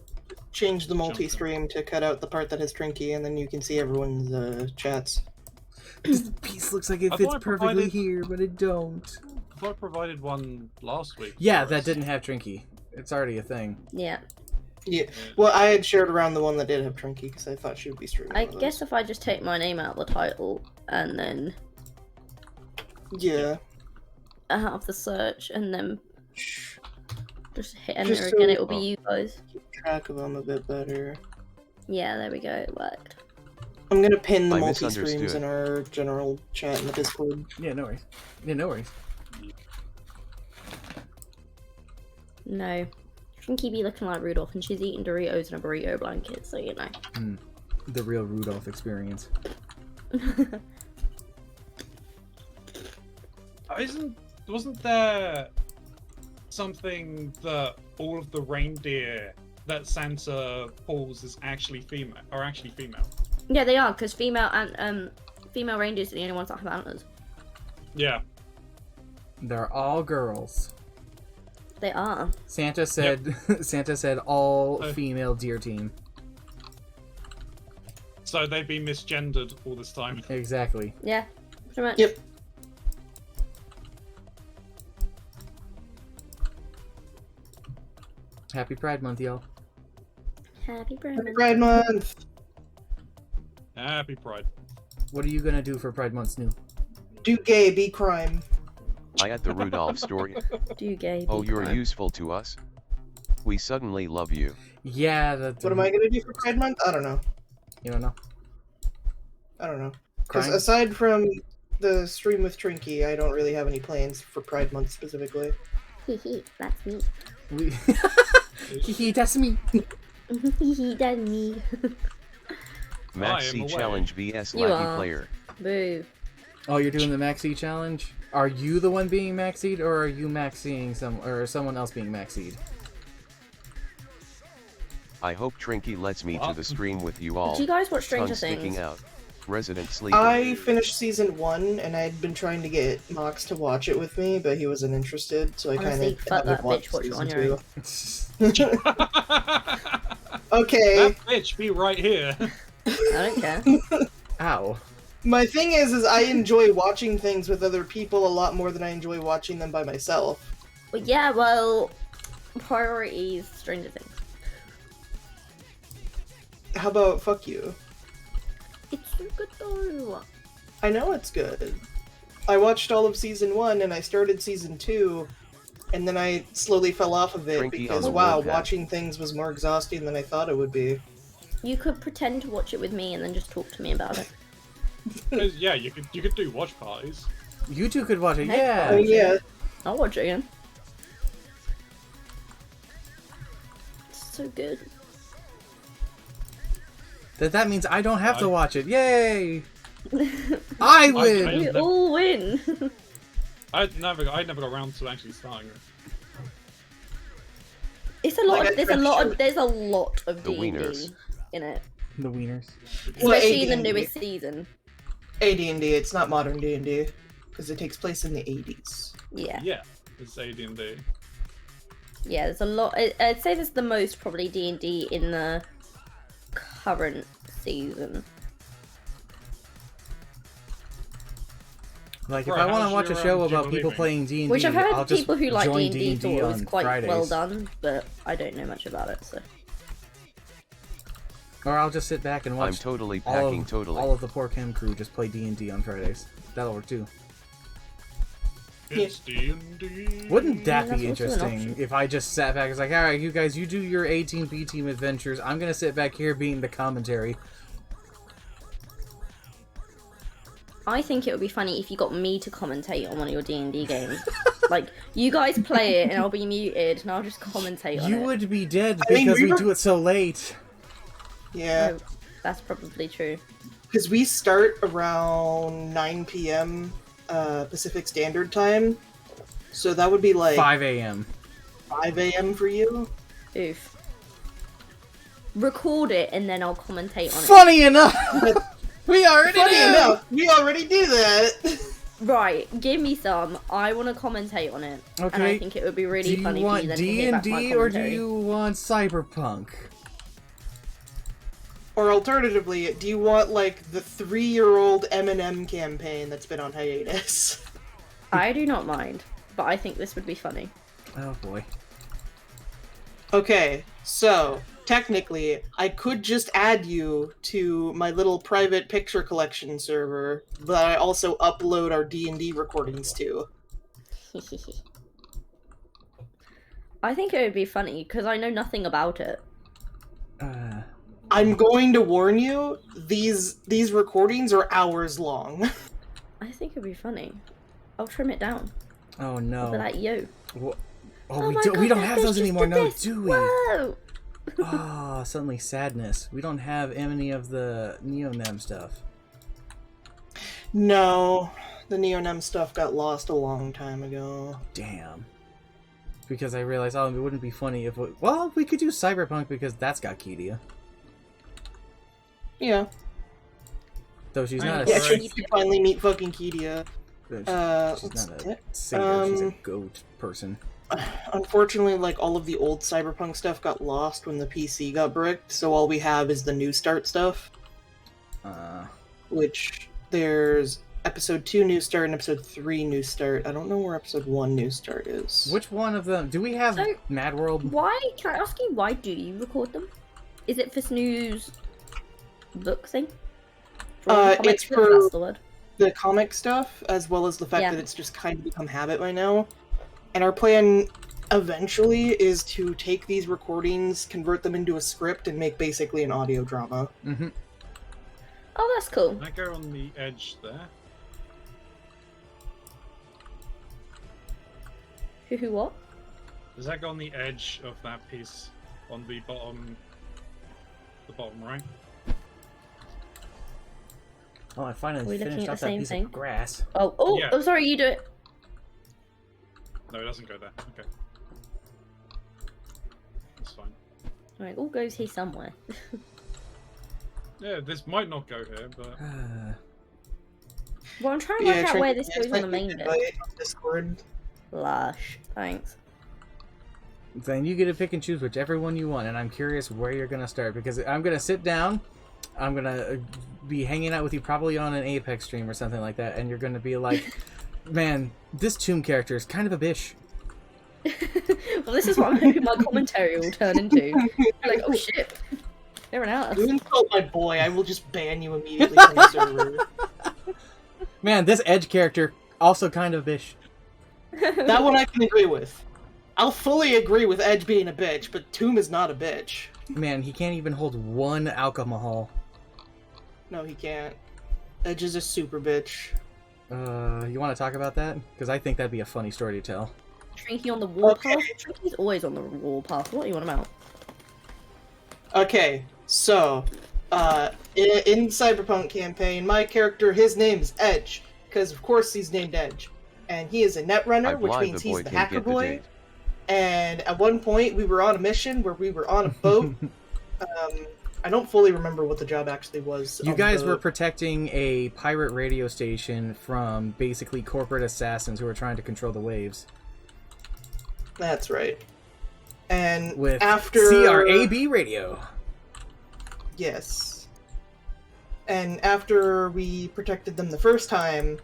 change the multi-stream to cut out the part that has Trinky, and then you can see everyone's chats. This piece looks like it I fits thought I perfectly provided- here, but it don't. I thought I provided one last week. Yeah, for that us. didn't have Trinky. It's already a thing. Yeah. Yeah. Well, I had shared around the one that did have Trinky because I thought she would be streaming. I one of guess if I just take my name out of the title and then those. Yeah. out of the search and then just hit Just enter so- again, it will be you guys. Keep track of them a bit better. Yeah, there we go, it worked. I'm gonna pin the I multi-streams misunderstood. in our general chat in the Discord. Yeah, no worries. Yeah, no worries. No. Trinky be looking like Rudolph and she's eating Doritos in a burrito blanket, so you know. The real Rudolph experience. Wasn't there something that all of the reindeer that Santa pulls is actually female? Are actually female? Yeah, they are, because female reindeers are the only ones that have antlers. Yeah. They're all girls. They are. Santa said Santa said all Oh. female deer team. So they've been misgendered all this time. Exactly. Yeah, pretty much. Yep. Happy Pride Month, y'all. Happy Happy birthday. Pride Month! Happy Pride. What are you gonna do for Pride Month, Snoo? Do gay, be crime. I at the Rudolph story. Do gay. Oh, be you're crime. useful to us. We suddenly love you. Yeah, that's. What am I gonna do for Pride Month? I don't know. You don't know. I don't know. Because Crime? aside from the stream with Trinky, I don't really have any plans for Pride Month specifically. Hee that's me. We... Hee, that's me. Hee that's me. Maxi away. Challenge vs You Lackey are. Player. Boo. Oh, you're doing the Maxi challenge? Are you the one being maxied, or are you maxing someone else being maxied? I hope Trinky lets me to What? the stream with you all. Do you guys watch Stranger Tongue sticking Things? out. Resident sleeper. I finished season 1, and I'd been trying to get Mox to watch it with me, but he wasn't interested, so I kind Honestly, of fuck that bitch, watch it on your own. Okay, That bitch be right here. I don't care. Ow. my thing is I enjoy watching things with other people a lot more than I enjoy watching them by myself. But yeah, well, priorities, Stranger Things. How about fuck you? It's so good though. I know it's good. I watched all of season 1 and I started season 2, and then I slowly fell off of it Trinky on because the wow, word pad. watching things was more exhausting than I thought it would be. You could pretend to watch it with me and then just talk to me about it. 'Cause, yeah, you could do watch parties. You two could watch it, Heck, yeah. Oh yeah, I'll watch it again. It's so good. That means I don't have to I- watch it. Yay! I win! I- We never- all win. I never got around to actually starting it. It's a lot. Like, Of, there's a lot of. There's a lot of The D&D wieners. in it, The wieners. Well, especially in the AD&D. newest season. AD&D. It's not modern D&D because it takes place in the 80s. Yeah, Yeah, it's AD&D. yeah. There's a lot. I'd say there's the most probably D&D in the current season. Like, if Right, I want how's to watch a your, show about Jubilee people been? playing D&D, Which I've heard I'll just people who like join D&D thought it was on quite Fridays. well done, but I don't know much about it. So Or I'll just sit back and I'm watch totally all packing of, totally. all of the poor Chem crew just play D&D on Fridays. That'll work too. It's D&D. Wouldn't that that's be also an interesting option. if I just sat back and was like, alright, you guys, you do your A team, B team adventures. I'm gonna sit back here being the commentary. I think it would be funny if you got me to commentate on one of your D&D games. Like you guys play it and I'll be muted and I'll just commentate on You it. would be dead I mean, because we we were- do it so late. Yeah, Oh, that's probably true. because we start around 9 p.m. Pacific Standard Time, so that would be like 5 a.m. 5 a.m. for you. Oof. Record it and then I'll commentate on it. Funny enough, we already Funny do. enough, we already do that. Right, give me some. I want to commentate on it. And I Okay. think it would be Do really you funny for want you then to hear back my D&D or do commentary. you want Cyberpunk? Or alternatively, do you want like the 3-year-old Eminem campaign that's been on hiatus? I do not mind, but I think this would be funny. Oh boy. Okay, so technically, I could just add you to my little private picture collection server that I also upload our D&D recordings to. I think it would be funny because I know nothing about it. I'm going to warn you, these recordings are hours long. I think it'd be funny. I'll trim it down. Oh I'll no. be like, yo. Oh, my we God, don't that have bitch those just anymore, did no, this. do we? Whoa! Ah, suddenly sadness. We don't have any of the Neonem stuff. No, the Neonem stuff got lost a long time ago. Damn. Because I realized, oh, it wouldn't be funny if we could do Cyberpunk because that's got Kedia. Yeah. Though she's I not know, a Yeah, right? you finally meet fucking Kedia. she's What's not a it? singer, she's a goat person. Unfortunately, like, all of the old Cyberpunk stuff got lost when the PC got bricked, so all we have is the New Start stuff, which there's Episode 2 New Start and Episode 3 New Start. I don't know where Episode 1 New Start is. Which one of them? Do we have So- Mad World? Why? Can I ask you why do you record them? Is it for Snoo's book thing? It's book, for- that's the word. The comic stuff, as well as the fact Yeah. that it's just kind of become habit by now. And our plan eventually is to take these recordings, convert them into a script, and make basically an audio drama. Mm-hmm. Oh, that's cool. Can I go on the edge there? Who what? Does that go on the edge of that piece on the bottom right? Oh, I finally Are we looking finished at off the that same piece thing? of grass. Oh, Yeah. oh, sorry, you do it. No, it doesn't go there. Okay. That's fine. Right, all goes here somewhere. Yeah, this might not go here, but Well, I'm trying to work out where Trinky, this yeah, goes on the Trinky main did bit. buy it on Discord. Lush, thanks. Then you get to pick and choose whichever one you want, and I'm curious where you're gonna start because I'm gonna sit down. I'm gonna be hanging out with you probably on an Apex stream or something like that, and you're gonna be like, "Man, this Tomb character is kind of a bitch." Well, this is what I'm hoping my commentary will turn into. Like, oh shit, they're an out. You insult my boy, I will just ban you immediately from the server. Man, this Edge character also kind of a bitch. That one I can agree with. I'll fully agree with Edge being a bitch, but Tomb is not a bitch. Man, he can't even hold one alcohol. No, he can't. Edge is a super bitch. You want to talk about that? Because I think that'd be a funny story to tell. Trinky on the warpath? Okay. Trinky's always on the warpath. What are you on about? Okay, so, in Cyberpunk campaign, my character, his name is Edge, because of course he's named Edge. And he is a netrunner, which means he's the hacker boy. And at one point, we were on a mission where we were on a boat. I don't fully remember what the job actually was. You on the guys were boat. protecting a pirate radio station from basically corporate assassins who were trying to control the waves. That's right. And With after CRAB radio. Yes. And after we protected them the first time,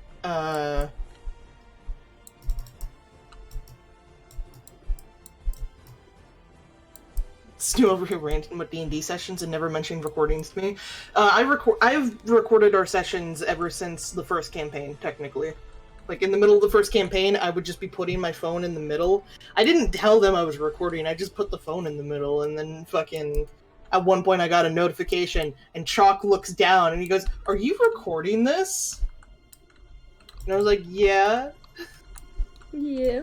Stu over here ranting about D&D sessions and never mentioning recordings to me. I've recorded our sessions ever since the first campaign, technically. Like, in the middle of the first campaign, I would just be putting my phone in the middle. I didn't tell them I was recording, I just put the phone in the middle, and then fucking... At one point, I got a notification, and Chalk looks down, and he goes, "Are you recording this?" And I was like, "Yeah." Yeah.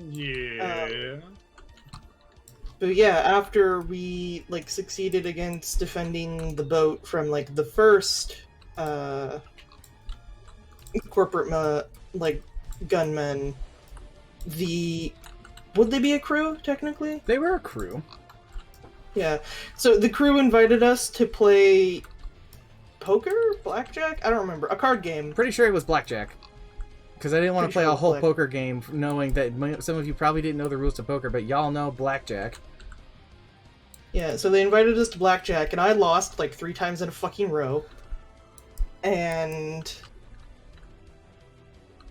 yeah. But yeah, after we like succeeded against defending the boat from like the first corporate like gunmen, would they be a crew technically? They were a crew. Yeah. So the crew invited us to play poker, blackjack. I don't remember, a card game. Pretty sure it was blackjack. Because I didn't want to play Pretty sure a it was whole black. poker game knowing that some of you probably didn't know the rules to poker, but y'all know blackjack. Yeah, so they invited us to blackjack, and I lost like 3 times in a fucking row. And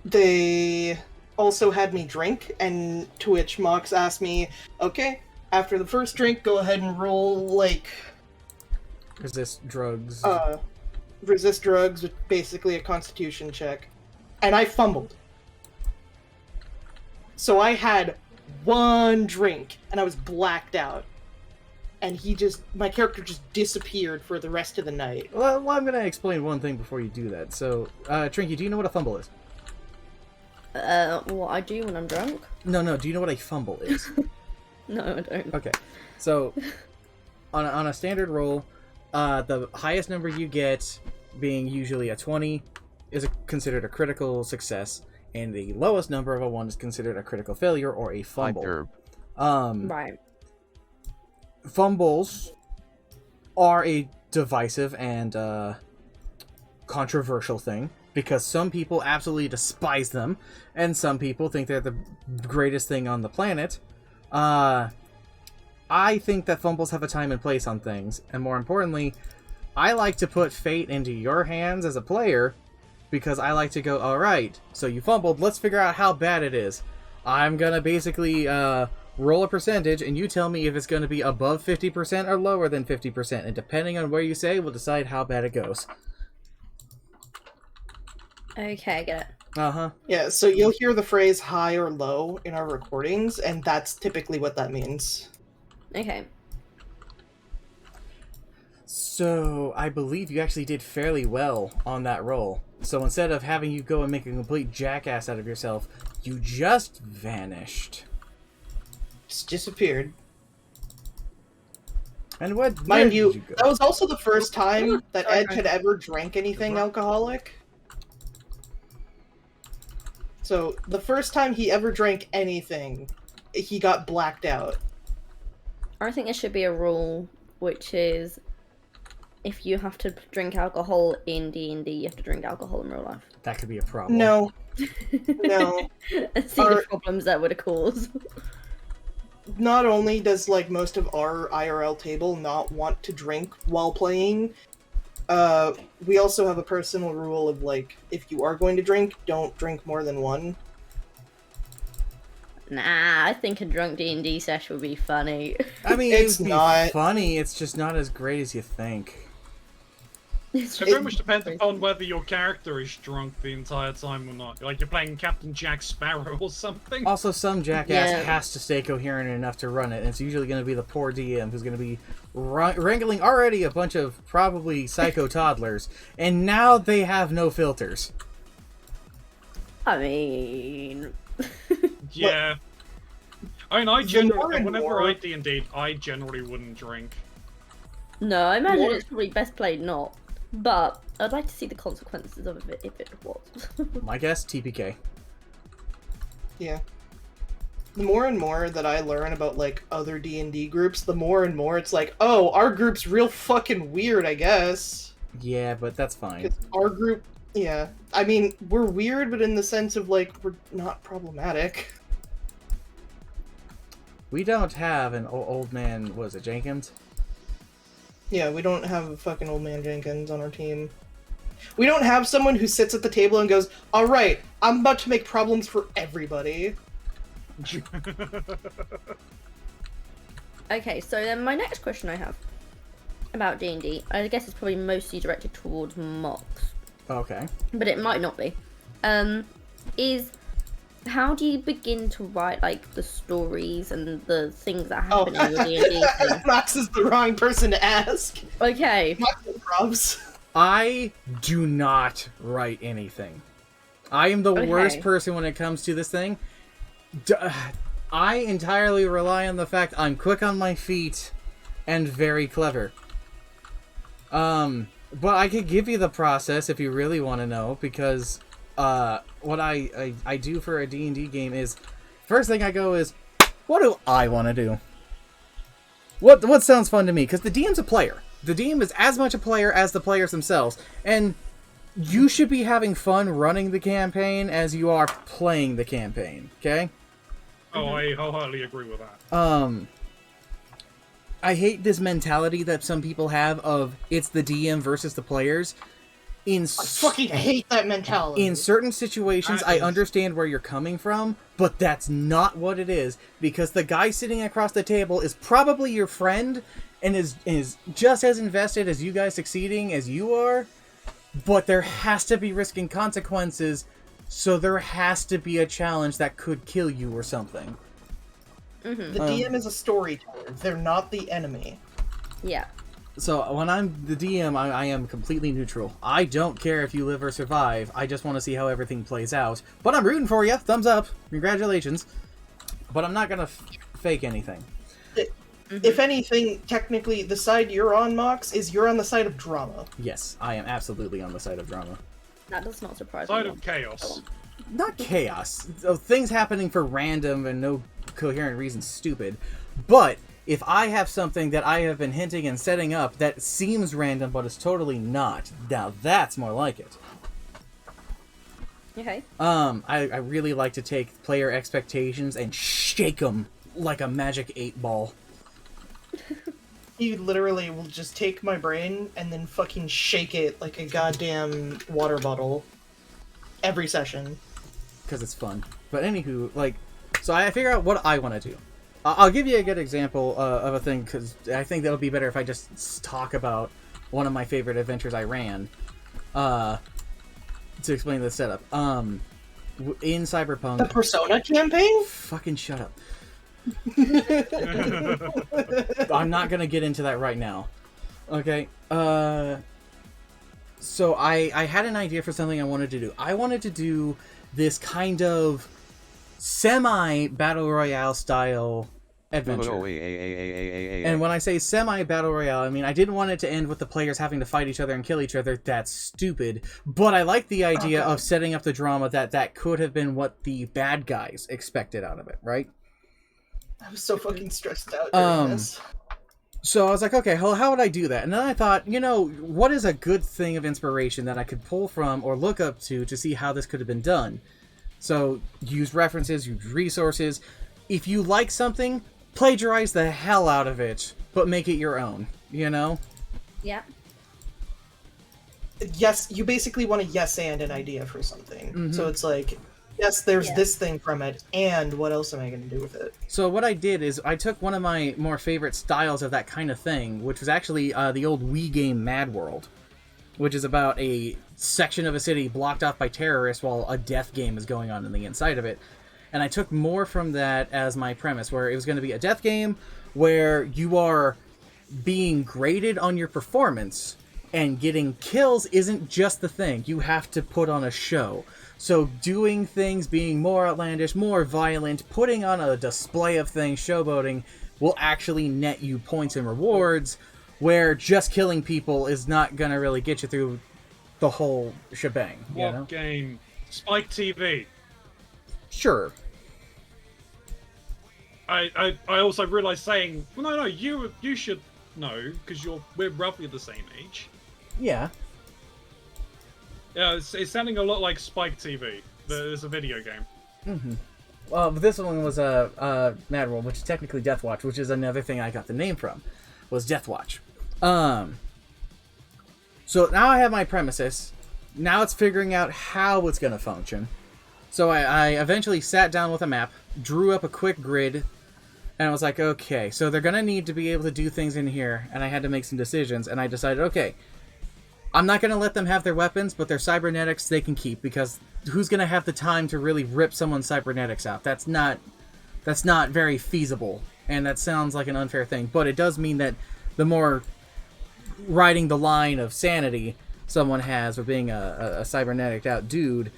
they also had me drink, and to which Mox asked me, okay, after the first drink, go ahead and roll, like, Resist drugs. resist drugs with basically a constitution check. And I fumbled. So I had 1 drink, and I was blacked out. And my character just disappeared for the rest of the night. Well, I'm going to explain one thing before you do that. So, Trinky, do you know what a fumble is? What I do when I'm drunk? No, do you know what a fumble is? No, I don't. Okay, so on a standard roll, the highest number you get, being usually a 20, is considered a critical success, and the lowest number of a 1 is considered a critical failure or a fumble. Right. Fumbles are a divisive and controversial thing, because some people absolutely despise them, and some people think they're the greatest thing on the planet. I think that fumbles have a time and place on things, and more importantly, I like to put fate into your hands as a player, because I like to go, alright, so you fumbled, let's figure out how bad it is. I'm gonna basically roll a percentage, and you tell me if it's gonna be above 50% or lower than 50%, and depending on where you say, we'll decide how bad it goes. Okay, I get it. Uh-huh. Yeah, so you'll hear the phrase high or low in our recordings, and that's typically what that means. Okay. So, I believe you actually did fairly well on that roll. So instead of having you go and make a complete jackass out of yourself, you just vanished. Just disappeared. And what? Mind where you, did go? that was also the first time that Ed had ever drank anything alcoholic. So, the first time he ever drank anything, he got blacked out. I think there should be a rule, which is if you have to drink alcohol in D&D, you have to drink alcohol in real life. That could be a problem. No. No. And see the problems that would cause. Not only does, like, most of our IRL table not want to drink while playing, we also have a personal rule of, like, if you are going to drink, don't drink more than 1. Nah, I think a drunk D&D sesh would be funny. I mean, It's it'd be not. funny, it's just not as great as you think. It very much depends upon whether your character is drunk the entire time or not. Like you're playing Captain Jack Sparrow or something. Also, some jackass Yeah. has to stay coherent enough to run it, and it's usually going to be the poor DM who's going to be wrangling already a bunch of probably psycho toddlers, and now they have no filters. I mean... Yeah. I mean, more generally, and whenever more- I D&D, I generally wouldn't drink. No, I imagine More- it's probably best played not. But I'd like to see the consequences of it if it was. My guess, TPK. Yeah. The more and more that I learn about, like, other D&D groups, the more and more it's like, oh, our group's real fucking weird, I guess. Yeah, but that's fine. 'Cause our group, yeah. I mean, we're weird, but in the sense of, like, we're not problematic. We don't have an old man, was it Jenkins? Yeah, we don't have a fucking old man Jenkins on our team. We don't have someone who sits at the table and goes, alright, I'm about to make problems for everybody. Okay, so then my next question I have about D&D, I guess it's probably mostly directed towards mocks, Okay. but it might not be. Is how do you begin to write like the stories and the things that happen in your D&D thing? Max is the wrong person to ask. Okay. Max and Probs. I do not write anything. I am the Okay. worst person when it comes to this thing. I entirely rely on the fact I'm quick on my feet and very clever. But I could give you the process if you really want to know, because what I do for a D&D game is, first thing I go is, what do I want to do? What sounds fun to me? Because the DM's a player. The DM is as much a player as the players themselves, and you should be having fun running the campaign as you are playing the campaign, okay? Oh, I wholeheartedly agree with that. I hate this mentality that some people have of it's the DM versus the players. I fucking hate that mentality. In certain situations, I understand where you're coming from, but that's not what it is, because the guy sitting across the table is probably your friend and is just as invested as you guys succeeding as you are, but there has to be risk and consequences, so there has to be a challenge that could kill you or something. Mm-hmm. The DM is a storyteller. They're not the enemy. Yeah. So when I'm the DM, I am completely neutral. I don't care if you live or survive. I just want to see how everything plays out. But I'm rooting for you. Thumbs up. Congratulations. But I'm not going to fake anything. If anything, technically, the side you're on, Mox, is you're on the side of drama. Yes, I am absolutely on the side of drama. That does not surprise Side me. of chaos. Not chaos. Things happening for random and no coherent reason, stupid. But if I have something that I have been hinting and setting up that seems random but is totally not, now that's more like it. Okay. I really like to take player expectations and shake them like a magic 8-ball. You literally will just take my brain and then fucking shake it like a goddamn water bottle. Every session. Because it's fun. But anywho, so I figure out what I want to do. I'll give you a good example of a thing, because I think that'll be better if I just talk about one of my favorite adventures I ran. To explain the setup. In Cyberpunk... The Persona campaign? Fucking shut up. I'm not gonna get into that right now. Okay. So I had an idea for something I wanted to do. I wanted to do this kind of semi-Battle Royale style adventure. And when I say semi-Battle Royale, I mean I didn't want it to end with the players having to fight each other and kill each other. That's stupid. But I like the idea of setting up the drama that could have been what the bad guys expected out of it, right? I was so fucking stressed out during this. So I was like, okay, how would I do that? And then I thought, what is a good thing of inspiration that I could pull from or look up to see how this could have been done? So use references, use resources. If you like something, plagiarize the hell out of it, but make it your own, Yeah. Yes, you basically want to yes and an idea for something. Mm-hmm. So it's like, yes, there's this thing from it, and what else am I going to do with it? So what I did is I took one of my more favorite styles of that kind of thing, which was actually the old Wii game Mad World, which is about a section of a city blocked off by terrorists while a death game is going on in the inside of it. And I took more from that as my premise, where it was going to be a death game where you are being graded on your performance, and getting kills isn't just the thing. You have to put on a show. So doing things, being more outlandish, more violent, putting on a display of things, showboating, will actually net you points and rewards, where just killing people is not going to really get you through the whole shebang. What game? Spike TV. Sure. I also realized saying, well, no, you should know, because we're roughly the same age. Yeah. Yeah, it's sounding a lot like Spike TV. There's a video game. Mm-hmm. Well, but this one was Mad World, which is technically Death Watch, which is another thing I got the name from, was Death Watch. So now I have my premises. Now it's figuring out how it's going to function. So I eventually sat down with a map, drew up a quick grid, and I was like, okay, so they're going to need to be able to do things in here, and I had to make some decisions, and I decided, okay, I'm not going to let them have their weapons, but their cybernetics they can keep, because who's going to have the time to really rip someone's cybernetics out? That's not very feasible, and that sounds like an unfair thing, but it does mean that the more riding the line of sanity someone has with being a cybernetic out dude,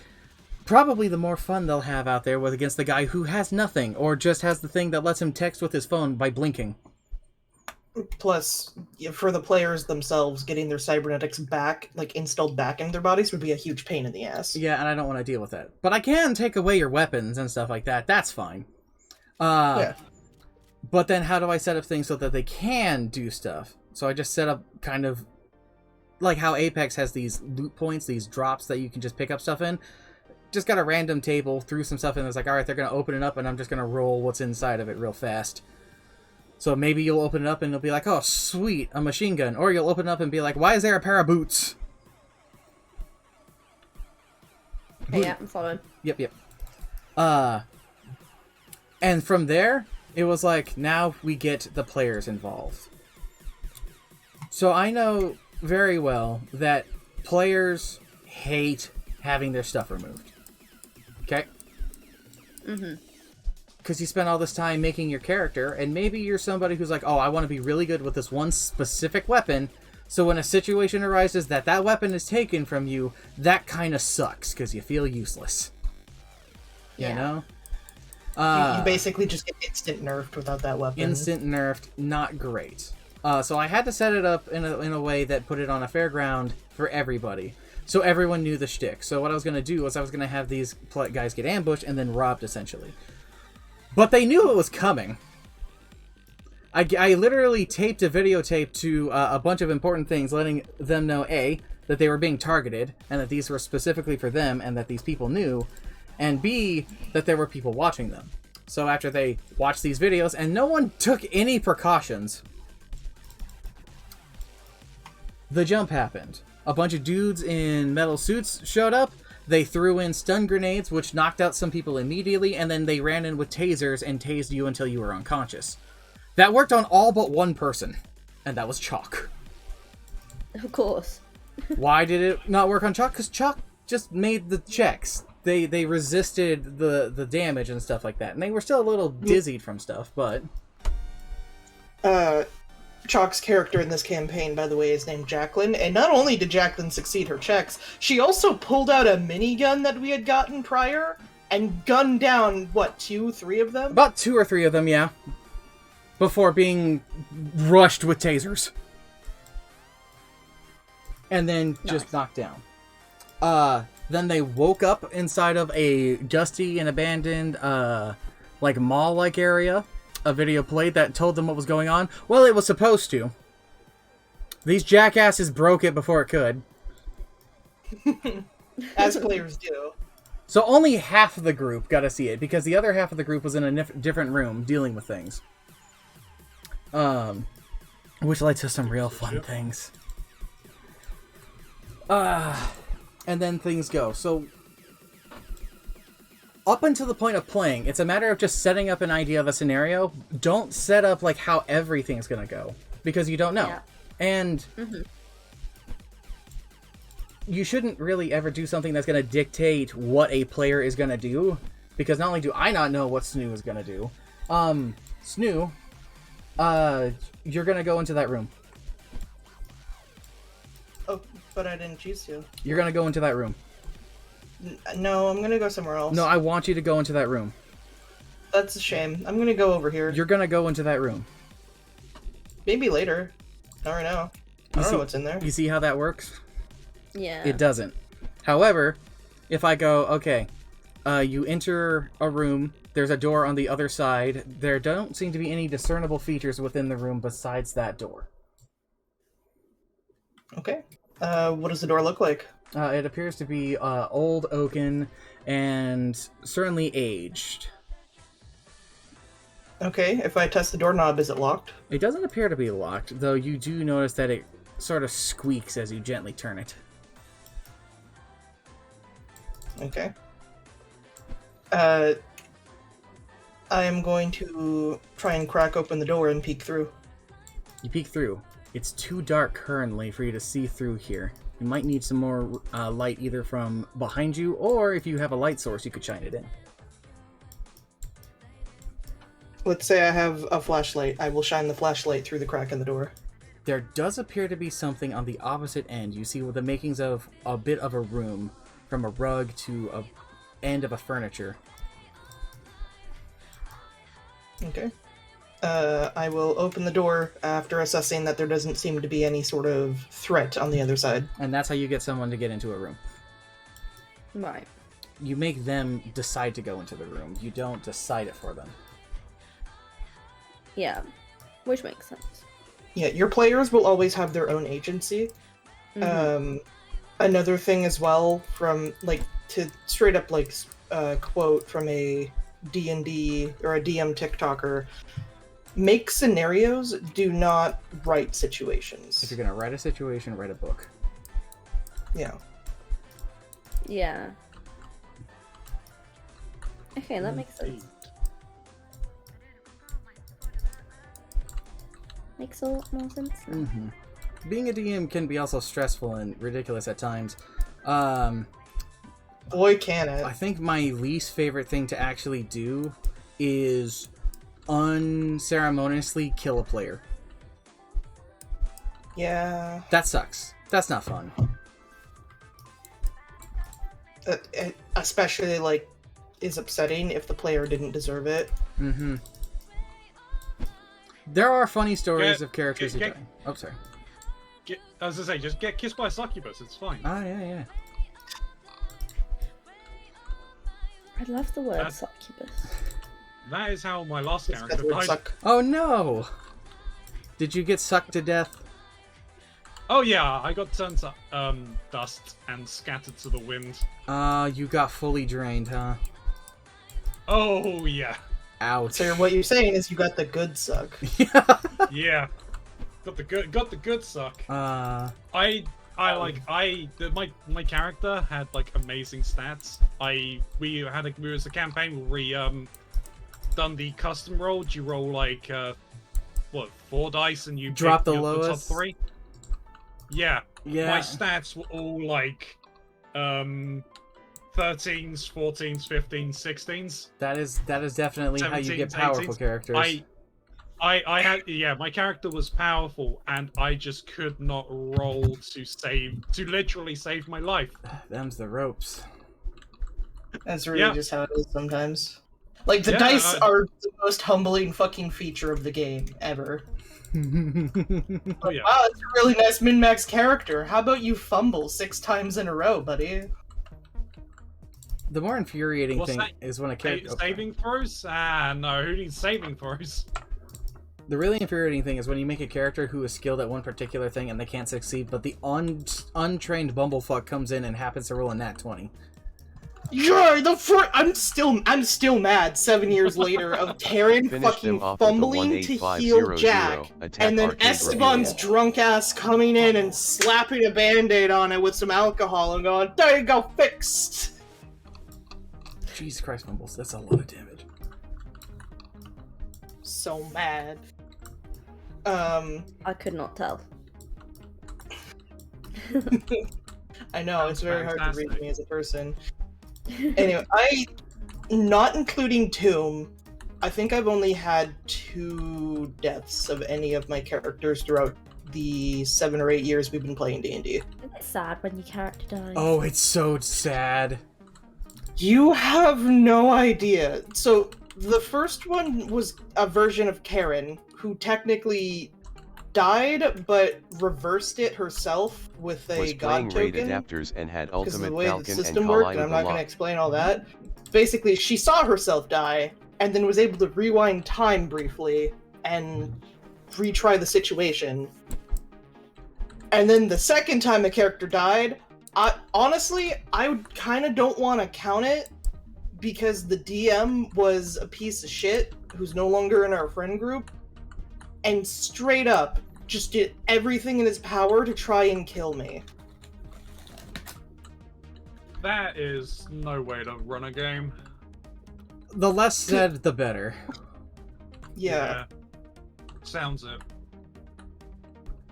probably the more fun they'll have out there with against the guy who has nothing, or just has the thing that lets him text with his phone by blinking. Plus, for the players themselves, getting their cybernetics back, like installed back into their bodies, would be a huge pain in the ass. Yeah, and I don't want to deal with that. But I can take away your weapons and stuff like that. That's fine. Yeah. But then how do I set up things so that they can do stuff? So I just set up kind of like how Apex has these loot points, these drops that you can just pick up stuff in. Just got a random table, threw some stuff in. It's like, all right, they're going to open it up, and I'm just going to roll what's inside of it real fast. So maybe you'll open it up, and it'll be like, oh, sweet, a machine gun. Or you'll open it up and be like, why is there a pair of boots? Okay, yeah, I'm following. Yep. And from there, it was like, now we get the players involved. So I know very well that players hate having their stuff removed. Okay? Mm-hmm. Because you spend all this time making your character, and maybe you're somebody who's like, oh, I want to be really good with this one specific weapon, so when a situation arises that weapon is taken from you, that kind of sucks, because you feel useless. You know? You basically just get instant nerfed without that weapon. Instant nerfed, not great. So I had to set it up in a way that put it on a fair ground for everybody. So everyone knew the shtick. So what I was going to do was I was going to have these guys get ambushed and then robbed, essentially. But they knew it was coming. I literally taped a videotape to a bunch of important things, letting them know, A, that they were being targeted, and that these were specifically for them, and that these people knew, and B, that there were people watching them. So after they watched these videos, and no one took any precautions, the jump happened. A bunch of dudes in metal suits showed up. They threw in stun grenades, which knocked out some people immediately, and then they ran in with tasers and tased you until you were unconscious. That worked on all but one person, and that was Chalk. Of course. Why did it not work on Chalk? Because Chalk just made the checks. They resisted the damage and stuff like that, and they were still a little dizzied from stuff, but... Chalk's character in this campaign, by the way, is named Jacqueline, and not only did Jacqueline succeed her checks, she also pulled out a minigun that we had gotten prior, and gunned down, what, 2-3 of them? About 2 or 3 of them, yeah. Before being rushed with tasers. And then just knocked down. Then they woke up inside of a dusty and abandoned, like, mall-like area. A video played that told them what was going on. Well, it was supposed to. These jackasses broke it before it could. As players do. So only half of the group got to see it, because the other half of the group was in a different room dealing with things. Which led to some real fun things. And then things go. So, up until the point of playing, it's a matter of just setting up an idea of a scenario. Don't set up, like, how everything's gonna go, because you don't know. Yeah. And you shouldn't really ever do something that's gonna dictate what a player is gonna do, because not only do I not know what Snu is gonna do, Snu, you're gonna go into that room. Oh, but I didn't choose to. You're gonna go into that room. No, I'm gonna go somewhere else. No, I want you to go into that room. That's a shame. I'm gonna go over here. You're gonna go into that room. Maybe later. Not right now. I don't know what's in there. You see how that works? Yeah. It doesn't. However, if I go, okay, you enter a room, there's a door on the other side, there don't seem to be any discernible features within the room besides that door. Okay. What does the door look like? It appears to be old oaken and certainly aged. Okay, if I test the doorknob, is it locked? It doesn't appear to be locked, though you do notice that it sort of squeaks as you gently turn it. Okay. I am going to try and crack open the door and peek through. You peek through. It's too dark currently for you to see through here. You might need some more light either from behind you, or if you have a light source, you could shine it in. Let's say I have a flashlight. I will shine the flashlight through the crack in the door. There does appear to be something on the opposite end. You see with the makings of a bit of a room, from a rug to end of a furniture. Okay. I will open the door after assessing that there doesn't seem to be any sort of threat on the other side. And that's how you get someone to get into a room. Right. You make them decide to go into the room. You don't decide it for them. Yeah. Which makes sense. Yeah, your players will always have their own agency. Another thing as well, from like to straight up like quote from a D&D or a DM TikToker: make scenarios, do not write situations. If you're gonna write a situation, write a book. Yeah. Yeah. Okay, that makes sense. Makes a lot more sense now. Mm-hmm. Being a DM can be also stressful and ridiculous at times. Boy, can it. I think my least favorite thing to actually do is unceremoniously kill a player. Yeah. That sucks. That's not fun. It especially, like, is upsetting if the player didn't deserve it. Mm-hmm. There are funny stories of characters who die. Oh, sorry. I was gonna say, just get kissed by a succubus, it's fine. Ah, yeah. I love the word succubus. That is how my last It's character got the died. suck. Oh, no! Did you get sucked to death? Oh yeah, I got turned to dust and scattered to the wind. You got fully drained, huh? Oh yeah. Ouch. So what you're saying is you got the good suck. Yeah. Got the good suck. Uh, My character had like amazing stats. It was a campaign where we done the custom roll. You roll like 4 dice and you drop pick the the top lowest. 3. Yeah. Yeah. My stats were all like 13s, 14s, 15s, 16s. That is definitely how you get 17s, powerful 18s. characters. I had my character was powerful and I just could not roll to literally save my life. Them's the ropes. That's really just how it is sometimes. Like, the Yeah, dice are the most humbling fucking feature of the game ever. Oh yeah. Wow, that's a really nice min-max character. How about you fumble 6 times in a row, buddy? The more infuriating What's thing that? is when a character... Saving throws? Ah, no, who needs saving throws? The really infuriating thing is when you make a character who is skilled at one particular thing and they can't succeed, but the untrained bumblefuck comes in and happens to roll a nat 20. You're I'm still mad 7 years later of Karen Finish fucking them off with a fumbling to 18500, heal Jack, attack and then arcade Esteban's review. drunk ass coming in and slapping a band-aid on it with some alcohol and going, "There you go, fixed." Jesus Christ, Mumbles, that's a lot of damage. So mad. I could not tell. I know, it's very hard to read Fantastic. me as a person. Anyway, not including Tomb, I think I've only had 2 deaths of any of my characters throughout the 7 or 8 years we've been playing D&D. It's sad when your character dies. Oh, it's so sad. You have no idea. So, the first one was a version of Karen, who technically died, but reversed it herself with a Was god playing raid token. adapters and had Because of the ultimate way the falcon and system worked, and I'm collided not a going to lot. explain all that. Basically, she saw herself die, and then was able to rewind time briefly and retry the situation. And then the second time a character died, I kind of don't want to count it, because the DM was a piece of shit who's no longer in our friend group, and straight up just did everything in his power to try and kill me. That is no way to run a game. The less said, the better. Yeah. Sounds it.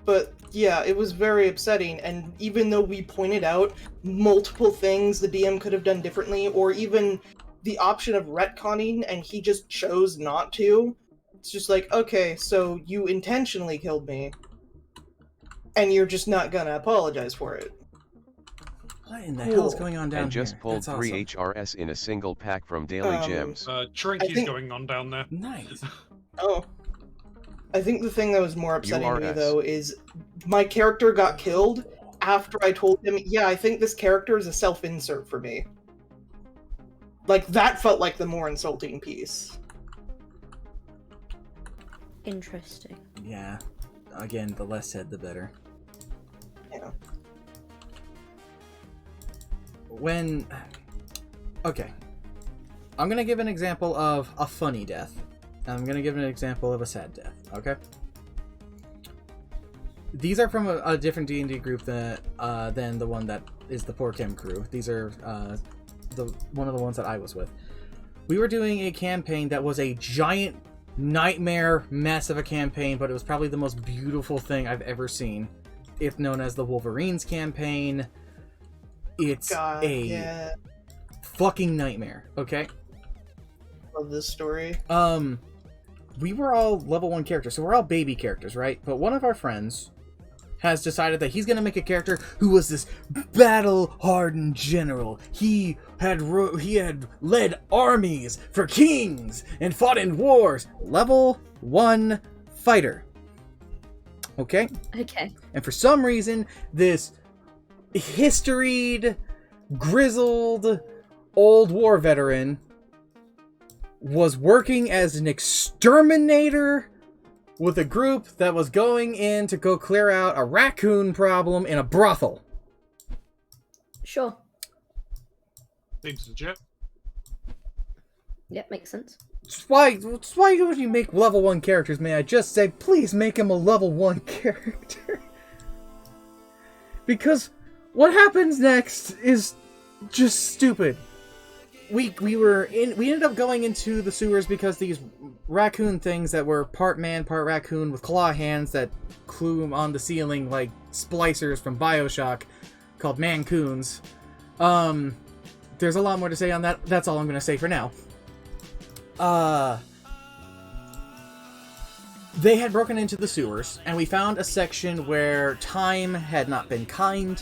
But yeah, it was very upsetting, and even though we pointed out multiple things the DM could have done differently, or even the option of retconning, and he just chose not to, it's just like, okay, so you intentionally killed me, and you're just not gonna apologize for it. What in the hell is going on down and here? just pulled That's 3 awesome. HRS in a single pack from Daily Gems. Trinky's think- going on down there. Nice. Oh. I think the thing that was more upsetting to me, URS. though, is my character got killed after I told him, yeah, I think this character is a self-insert for me. Like, that felt like the more insulting piece. Interesting. Yeah. Again, the less said, the better. Yeah. When... Okay. I'm gonna give an example of a funny death. I'm gonna give an example of a sad death, okay? These are from a different D&D group than the one that is the Poor Chem crew. These are one of the ones that I was with. We were doing a campaign that was a giant nightmare mess of a campaign, but it was probably the most beautiful thing I've ever seen. It's known as the Wolverines campaign. It's God, yeah. fucking nightmare, okay? Love this story. We were all level 1 characters, so we're all baby characters, right? But one of our friends has decided that he's going to make a character who was this battle-hardened general. He had led armies for kings and fought in wars. Level 1 fighter. Okay? Okay. And for some reason, this historied, grizzled, old war veteran was working as an exterminator with a group that was going in to go clear out a raccoon problem in a brothel. Sure. Seems legit. Yep, makes sense. It's why when you make level 1 characters, may I just say, please make him a level 1 character. Because what happens next is just stupid. We ended up going into the sewers because these raccoon things that were part man, part raccoon with claw hands that clue on the ceiling like splicers from BioShock called mancoons. There's a lot more to say on that. That's all I'm going to say for now. They had broken into the sewers, and we found a section where time had not been kind,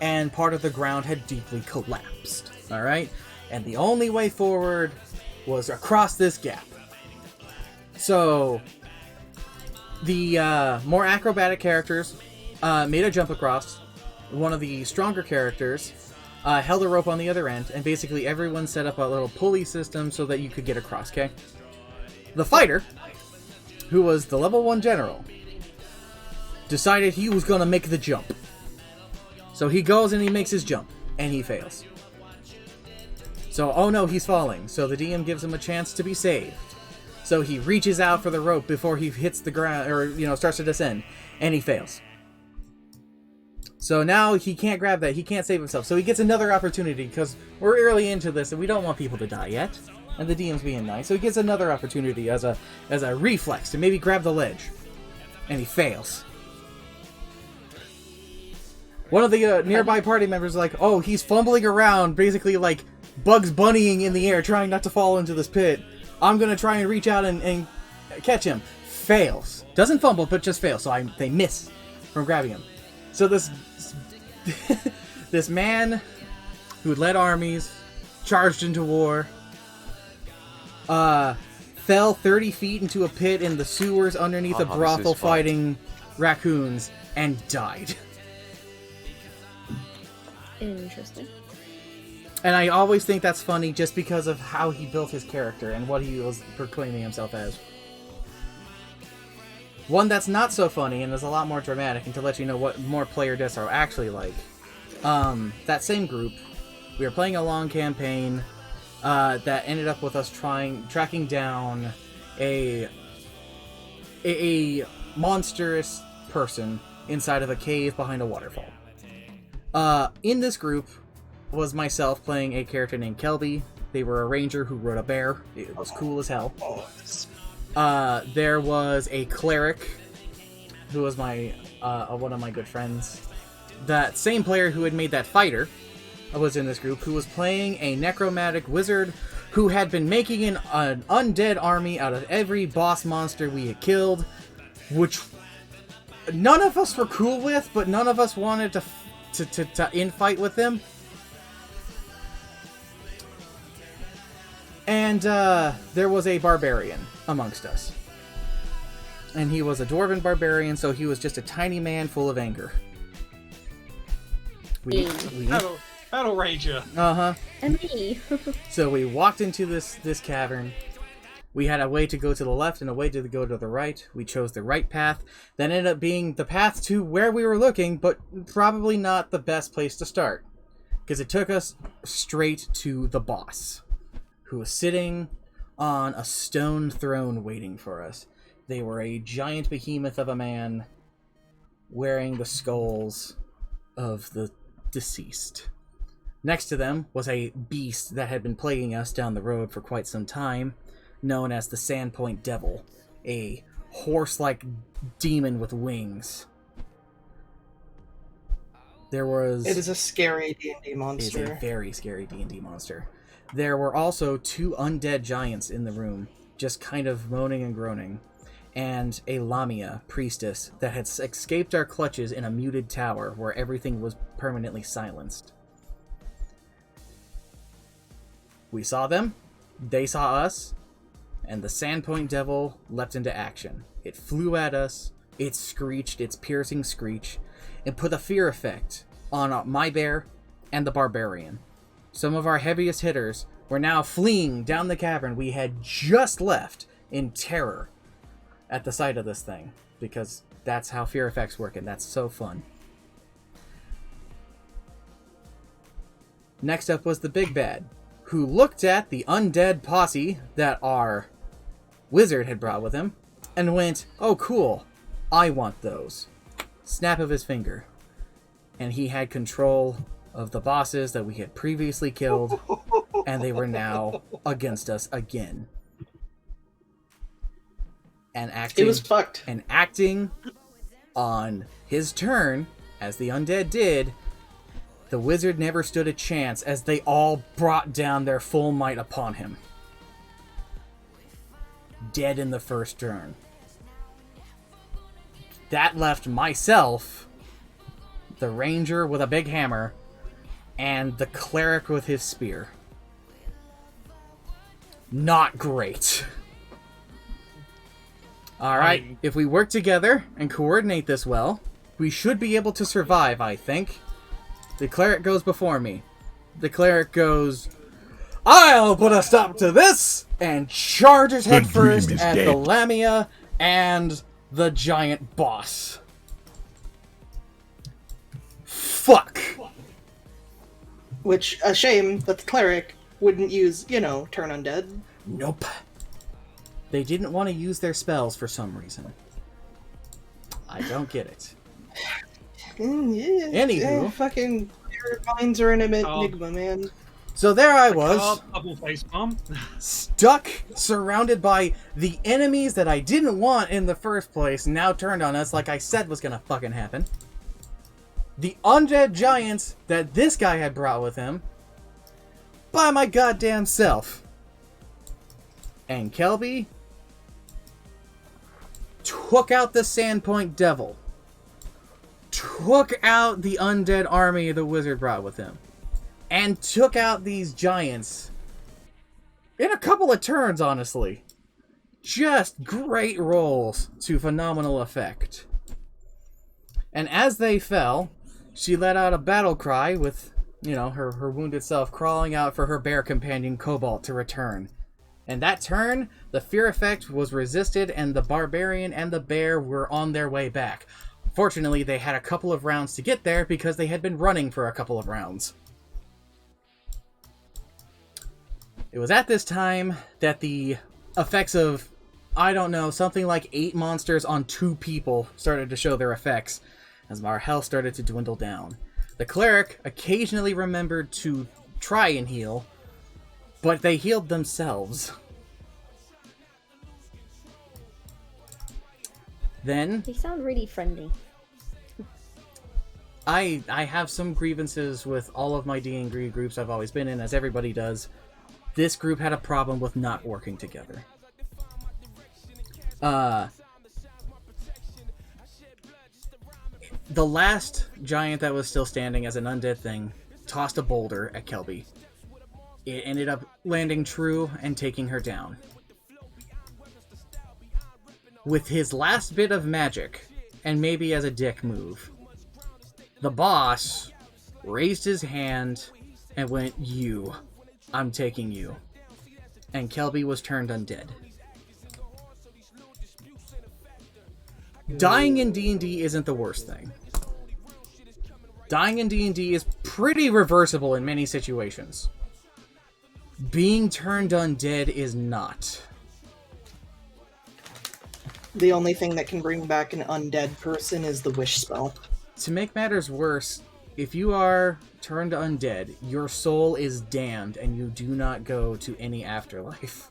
and part of the ground had deeply collapsed. Alright? And the only way forward was across this gap. So, the more acrobatic characters made a jump across. One of the stronger characters held a rope on the other end, and basically everyone set up a little pulley system so that you could get across, okay? The fighter, who was the level 1 general, decided he was going to make the jump. So he goes and he makes his jump, and he fails. So, oh no, he's falling. So the DM gives him a chance to be saved. So he reaches out for the rope before he hits the ground, or, starts to descend, and he fails. So now he can't grab that, he can't save himself. So he gets another opportunity, because we're early into this, and we don't want people to die yet. And the DM's being nice, so he gets another opportunity as a reflex to maybe grab the ledge. And he fails. One of the nearby party members is like, oh, he's fumbling around, basically like Bugs Bunnying in the air, trying not to fall into this pit. I'm gonna try and reach out and catch him. Fails. Doesn't fumble, but just fails, so they miss from grabbing him. So this this man who led armies, charged into war, fell 30 feet into a pit in the sewers underneath a brothel fighting raccoons and died. Interesting. And I always think that's funny just because of how he built his character and what he was proclaiming himself as. One that's not so funny and is a lot more dramatic, and to let you know what more player deaths are actually like. That same group, we were playing a long campaign that ended up with us tracking down a monstrous person inside of a cave behind a waterfall. In this group was myself playing a character named Kelby. They were a ranger who rode a bear. It was cool as hell. There was a cleric who was one of my good friends. That same player who had made that fighter was in this group, who was playing a necromantic wizard who had been making an undead army out of every boss monster we had killed, which none of us were cool with, but none of us wanted to infight with him. And there was a barbarian amongst us. And he was a dwarven barbarian, so he was just a tiny man full of anger. Battle Rager. Uh-huh. And me. So we walked into this cavern. We had a way to go to the left and a way to go to the right. We chose the right path. That ended up being the path to where we were looking, but probably not the best place to start. Because it took us straight to the boss, who was sitting on a stone throne waiting for us. They were a giant behemoth of a man wearing the skulls of the deceased. Next to them was a beast that had been plaguing us down the road for quite some time, known as the Sandpoint Devil, a horse-like demon with wings. There was... It is a scary D&D monster. It is a very scary D&D monster. There were also 2 undead giants in the room, just kind of moaning and groaning, and a Lamia priestess that had escaped our clutches in a muted tower where everything was permanently silenced. We saw them, they saw us, and the Sandpoint Devil leapt into action. It flew at us, it screeched its piercing screech, and put a fear effect on my bear and the barbarian. Some of our heaviest hitters were now fleeing down the cavern we had just left in terror at the sight of this thing, because that's how fear effects work, and that's so fun. Next up was the big bad, who looked at the undead posse that our wizard had brought with him, and went, "Oh cool, I want those." Snap of his finger. And he had control of the bosses that we had previously killed, and they were now against us again. And acting, It was fucked. And acting on his turn, as the undead did, the wizard never stood a chance as they all brought down their full might upon him. Dead in the first turn. That left myself, the ranger with a big hammer, and the cleric with his spear. Not great. Alright, if we work together and coordinate this well, we should be able to survive, I think. The cleric goes before me. The cleric goes, "I'll put a stop to this!" and charges headfirst at the Lamia and the giant boss. Fuck. Which, a shame that the cleric wouldn't use, turn undead. Nope. They didn't want to use their spells for some reason. I don't get it. Yeah, Anywho. Fucking minds are an enigma, man. So there I was, Double face palm. stuck, surrounded by the enemies that I didn't want in the first place, now turned on us like I said was gonna fucking happen. The undead giants that this guy had brought with him, by my goddamn self. And Kelby took out the Sandpoint Devil. Took out the undead army the wizard brought with him. And took out these giants in a couple of turns, honestly. Just great rolls to phenomenal effect. And as they fell, she let out a battle cry with, her wounded self crawling out for her bear companion Cobalt to return. And that turn, the fear effect was resisted and the barbarian and the bear were on their way back. Fortunately, they had a couple of rounds to get there because they had been running for a couple of rounds. It was at this time that the effects of, something like 8 monsters on 2 people started to show their effects, as our health started to dwindle down. The cleric occasionally remembered to try and heal, but they healed themselves. Then... They sound really friendly. I have some grievances with all of my D&D groups I've always been in, as everybody does. This group had a problem with not working together. The last giant that was still standing as an undead thing tossed a boulder at Kelby. It ended up landing true and taking her down. With his last bit of magic, and maybe as a dick move, the boss raised his hand and went, "You, I'm taking you." And Kelby was turned undead. Dying in D&D isn't the worst thing. Dying in D&D is pretty reversible in many situations. Being turned undead is not. The only thing that can bring back an undead person is the wish spell. To make matters worse, if you are turned undead, your soul is damned and you do not go to any afterlife.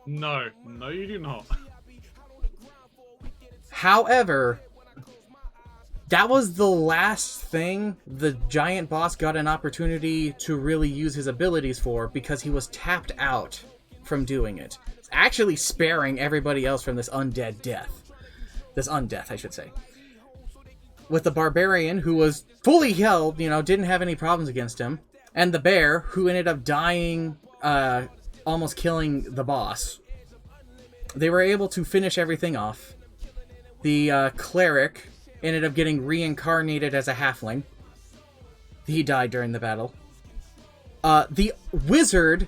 No, you do not. However, that was the last thing the giant boss got an opportunity to really use his abilities for because he was tapped out from doing it. It's actually sparing everybody else from this undead death. This undeath, I should say. With the barbarian, who was fully healed, didn't have any problems against him, and the bear, who ended up dying, almost killing the boss. They were able to finish everything off. The cleric ended up getting reincarnated as a halfling. He died during the battle. The wizard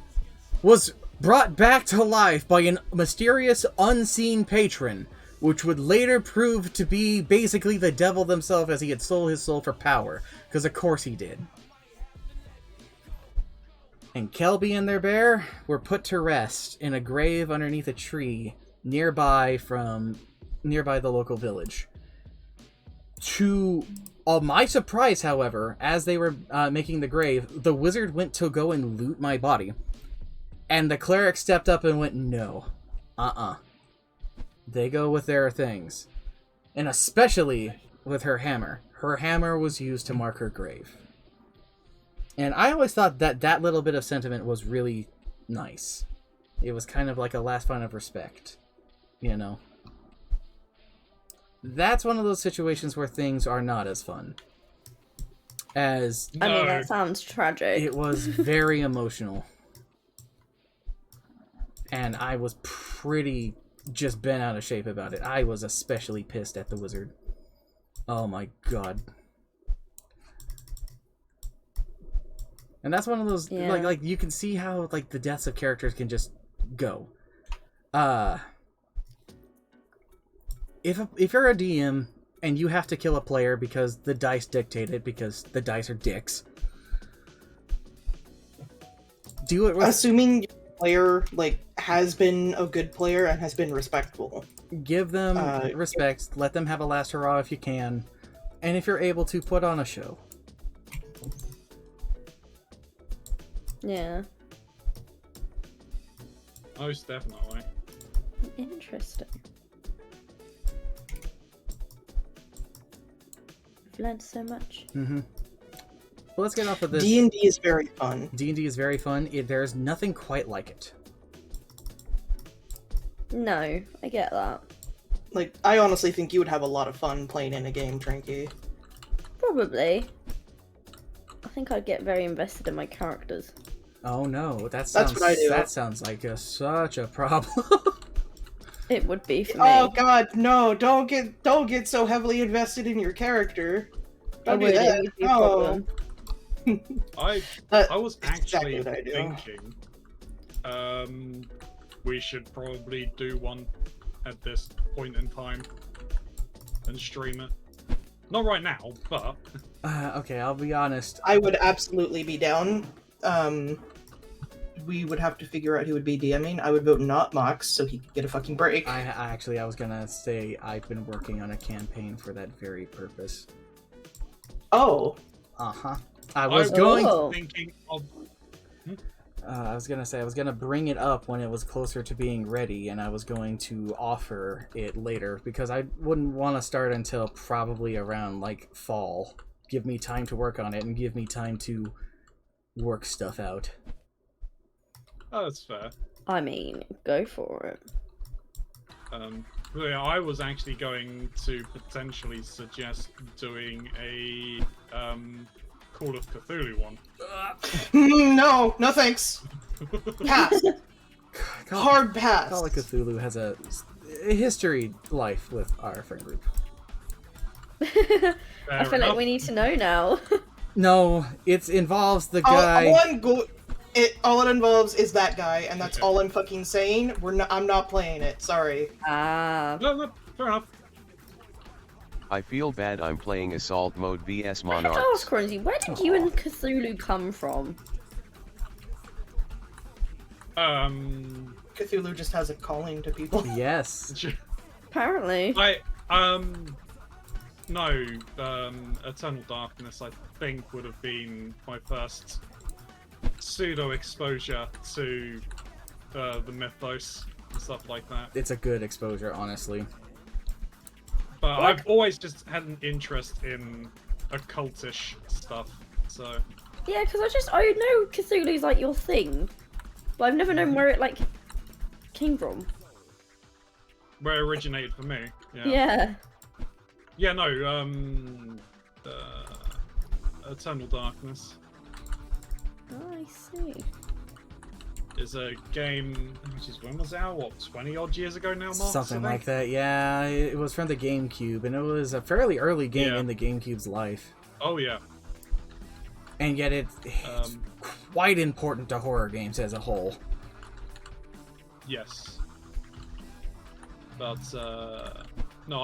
was brought back to life by a mysterious unseen patron, which would later prove to be basically the devil himself, as he had sold his soul for power, because of course he did. And Kelby and their bear were put to rest in a grave underneath a tree nearby the local village. To my surprise, however, as they were making the grave, the wizard went to go and loot my body. And the cleric stepped up and went, "No. They go with their things." And especially with her hammer. Her hammer was used to mark her grave. And I always thought that little bit of sentiment was really nice. It was kind of like a last sign of respect. That's one of those situations where things are not as fun. I mean, that sounds tragic. It was very emotional. And I was pretty just bent out of shape about it. I was especially pissed at the wizard. Oh my god. And that's one of those, like you can see how, the deaths of characters can just go. If you're a DM and you have to kill a player because the dice dictate it, because the dice are dicks, do it with... Assuming your player, has been a good player and has been respectful. Give them respect, let them have a last hurrah if you can, and if you're able to, put on a show. Yeah. Most definitely. Interesting. I've learned so much. Mm-hmm. Well, let's get off of this. D&D is very fun. D&D is very fun. There's nothing quite like it. No, I get that. I honestly think you would have a lot of fun playing in a game, Trinky. Probably. I think I'd get very invested in my characters. Oh no, that's what I do. That sounds like such a problem. It would be for me. Oh god, no! Don't get so heavily invested in your character. Don't do that. No. I was actually thinking, we should probably do one at this point in time and stream it. Not right now, but okay, I'll be honest. I would absolutely be down. We would have to figure out who would be DMing. I would vote not Mox, so he could get a fucking break. I was gonna say I've been working on a campaign for that very purpose. Oh. Uh-huh. thinking of... I was gonna say I was gonna bring it up when it was closer to being ready, and I was going to offer it later, because I wouldn't want to start until probably around, fall. Give me time to work on it, and give me time to work stuff out. Oh, that's fair. I mean, go for it. Yeah, I was actually going to potentially suggest doing a Call of Cthulhu one. No, no thanks. Pass. Hard pass. Call of Cthulhu has a history life with our friend group. I feel like we need to know now. No, it involves the guy. All it involves is that guy, and that's all I'm fucking saying. I'm not playing it. Sorry. Ah. No, fair enough. I feel bad I'm playing Assault Mode vs I have to Monarchs. ask, Keronzi, where did you and Cthulhu come from? Cthulhu just has a calling to people. Yes. Apparently. No, Eternal Darkness, I think, would have been my first pseudo-exposure to the mythos and stuff like that. It's a good exposure, honestly. But I've always just had an interest in occultish stuff, so... Yeah, because I know Cthulhu's like your thing, but I've never known where it like came from. Where it originated for me, yeah. Yeah. Yeah, no, Eternal Darkness Oh, I see. is a game, when was it out? What, 20 odd years ago now, Mark? Something like that, yeah. It was from the GameCube, and it was a fairly early game in the GameCube's life. Oh, yeah. And yet it's quite important to horror games as a whole. Yes. But, no,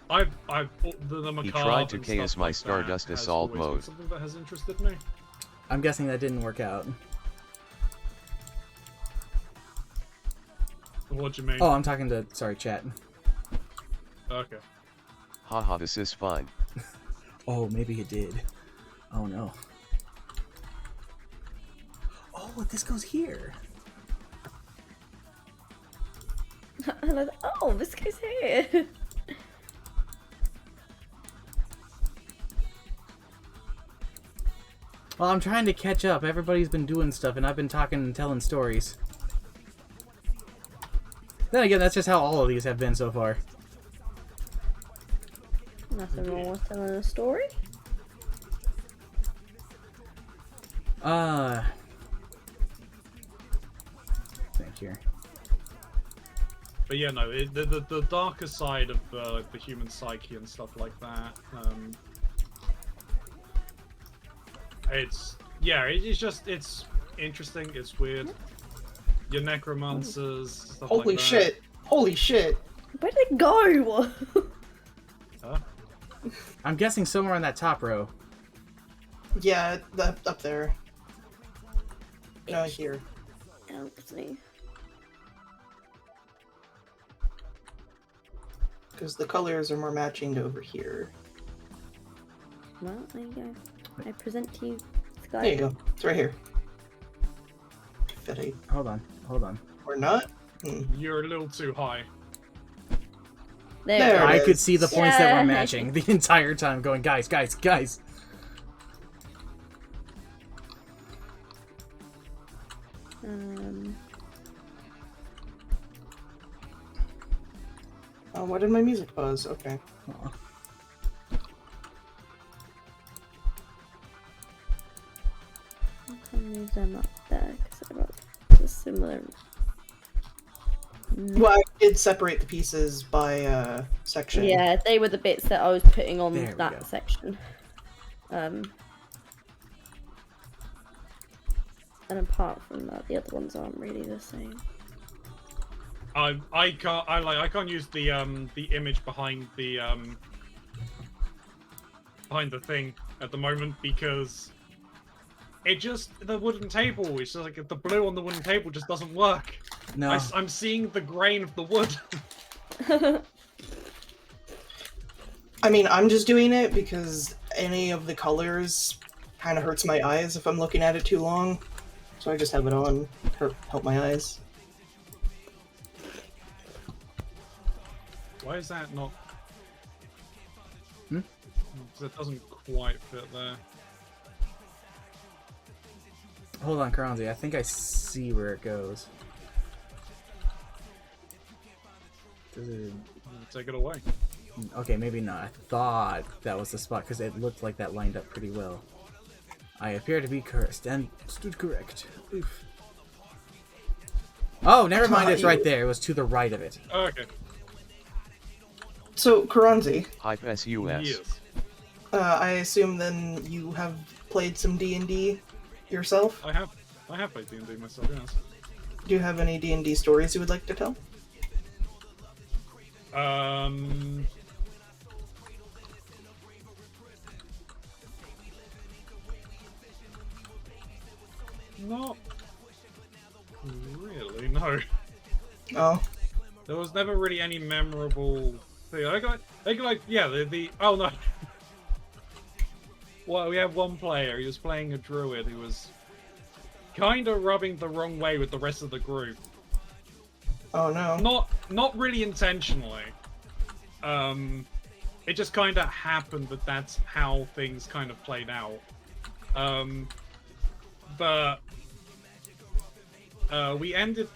the macabre He tried to and chaos stuff my like Stardust that has Assault always been mode. something that has interested me. I'm guessing that didn't work out. What do you mean? Oh, I'm talking to, sorry, chat. Okay. Haha, this is fine. Oh, maybe it did. Oh no. Oh, this goes here. Oh, this goes here. Well, I'm trying to catch up. Everybody's been doing stuff, and I've been talking and telling stories. Then again, that's just how all of these have been so far. Nothing wrong with telling a story. Think here. But yeah, no, the darker side of the human psyche and stuff like that. It's interesting. It's weird. Your necromancers, stuff like Holy that. shit! Holy shit! Where did it go? Huh? I'm guessing somewhere on that top row. Yeah, up there. No, here. Oopsie. Because the colors are more matching to over here. Well, there you go. I present to you, Sky. There you go. It's right here. Hold on. Or not? You're a little too high. There it I is. could see the points that Yeah. were matching the entire time, going, guys. Oh, why did my music pause? Okay. Aw. I can move them up there because they're about similar. Well, I did separate the pieces by section. Yeah, they were the bits that I was putting on There we go. that section. And apart from that, the other ones aren't really the same. I can't use the image behind the thing at the moment because the wooden table, it's just like the blue on the wooden table just doesn't work. No. I'm seeing the grain of the wood. I mean, I'm just doing it because any of the colors kind of hurts my eyes if I'm looking at it too long. So I just have it on, help my eyes. Why is that not? Hmm? Because it doesn't quite fit there. Hold on, Keronzi. I think I see where it goes. Does it... Take it away. Okay, maybe not. I thought that was the spot because it looked like that lined up pretty well. I appear to be cursed and stood correct. Oof. Oh, never mind. It's right there. It was to the right of it. Okay. So, Keronzi, Hype SUS. Yes. I assume then you have played some D&D yourself? I have played D&D myself, yes. Do you have any D&D stories you would like to tell? Not really, no. Oh. There was never really any memorable thing. I got like, yeah, oh no. Well, we have one player, he was playing a druid who was kind of rubbing the wrong way with the rest of the group. Oh no. Not really intentionally. It just kind of happened that that's how things kind of played out. But we ended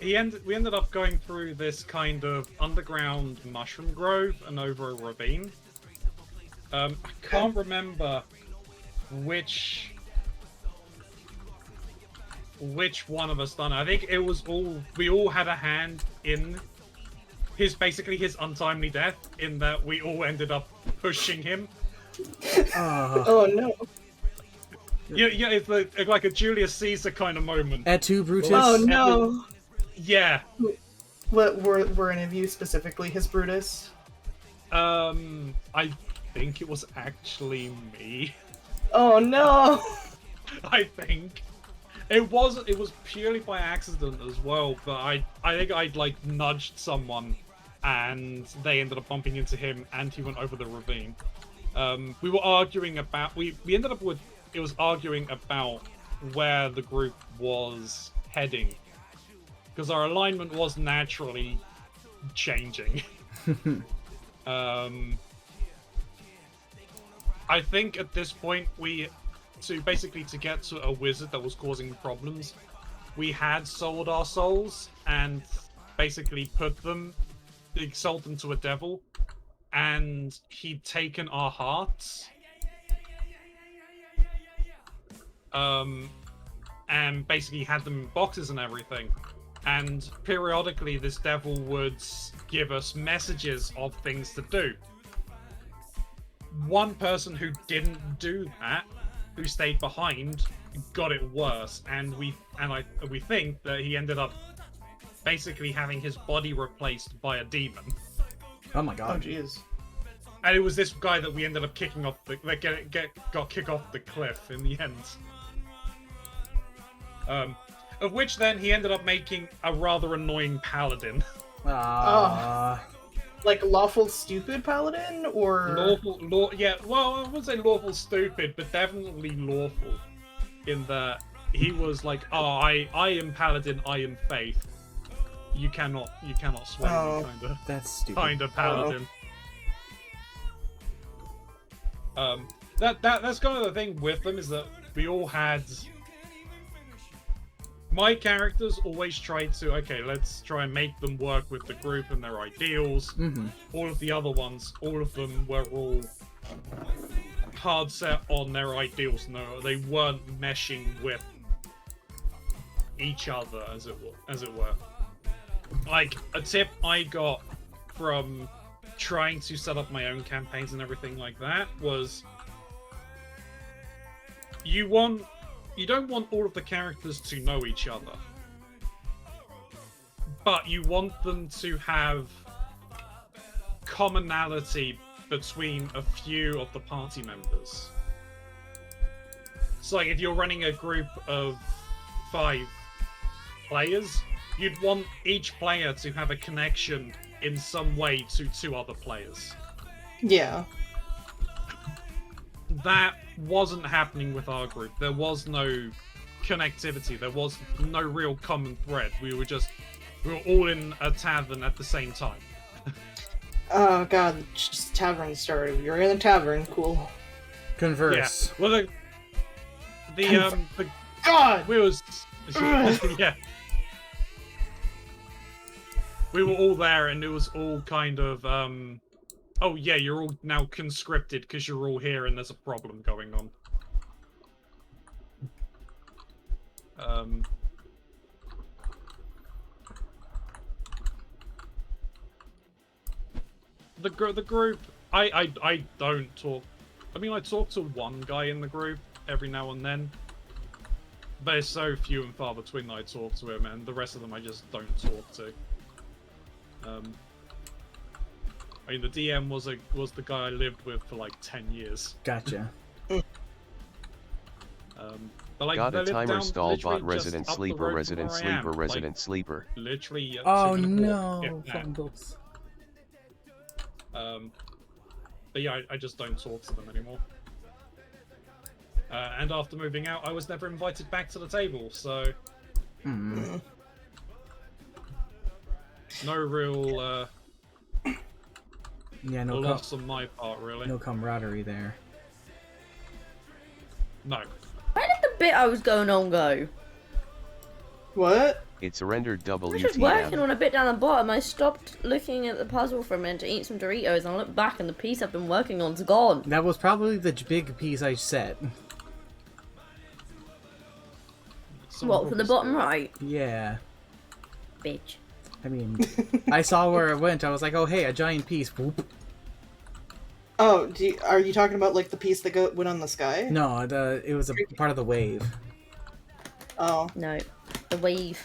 up going through this kind of underground mushroom grove and over a ravine. I can't remember which one of us done it. I think it was we all had a hand in basically his untimely death, in that we all ended up pushing him. Oh no. Yeah, it's like a Julius Caesar kind of moment. Et tu, Brutus? Oh no. Yeah. What were any of you specifically his Brutus? I think it was actually me. Oh no. I think it was purely by accident as well, but I think I'd like nudged someone and they ended up bumping into him and he went over the ravine. We were arguing about we ended up with it was arguing about where the group was heading, because our alignment was naturally changing. I think at this point to get to a wizard that was causing problems, we had sold our souls and basically sold them to a devil, and he'd taken our hearts. And basically had them in boxes and everything. And periodically this devil would give us messages of things to do. One person who didn't do that, who stayed behind, got it worse, and we think that he ended up basically having his body replaced by a demon. Oh my god. Oh jeez. And it was this guy that we ended up kicking off got kicked off the cliff in the end. Of which then he ended up making a rather annoying paladin. Like lawful stupid paladin, or yeah. Well, I wouldn't say lawful stupid, but definitely lawful. In that he was like, "Oh, I am paladin. I am faith. You cannot sway me." Kind of. That's stupid. Kind of paladin. That's kind of the thing with them, is that we all had. My characters always tried to, okay, let's try and make them work with the group and their ideals. Mm-hmm. All of the other ones, all of them were all hard set on their ideals. No, they weren't meshing with each other, as it were. Like, a tip I got from trying to set up my own campaigns and everything like that was, you don't want all of the characters to know each other, but you want them to have commonality between a few of the party members. So like, if you're running a group of 5 players, you'd want each player to have a connection in some way to 2 other players. yeah. That wasn't happening with our group. There was no connectivity. There was no real common thread. We were all in a tavern at the same time. Oh god, just tavern started. You're in a tavern, cool. Converse. Yeah. Well, the God! we was yeah. We were all there, and it was all kind of oh yeah, you're all now conscripted because you're all here and there's a problem going on. The group, I don't talk. I mean, I talk to one guy in the group every now and then, but it's so few and far between that I talk to him, and the rest of them I just don't talk to. I mean, the DM was the guy I lived with for like 10 years. Gotcha. But like, Got they a live timer down stall literally bot just resident up the sleeper road from resident where I sleeper am. resident Like, sleeper. literally. Oh 2 minutes walk, no, if that. fumbles. But yeah, I just don't talk to them anymore. And after moving out, I was never invited back to the table, so Hmm. no real Yeah, no, loss on my part, really. no camaraderie there. No. Where did the bit I was going on go? What? It surrendered I was just working WTF. on a bit down the bottom. I stopped looking at the puzzle for a minute to eat some Doritos, and I looked back, and the piece I've been working on's gone. That was probably the big piece I set. Someone What, from the probably bottom stole it. right? Yeah. Bitch. I mean, I saw where it went. I was like, oh hey, a giant piece. Whoop. Oh, are you talking about like the piece that went on the sky? No, it was a part of the wave. Oh. No. The wave.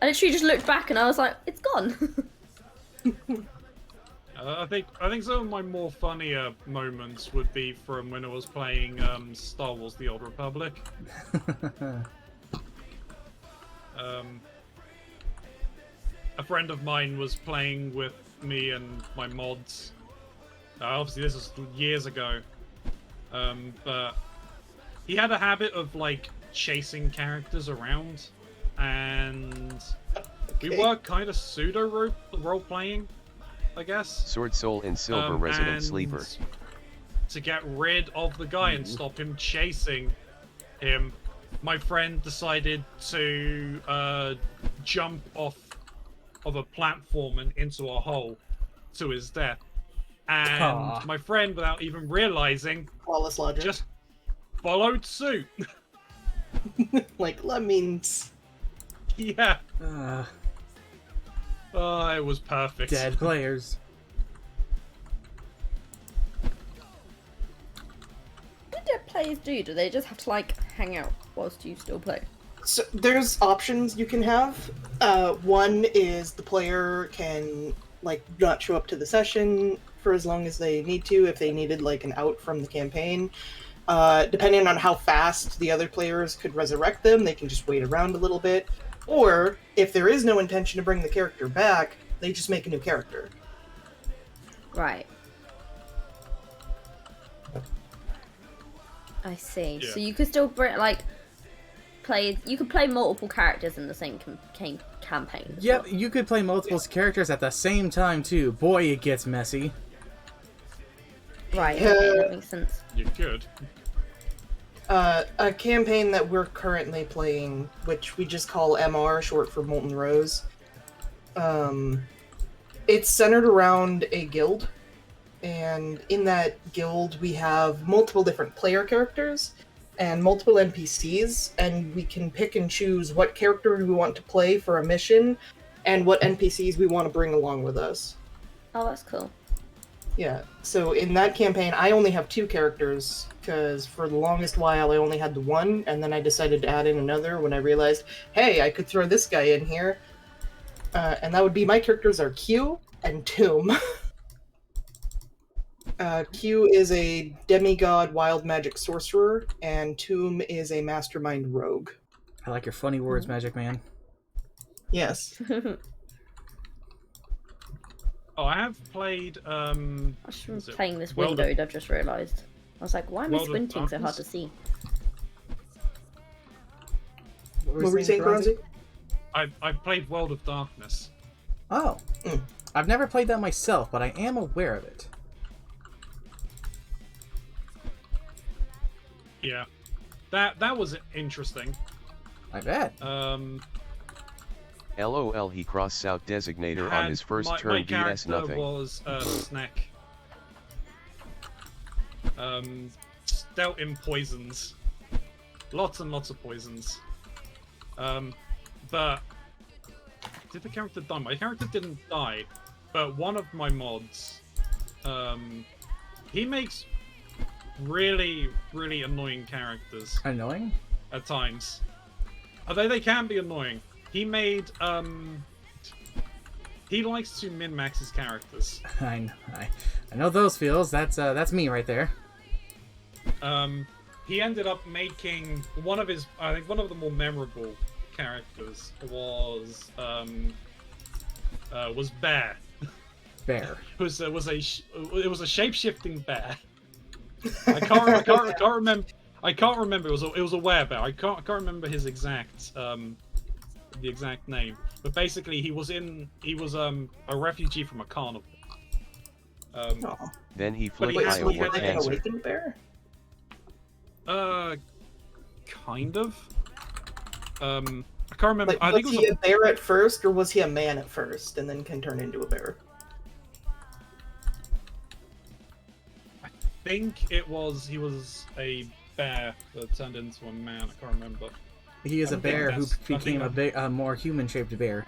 I literally just looked back, and I was like, it's gone. I think some of my more funnier moments would be from when I was playing Star Wars: The Old Republic. A friend of mine was playing with me and my mods. Obviously, this was years ago, but he had a habit of like chasing characters around, and we were kind of pseudo role playing, I guess. Sword Soul and Silver resident And sleeper. to get rid of the guy and stop him chasing him, my friend decided to jump off of a platform and into a hole to his death. And Aw. my friend, without even realizing, Flawless logic. just followed suit. like lemmings. Yeah. Uh, Oh, it was perfect. dead players. What do dead players do? Do they just have to, like, hang out whilst you still play? So there's options you can have. One is the player can like not show up to the session for as long as they need to if they needed like an out from the campaign. Depending on how fast the other players could resurrect them, they can just wait around a little bit. Or if there is no intention to bring the character back, they just make a new character. Right. I see. Yeah. So you could still like play. You could play multiple characters in the same campaign. as Yep, well. you could play multiple characters at the same time too. Boy, it gets messy. Right. Okay, that makes sense. You could. A campaign that we're currently playing, which we just call MR, short for Molten Rose. It's centered around a guild, and in that guild we have multiple different player characters and multiple NPCs, and we can pick and choose what character we want to play for a mission and what NPCs we want to bring along with us. Oh, that's cool. Yeah, so in that campaign, I only have 2 characters, because for the longest while I only had the one, and then I decided to add in another when I realized, hey, I could throw this guy in here. And that would be, my characters are Q and Tomb. Q is a demigod wild magic sorcerer, and Tomb is a mastermind rogue. I like your funny words, Magic Man. Yes. Oh, I have played. I was is it playing this World of- windowed, I've just realised. I was like, why am I World of squinting so hard to Darkness? see? What were you saying, Keronzi? I've played World of Darkness. Oh. Mm. I've never played that myself, but I am aware of it. Yeah, that was interesting. I bet. LOL, he crosses out designator on his first my turn. BS character nothing. was snack. Dealt in poisons. Lots and lots of poisons. But did the character die? My character didn't die, but one of my mods, he makes really, really annoying characters Annoying? at times. Although they can be annoying. He made, he likes to min-max his characters. I know those feels. That's me right there. He ended up making one of his, I think one of the more memorable characters was Bear. Bear. It was a shape-shifting bear. I can't remember. I can't remember. It was a werebear. I can't remember his exact the exact name. But basically, he was a refugee from a carnival. Then he flipped he Wait, had- so Iowa was it an cancer. awakened bear? Kind of. I can't remember. Like, I think was it he was a bear at first, or was he a man at first, and then can turn into a bear? he was a bear that turned into a man. I can't remember. He is a I think bear who that's- I became think a more human-shaped bear.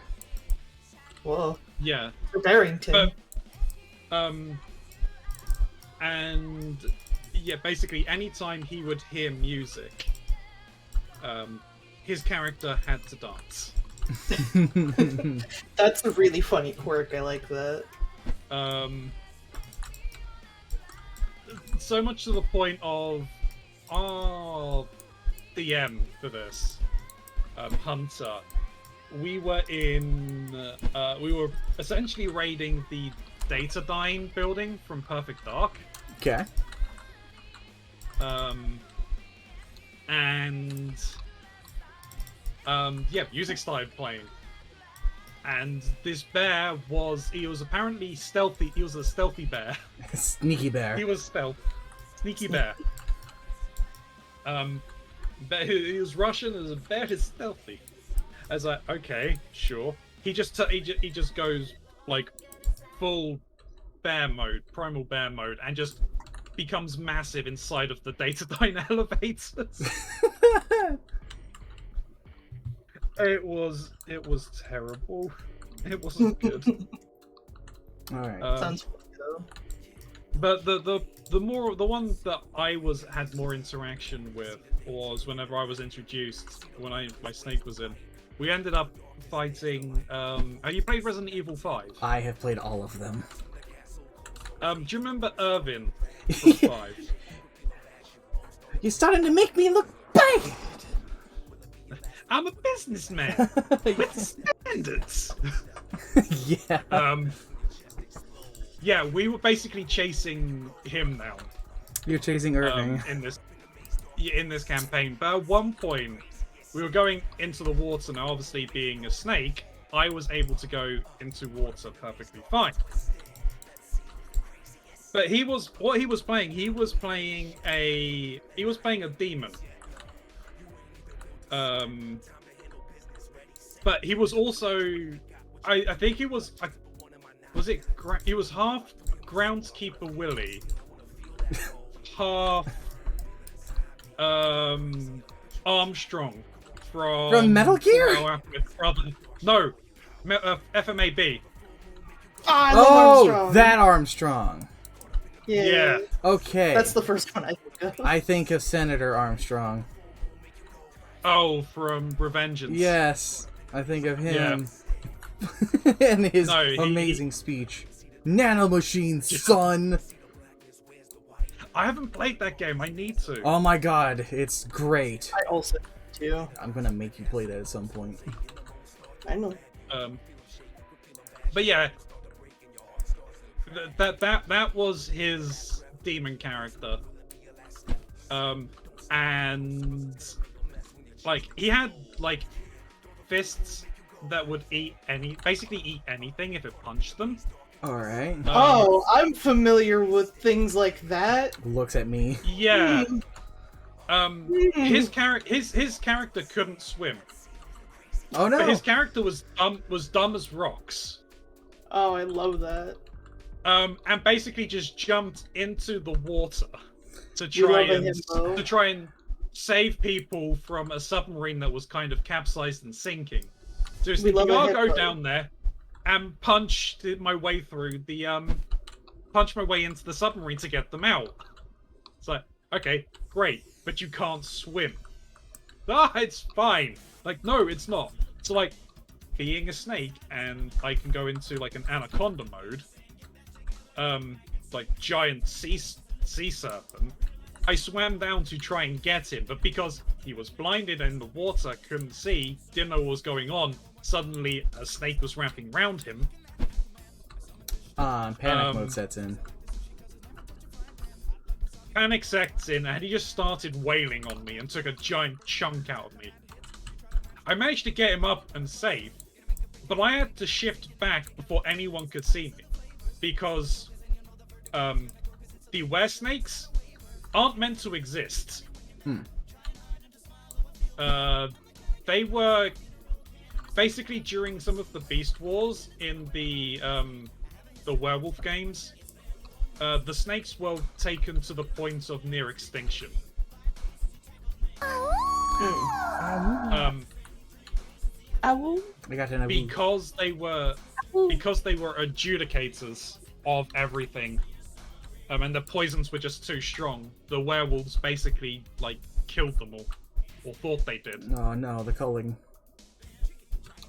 Well, Yeah, for Barrington. but and yeah, basically anytime he would hear music, his character had to dance. That's a really funny quirk. I like that. So much to the point of our DM for this, Hunter. We were essentially raiding the Datadyne building from Perfect Dark. Okay. Yeah, music started playing. And this bear was apparently stealthy. He was a stealthy bear. Sneaky bear. He was stealth. Sneaky bear. But he was Russian as a bear is stealthy. I was like, okay, sure. He just goes like full bear mode, primal bear mode, and just becomes massive inside of the Datadyne elevators. It was terrible. It wasn't good. All right. Sounds funny though. But the one that I had more interaction with was whenever I was introduced, when my snake was in. We ended up fighting. Have you played Resident Evil 5? I have played all of them. Do you remember Irvin from 5? You're starting to make me look bad. I'm a businessman with standards. Yeah. Yeah, we were basically chasing him now. You're chasing Irving. in this campaign. But at one point, we were going into the water. Now, obviously, being a snake, I was able to go into water perfectly fine. But he was playing a demon. But he was also, I think he was, he was half groundskeeper Willie, half Armstrong from Metal Gear? No, FMAB. Ah, I love Oh, Armstrong. that Armstrong. Yeah. Okay. That's the first one I think of. I think of Senator Armstrong. Oh, from Revengeance. Yes, I think of him. And his amazing speech. Nanomachine, son! I haven't played that game. I need to. Oh my god, it's great. I also do. I'm gonna make you play that at some point. I know. But yeah, that was his demon character. And like he had like fists that would basically eat anything if it punched them. Alright. Oh, I'm familiar with things like that. Looks at me. Yeah. His character couldn't swim. Oh no! But his character was dumb as rocks. Oh, I love that. And basically just jumped into the water to You try love a and himbo. save people from a submarine that was kind of capsized and sinking. So he's We thinking, love a I'll go hippo. down there and punch my way into the submarine to get them out. It's like, okay, great, but you can't swim. Ah, it's fine. Like, no, it's not. So like, being a snake, and I can go into like an anaconda mode, like giant sea serpent. I swam down to try and get him, but because he was blinded and in the water, couldn't see, didn't know what was going on, suddenly a snake was wrapping around him. Panic mode sets in. Panic sets in, and he just started wailing on me and took a giant chunk out of me. I managed to get him up and safe, but I had to shift back before anyone could see me, because the were snakes aren't meant to exist. They were basically during some of the Beast Wars in the werewolf games. The snakes were taken to the point of near extinction. I got an Because they were adjudicators of everything, and the poisons were just too strong. The werewolves basically like killed them all, or thought they did. Oh no, the culling.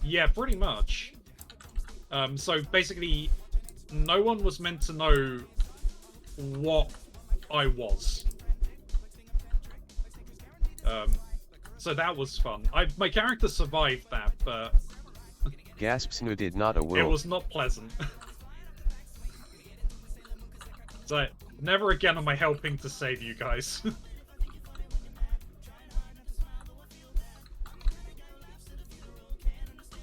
Yeah, pretty much. So basically, no one was meant to know what I was. So that was fun. My character survived that, but Gasps no did not a it will. was not pleasant. So never again am I helping to save you guys.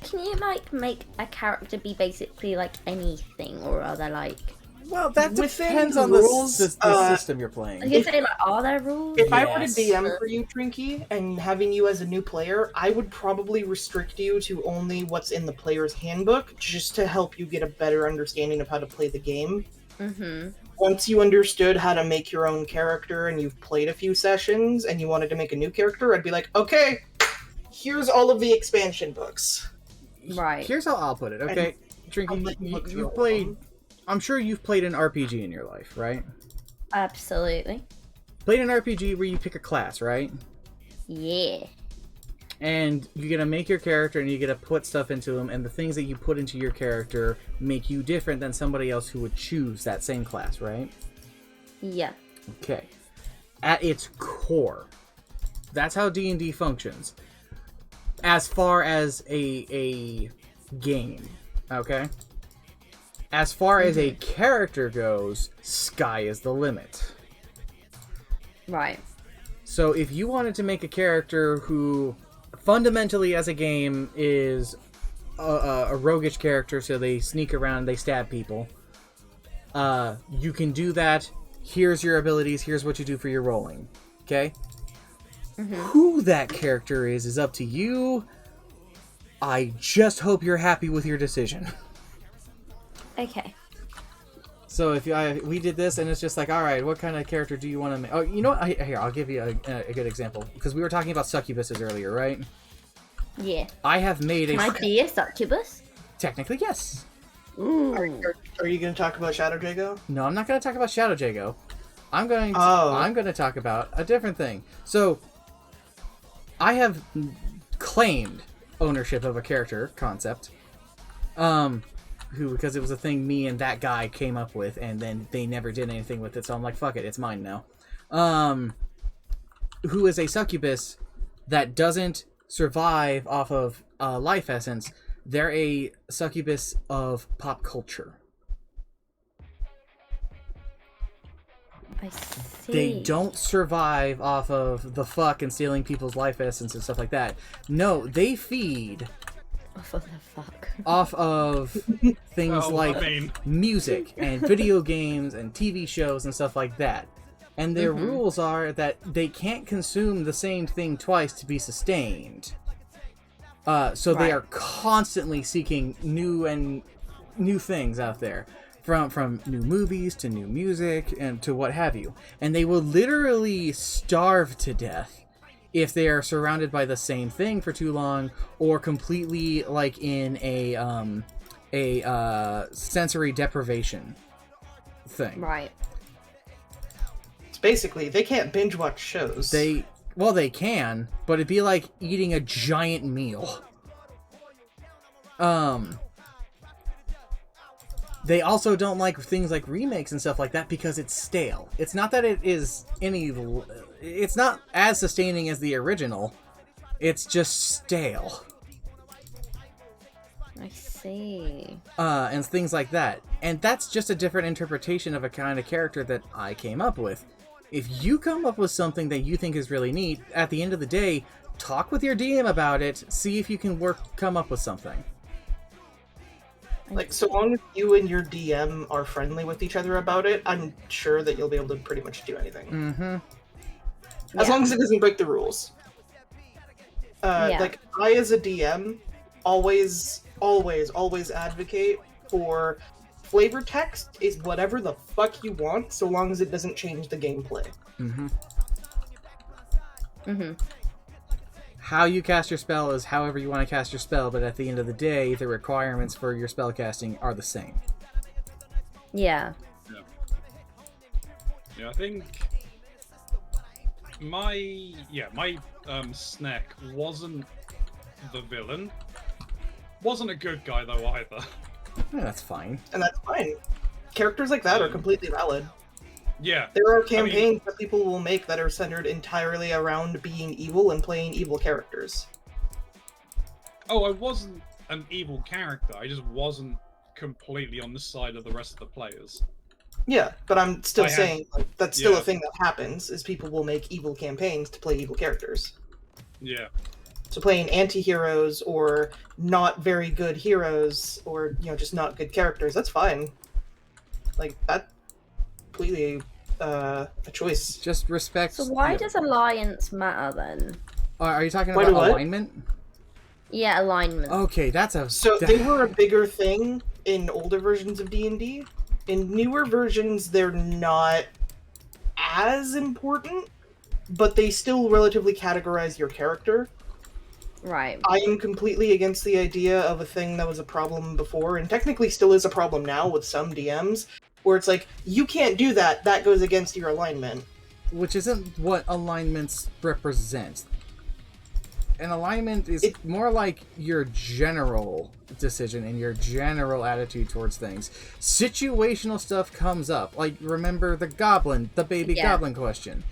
Can you like make a character be basically like anything, or are there like? Well, that Within depends the on the rules, system you're playing. I was gonna say like, are there rules? If I were to Yes. DM for you, Trinky, and having you as a new player, I would probably restrict you to only what's in the player's handbook, just to help you get a better understanding of how to play the game. Mm-hmm. Once you understood how to make your own character and you've played a few sessions and you wanted to make a new character, I'd be like, okay, here's all of the expansion books. Right. Here's how I'll put it, okay? I'll Drinking, let you look through you all of played. them. I'm sure you've played an RPG in your life, right? Absolutely. Played an RPG where you pick a class, right? Yeah. And you get to make your character and you get to put stuff into them, and the things that you put into your character make you different than somebody else who would choose that same class, right? Yeah. Okay. At its core, that's how D&D functions. As far as a game, okay? As far as a character goes, sky is the limit. Right. So if you wanted to make a character who fundamentally as a game is a roguish character, so they sneak around, they stab people, you can do that. Here's your abilities, here's what you do for your rolling. Okay? Who that character is up to you. I just hope you're happy with your decision. Okay. So if we did this and it's just like, all right, what kind of character do you want to make? Oh, you know what? Here, I'll give you a good example. Because we were talking about succubuses earlier, right? Yeah. I have made Can I be a succubus? Technically, yes. Ooh. Are you going to talk about Shadow Jago? No, I'm not going to talk about Shadow Jago. I'm going to talk about a different thing. So, I have claimed ownership of a character concept. Because it was a thing me and that guy came up with, and then they never did anything with it, so I'm like, fuck it, it's mine now. Who is a succubus that doesn't survive off of life essence. They're a succubus of pop culture. I see. They don't survive off of the fuck and stealing people's life essence and stuff like that. No, they feed Off of the fuck. off of things like music and video games and TV shows and stuff like that. And their rules are that they can't consume the same thing twice to be sustained. So they Right. are constantly seeking new things out there, from new movies to new music and to what have you. And they will literally starve to death if they are surrounded by the same thing for too long, or completely like in a sensory deprivation thing. Right. It's basically they can't binge watch shows. They can, but it'd be like eating a giant meal. They also don't like things like remakes and stuff like that because it's stale. It's not that it is it's not as sustaining as the original. It's just stale. I see. And things like that. And that's just a different interpretation of a kind of character that I came up with. If you come up with something that you think is really neat, at the end of the day, talk with your DM about it, see if you can come up with something. Like, so long as you and your DM are friendly with each other about it, I'm sure that you'll be able to pretty much do anything. Mm-hmm. As long as it doesn't break the rules. Yeah. Like, I as a DM always advocate for flavor text is whatever the fuck you want, so long as it doesn't change the gameplay. Mm-hmm. Mm-hmm. How you cast your spell is however you want to cast your spell, but at the end of the day, the requirements for your spell casting are the same. Yeah. Yeah, I think my snack wasn't the villain. Wasn't a good guy though either. Yeah, that's fine. And that's fine. Characters like that are completely valid. Yeah. There are campaigns that people will make that are centered entirely around being evil and playing evil characters. Oh, I wasn't an evil character. I just wasn't completely on the side of the rest of the players. Yeah, but I'm still saying like, that's still Yeah. a thing that happens, is people will make evil campaigns to play evil characters. Yeah. So playing anti-heroes or not very good heroes or, just not good characters, that's fine. Like, that's completely a choice. Just respect. So why does alliance matter then? Are you talking Why about do what? alignment? Yeah, alignment. Okay, that's a... So they were a bigger thing in older versions of D&D. In newer versions, they're not as important, but they still relatively categorize your character. Right. I am completely against the idea of a thing that was a problem before, and technically still is a problem now with some DMs, where it's like, you can't do that, that goes against your alignment. Which isn't what alignments represent. An alignment is more like your general decision and your general attitude towards things. Situational stuff comes up. Like, remember the baby goblin question.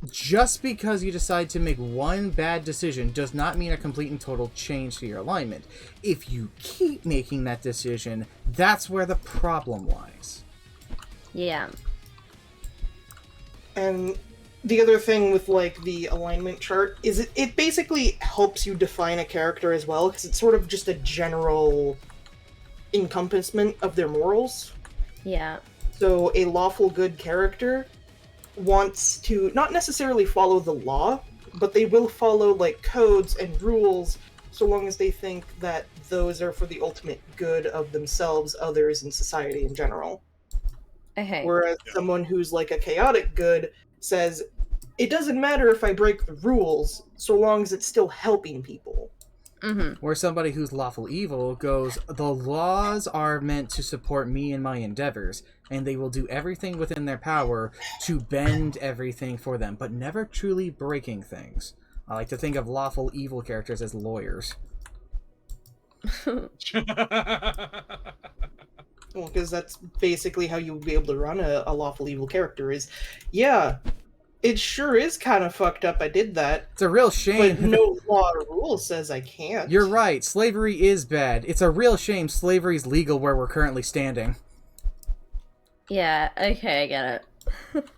Just because you decide to make one bad decision does not mean a complete and total change to your alignment. If you keep making that decision, that's where the problem lies. Yeah. And the other thing with, like, the alignment chart is it basically helps you define a character as well, because it's sort of just a general encompassment of their morals. Yeah. So a lawful good character wants to not necessarily follow the law, but they will follow, like, codes and rules so long as they think that those are for the ultimate good of themselves, others, and society in general. Okay. Whereas someone who's like a chaotic good says, it doesn't matter if I break the rules, so long as it's still helping people. Mm-hmm. Where somebody who's lawful evil goes, the laws are meant to support me in my endeavors, and they will do everything within their power to bend everything for them, but never truly breaking things. I like to think of lawful evil characters as lawyers. Well, because that's basically how you would be able to run a lawful evil character is, yeah, it sure is kind of fucked up I did that, It's a real shame. but no law or rule says I can't. You're right, slavery is bad. It's a real shame slavery's legal where we're currently standing. Yeah, okay, I get it.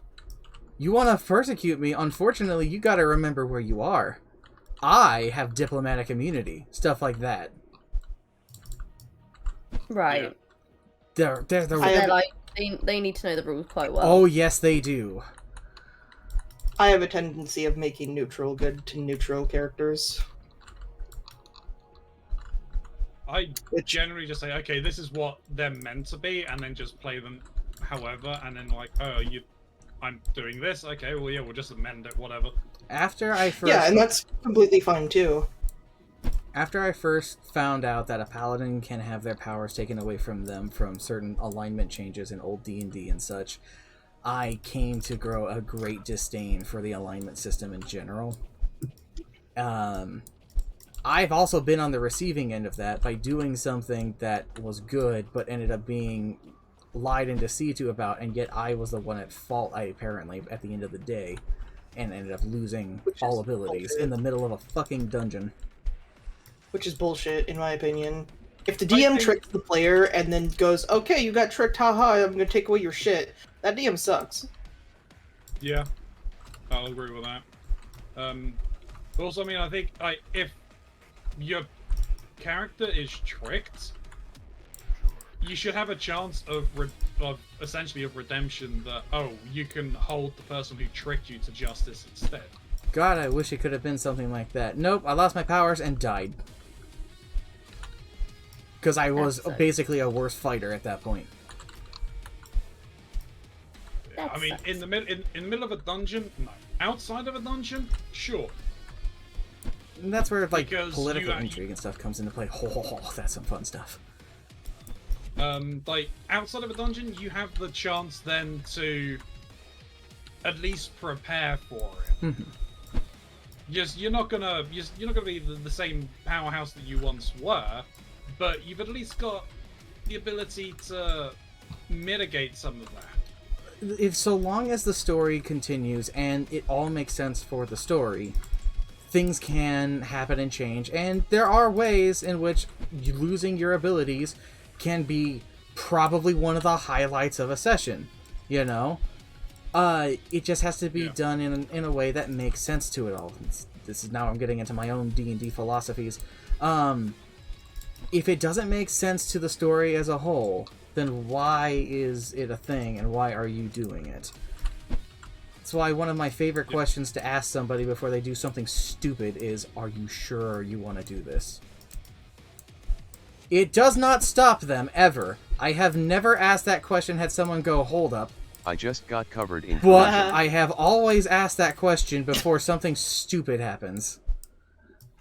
You want to persecute me, unfortunately you gotta remember where you are. I have diplomatic immunity. Stuff like that. Right. They're They're like, they need to know the rules quite well. Oh, yes, they do. I have a tendency of making neutral good to neutral characters. I generally just say, okay, this is what they're meant to be, and then just play them however, and then like, oh, I'm doing this, okay, well, yeah, we'll just amend it, whatever. After I first... Yeah, and that's completely fine, too. After I first found out that a paladin can have their powers taken away from them from certain alignment changes in old D&D and such, I came to grow a great disdain for the alignment system in general. I've also been on the receiving end of that by doing something that was good but ended up being lied and deceived to about, and yet I was the one at fault, apparently, at the end of the day, and ended up losing all abilities in the middle of a fucking dungeon. Which is bullshit, in my opinion. If the DM tricks the player and then goes, okay, you got tricked, haha, I'm gonna take away your shit, that DM sucks. Yeah, I'll agree with that. Also, I mean, I think if your character is tricked, you should have a chance of essentially of redemption that, oh, you can hold the person who tricked you to justice instead. God, I wish it could have been something like that. Nope, I lost my powers and died. Because I was basically a worse fighter at that point. Yeah, I mean, in the middle of a dungeon, no. Outside of a dungeon, sure. And that's where, like, Because political intrigue and stuff comes into play. Oh, that's some fun stuff. Like, outside of a dungeon, you have the chance then to at least prepare for it. You're not gonna be the same powerhouse that you once were, but you've at least got the ability to mitigate some of that. If so long as the story continues and it all makes sense for the story, things can happen and change, and there are ways in which losing your abilities can be probably one of the highlights of a session, you know? It just has to be done in a way that makes sense to it all. This is now I'm getting into my own D&D philosophies. If it doesn't make sense to the story as a whole, then why is it a thing, and why are you doing it? That's why one of my favorite questions to ask somebody before they do something stupid is, are you sure you want to do this? It does not stop them, ever. I have never asked that question had someone go, hold up. I just got covered in But I have always asked that question before something stupid happens.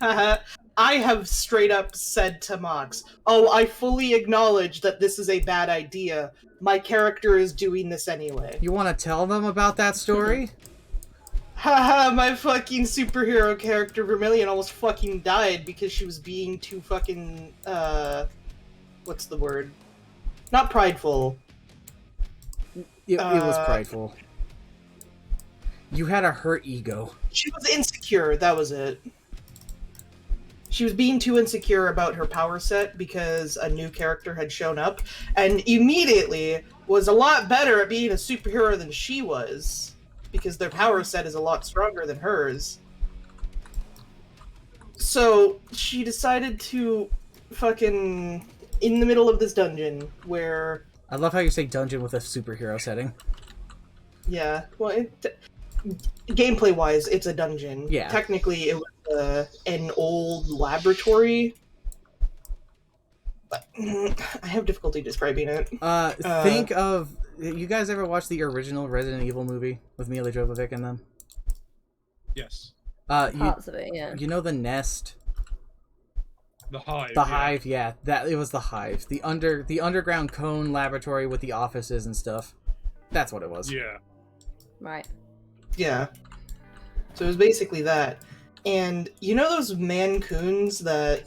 I have straight up said to Mox, oh, I fully acknowledge that this is a bad idea. My character is doing this anyway. You want to tell them about that story? Haha, my fucking superhero character Vermilion almost fucking died because she was being too fucking, what's the word? Not prideful. It was prideful. You had a hurt ego. She was insecure, that was it. She was being too insecure about her power set because a new character had shown up, and immediately was a lot better at being a superhero than she was, because their power set is a lot stronger than hers. So, she decided to in the middle of this dungeon, where... I love how you say dungeon with a superhero setting. Yeah, well, gameplay-wise, it's a dungeon. Yeah. Technically, it was an old laboratory. But I have difficulty describing it. Think of... You guys ever watch the original Resident Evil movie with Mila Jovovich in them? Yes. Parts of it, yeah. You know the nest? The Hive. The Hive, yeah. It was the Hive. The underground cone laboratory with the offices and stuff. That's what it was. Yeah. Right. Yeah. So it was basically that. And you know those mancoons that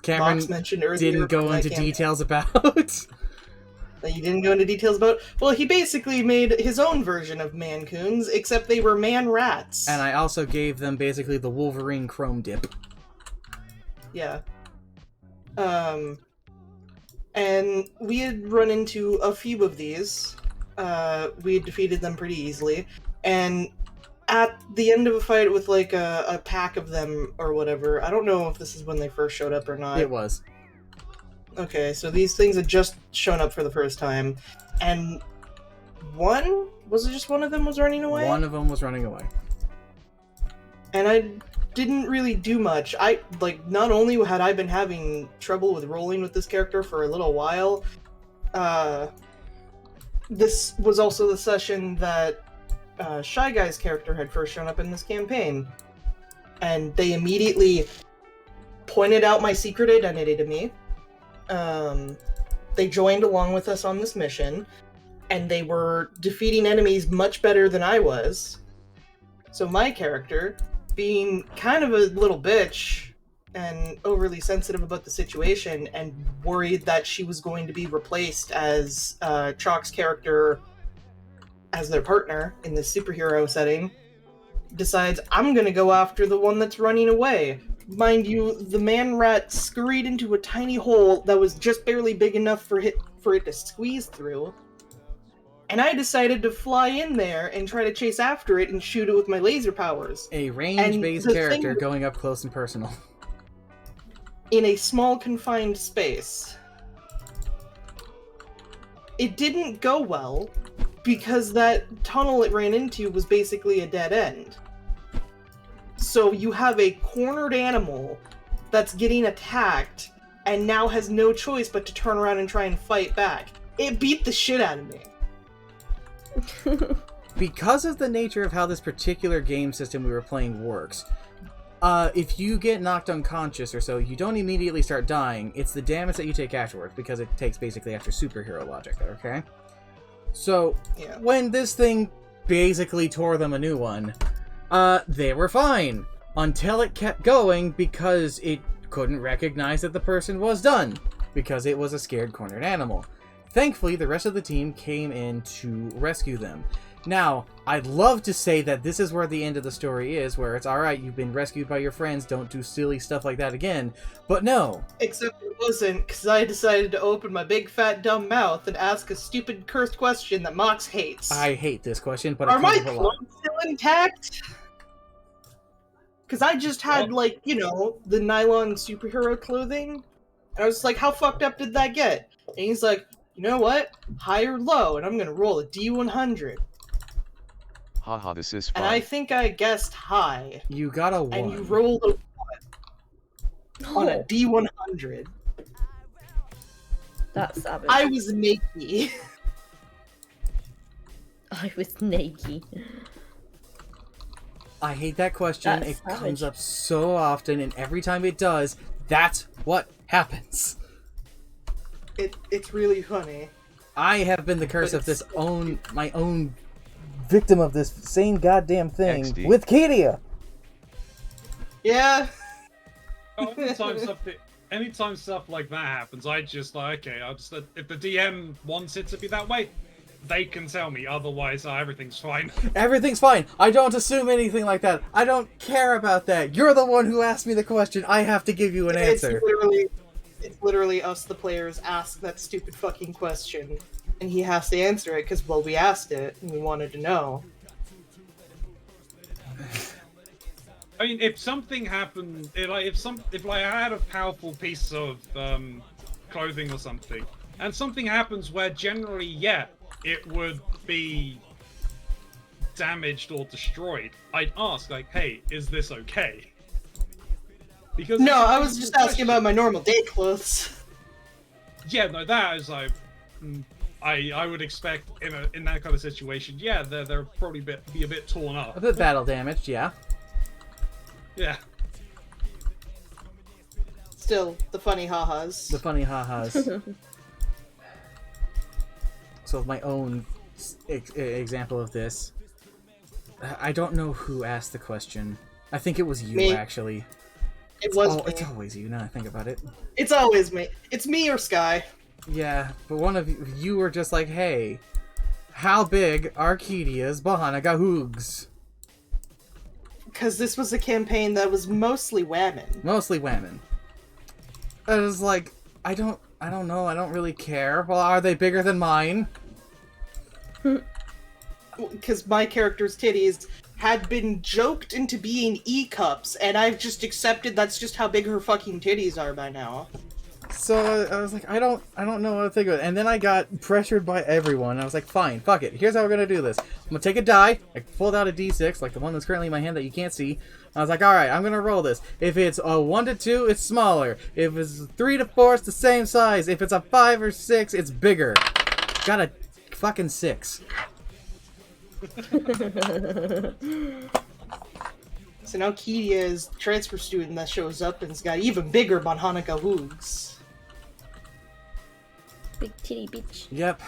Cameron Mox mentioned earlier? didn't go into details about? That you didn't go into details about? Well, he basically made his own version of mancoons, except they were man-rats. And I also gave them basically the Wolverine chrome dip. Yeah. And we had run into a few of these. We had defeated them pretty easily. And at the end of a fight with, like, a pack of them or whatever, I don't know if this is when they first showed up or not. It was. Okay, so these things had just shown up for the first time. And was it just one of them was running away? One of them was running away. And I didn't really do much. Not only had I been having trouble with rolling with this character for a little while, this was also the session that Shy Guy's character had first shown up in this campaign. And they immediately pointed out my secret identity to me. They joined along with us on this mission, and they were defeating enemies much better than I was. So my character, being kind of a little bitch and overly sensitive about the situation and worried that she was going to be replaced as Chalk's character as their partner in this superhero setting, decides, I'm gonna go after the one that's running away. Mind you, the man rat scurried into a tiny hole that was just barely big enough for it to squeeze through. And I decided to fly in there and try to chase after it and shoot it with my laser powers. A range-based character going up close and personal. In a small, confined space. It didn't go well, because that tunnel it ran into was basically a dead end. So you have a cornered animal that's getting attacked and now has no choice but to turn around and try and fight back. It beat the shit out of me. Because of the nature of how this particular game system we were playing works, if you get knocked unconscious or so, you don't immediately start dying. It's the damage that you take afterwards, because it takes basically after superhero logic, okay? So, yeah. When this thing basically tore them a new one, they were fine. Until it kept going, because it couldn't recognize that the person was done. Because it was a scared, cornered animal. Thankfully, the rest of the team came in to rescue them. Now, I'd love to say that this is where the end of the story is, where it's alright, you've been rescued by your friends, don't do silly stuff like that again, but no. Except it wasn't, because I decided to open my big fat dumb mouth and ask a stupid cursed question that Mox hates. I hate this question, but are my clothes still intact? Because I just had, the nylon superhero clothing, and I was like, how fucked up did that get? And he's like, you know what? High or low, and I'm gonna roll a D100. Haha, this is fun. And I think I guessed high. You got a 1. And you rolled a 1 on a D100. That's savage. I was naked. I was naked. I hate that question. That's it savage. comes up so often, and every time it does, that's what happens. It's really funny. I have been the curse of my own victim of this same goddamn thing XD. with Kedia. Yeah. Anytime stuff like that happens, I just okay. If the DM wants it to be that way, they can tell me. Otherwise, everything's fine. Everything's fine. I don't assume anything like that. I don't care about that. You're the one who asked me the question. I have to give you an answer. It's literally us, the players, ask that stupid fucking question, and he has to answer it because, well, we asked it and we wanted to know. I mean, if something happened, if I had a powerful piece of clothing or something, and something happens where generally, yeah, it would be damaged or destroyed, I'd ask, like, hey, is this okay? Because no, I was just asking about my normal day clothes. Yeah, no, that is like, I would expect in that kind of situation, yeah, they're probably be a bit torn up. A bit battle damaged, yeah. Yeah. Still, the funny ha-has. The funny ha-has. So my own example of this, I don't know who asked the question. I think it was you, me. Actually. It was me. It's always you, now I think about it. It's always me. It's me or Sky. Yeah, but one of you were just like, hey, how big are Kedia's Bahanagahoogs? Because this was a campaign that was mostly whammon. Mostly whammon. I was like, I don't know, I don't really care. Well, are they bigger than mine? Because my character's titties had been joked into being E-cups, and I've just accepted that's just how big her fucking titties are by now. So I was like, I don't know what to think of it. And then I got pressured by everyone. I was like, fine, fuck it. Here's how we're gonna do this. I'm gonna take a die. I pulled out a D6, like the one that's currently in my hand that you can't see. I was like, all right, I'm gonna roll this. If it's a 1 to 2, it's smaller. If it's 3 to 4, it's the same size. If it's a 5 or 6, it's bigger. Got a fucking 6. So now Kidia is transfer student that shows up and's got even bigger Banhanika hoogs. Big titty bitch. Yep,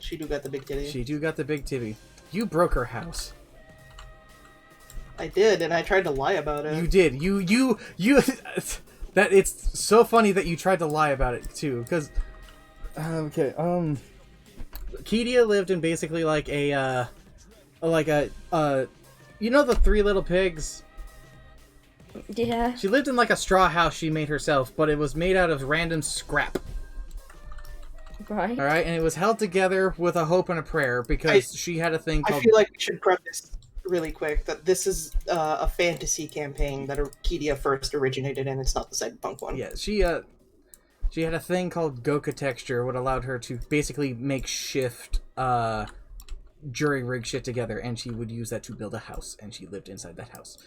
She do got the big titty. she do got the big tibby. You broke her house. I did, and I tried to lie about it. You did. You. That it's so funny that you tried to lie about it too, because. Okay. Kedia lived in basically like a, you know the Three Little Pigs? Yeah. She lived in like a straw house she made herself, but it was made out of random scrap. Right. All right, and it was held together with a hope and a prayer because she had a thing I called. feel like we should preface really quick that this is a fantasy campaign that Kedia first originated in. It's not the cyberpunk one. Yeah, she had a thing called Goka texture, what allowed her to basically make shift jury rig shit together, and she would use that to build a house, and she lived inside that house.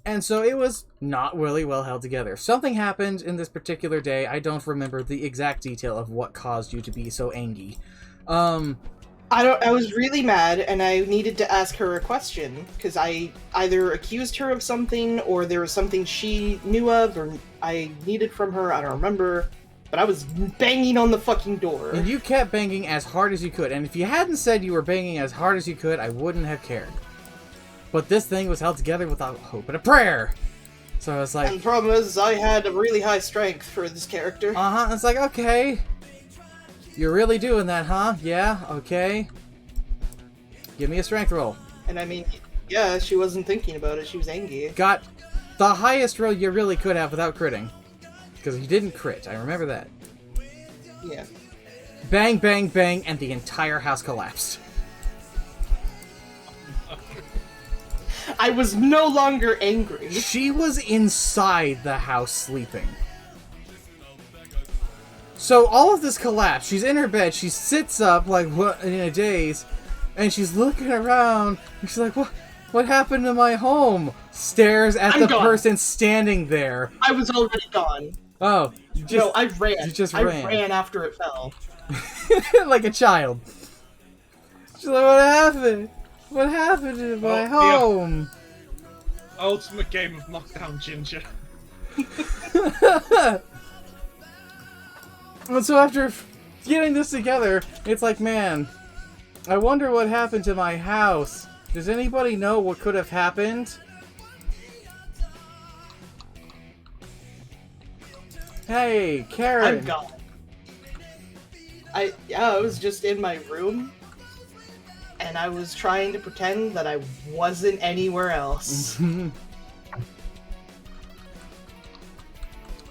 And so it was not really well held together. Something happened in this particular day. I don't remember the exact detail of what caused you to be so angry. I was really mad, and I needed to ask her a question because I either accused her of something, or there was something she knew of, or I needed from her. I don't remember, but I was banging on the fucking door. And you kept banging as hard as you could. And if you hadn't said you were banging as hard as you could, I wouldn't have cared. But this thing was held together without hope and a prayer. So I was like... And the problem is, I had a really high strength for this character. Uh-huh. It's like, okay. You're really doing that, huh? Yeah, okay. Give me a strength roll. And I mean, yeah, she wasn't thinking about it. She was angry. Got the highest roll you really could have without critting. Because you didn't crit. I remember that. Yeah. Bang, bang, bang, and the entire house collapsed. I was no longer angry. She was inside the house sleeping. So all of this collapsed. She's in her bed. She sits up like what in a daze, and she's looking around. And she's like, "What happened to my home?" Stares at I'm the gone. person standing there. I was already gone. Oh, No, I ran. You just I ran. ran after it fell. like a child. She's like, "What happened? What happened to my home?" Ultimate game of knockdown ginger. And so after getting this together, it's like, man, I wonder what happened to my house. Does anybody know what could have happened? Hey, Karen. I'm gone. I was just in my room, and I was trying to pretend that I wasn't anywhere else.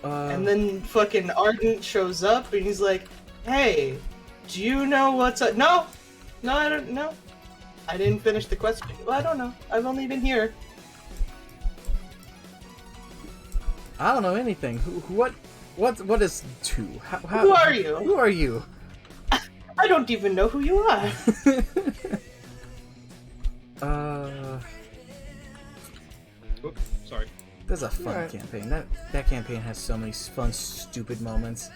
And then fucking Ardent shows up, and he's like, "Hey, do you know what's up?" No, I don't know. I didn't finish the question. Well, I don't know. I've only been here. I don't know anything. What is two? Who are you? Who are you? I don't even know who you are. Oops, sorry. That's a fun Alright. campaign. That campaign has so many fun, stupid moments.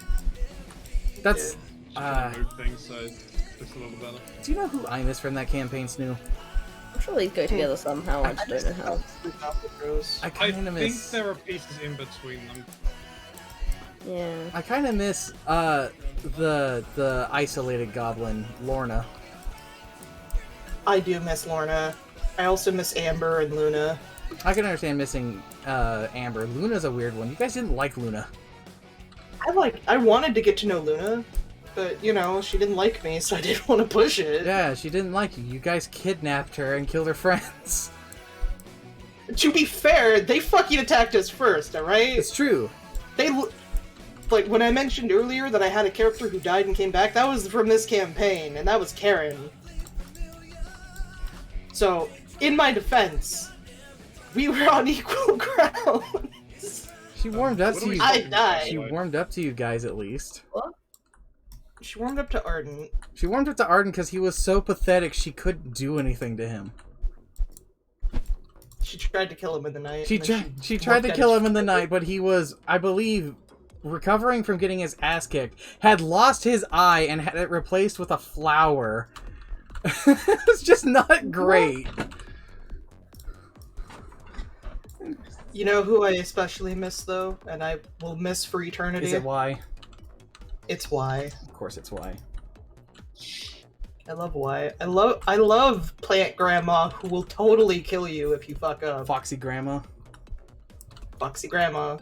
That's. Just trying to move things so it's a little better. Do you know who I miss from that campaign, Snoo? I'm sure these go together somehow. I just don't know how. I I kind of think miss. there are pieces in between them. Yeah. I kind of miss the isolated goblin Lorna. I do miss Lorna. I also miss Amber and Luna. I can understand missing Amber. Luna's a weird one. You guys didn't like Luna. I wanted to get to know Luna, but you know, she didn't like me, so I didn't want to push it. Yeah, she didn't like you. You guys kidnapped her and killed her friends. To be fair, they fucking attacked us first, alright? It's true. They, like, when I mentioned earlier that I had a character who died and came back, that was from this campaign, and that was Karen. So, in my defense, we were on equal ground. She warmed up to you. I died. She warmed up to you guys at least. What? She warmed up to Arden. She warmed up to Arden because he was so pathetic she couldn't do anything to him. She tried to kill him in the night. She tried to kill him in the night, but he was, I believe, recovering from getting his ass kicked, had lost his eye and had it replaced with a flower. It's just not great. You know who I especially miss, though? And I will miss for eternity? Is it Y? It's Y. Of course it's Y. I love Y. I love Plant Grandma, who will totally kill you if you fuck up. Foxy Grandma. Foxy Grandma.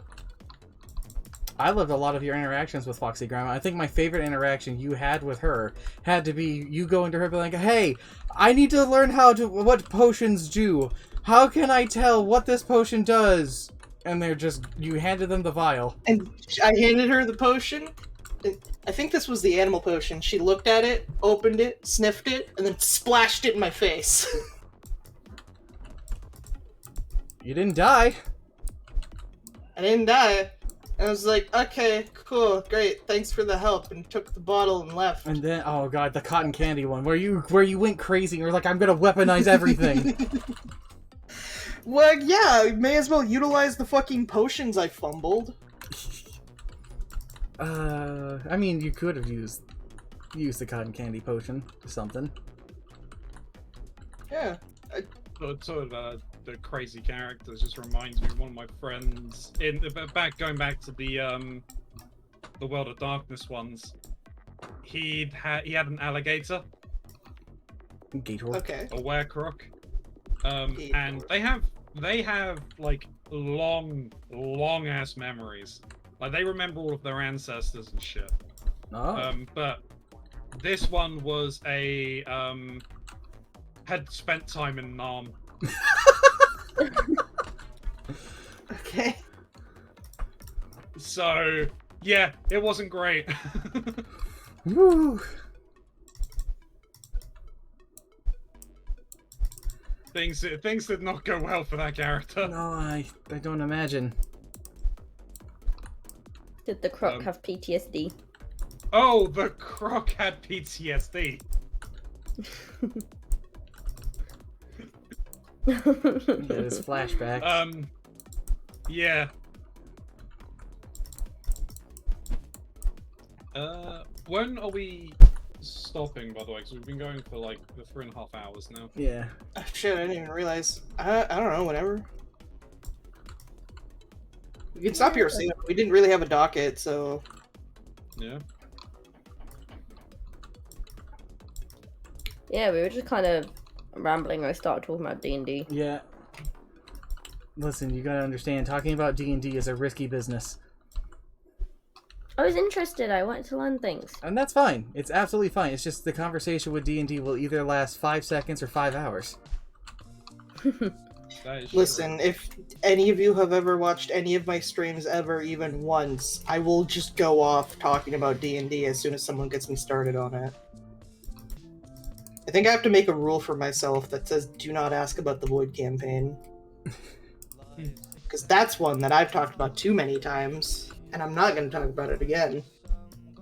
I loved a lot of your interactions with Foxy Grandma. I think my favorite interaction you had with her had to be you going to her and be like, "Hey, I need to learn what potions do. How can I tell what this potion does?" And you handed them the vial. And I handed her the potion. I think this was the animal potion. She looked at it, opened it, sniffed it, and then splashed it in my face. You didn't die. I didn't die. I was like, okay, cool, great, thanks for the help, and took the bottle and left. And then, oh god, the cotton candy one, where you went crazy and you were like, I'm gonna weaponize everything. Well, yeah, I may as well utilize the fucking potions I fumbled. I mean, you could have used the cotton candy potion or something. Yeah. The crazy characters just reminds me of one of my friends going back to the World of Darkness ones. He had an alligator. Gator. Okay. A werecroc. And they have like long ass memories. Like they remember all of their ancestors and shit. Oh. But this one was had spent time in Nam. Okay. So yeah, it wasn't great. Woo. Things did not go well for that character. No, I don't imagine. Did the croc have PTSD? Oh, the croc had PTSD. His flashbacks. Yeah. When are we stopping, by the way? Because we've been going for like 3.5 hours now. Yeah. Oh, shit, I didn't even realize. I don't know, whatever. We can stop here soon. We didn't really have a docket, so... Yeah. Yeah, we were just kind of rambling. I started talking about D&D. Yeah. Listen, you gotta understand, talking about D&D is a risky business. I was interested. I wanted to learn things. And that's fine. It's absolutely fine. It's just the conversation with D&D will either last 5 seconds or 5 hours. Listen, if any of you have ever watched any of my streams ever, even once, I will just go off talking about D&D as soon as someone gets me started on it. I think I have to make a rule for myself that says do not ask about the Void campaign. Because that's one that I've talked about too many times, and I'm not going to talk about it again.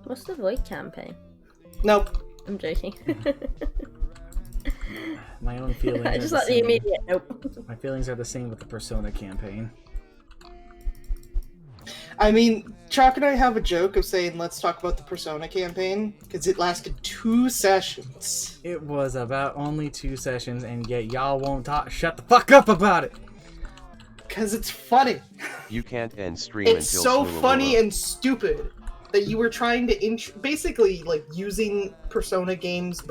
What's the Void campaign? Nope. I'm joking. My own feelings I are just the like the same. immediate nope. My feelings are the same with the Persona campaign. I mean, Chalk and I have a joke of saying, let's talk about the Persona campaign, because it lasted 2 sessions. It was about only 2 sessions, and yet y'all won't shut the fuck up about it! Because it's funny. You can't end stream It's until so SnuWolf. funny and stupid that you were trying to basically like using Persona games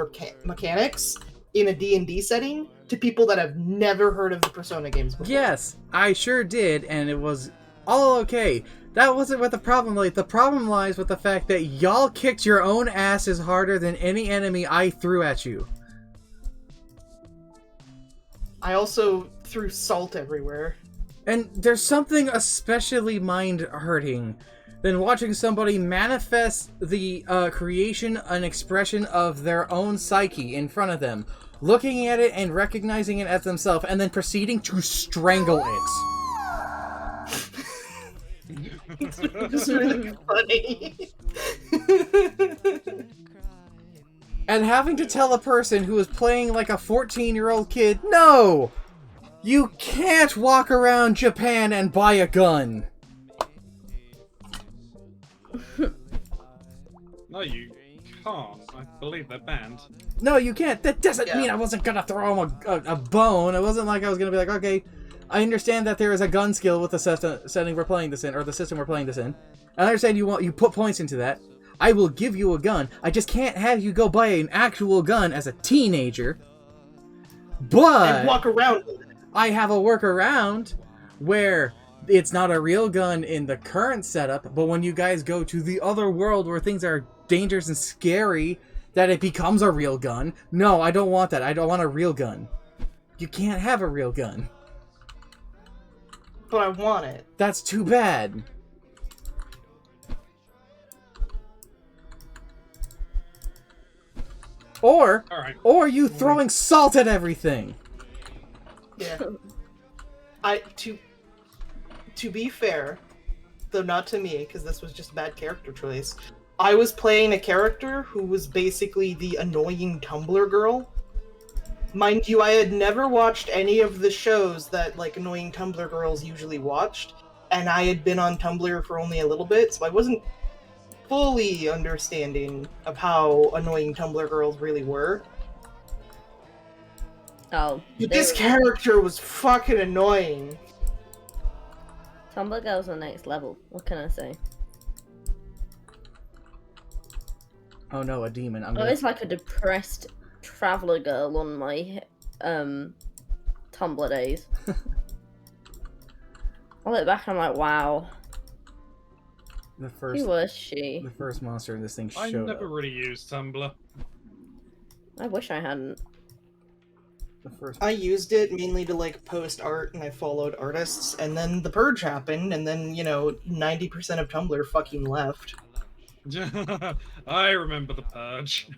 mechanics in a D&D setting to people that have never heard of the Persona games before. Yes, I sure did, and it was all okay. That wasn't what the problem lies. The problem lies with the fact that y'all kicked your own asses harder than any enemy I threw at you. I also threw salt everywhere. And there's something especially mind-hurting than watching somebody manifest the creation and expression of their own psyche in front of them, looking at it and recognizing it as themselves, and then proceeding to strangle it. It's really funny. And having to tell a person who is playing like a 14-year-old kid, no! You can't walk around Japan and buy a gun! No, you can't. I believe they're banned. No, you can't. That doesn't mean I wasn't gonna throw him a bone. It wasn't like I was gonna be like, okay, I understand that there is a gun skill with the setting we're playing this in, or the system we're playing this in. I understand you put points into that. I will give you a gun. I just can't have you go buy an actual gun as a teenager. But And walk around with it. I have a workaround where it's not a real gun in the current setup, but when you guys go to the other world where things are dangerous and scary, that it becomes a real gun. No, I don't want that. I don't want a real gun. You can't have a real gun. But I want it. That's too bad. Or you throwing salt at everything. Yeah. To be fair, though not to me, because this was just bad character choice, I was playing a character who was basically the annoying Tumblr girl. Mind you, I had never watched any of the shows that, like, annoying Tumblr girls usually watched, and I had been on Tumblr for only a little bit, so I wasn't fully understanding of how annoying Tumblr girls really were. Oh. But this character was fucking annoying. Tumblr girls are next level. What can I say? Oh no, a demon. I was like a depressed traveler girl on my Tumblr days. I look back and I'm like, wow. Who was she? The first monster in this thing I showed never up. really used Tumblr. I wish I hadn't. I used it mainly to, like, post art, and I followed artists, and then the purge happened, and then, 90% of Tumblr fucking left. I remember the purge.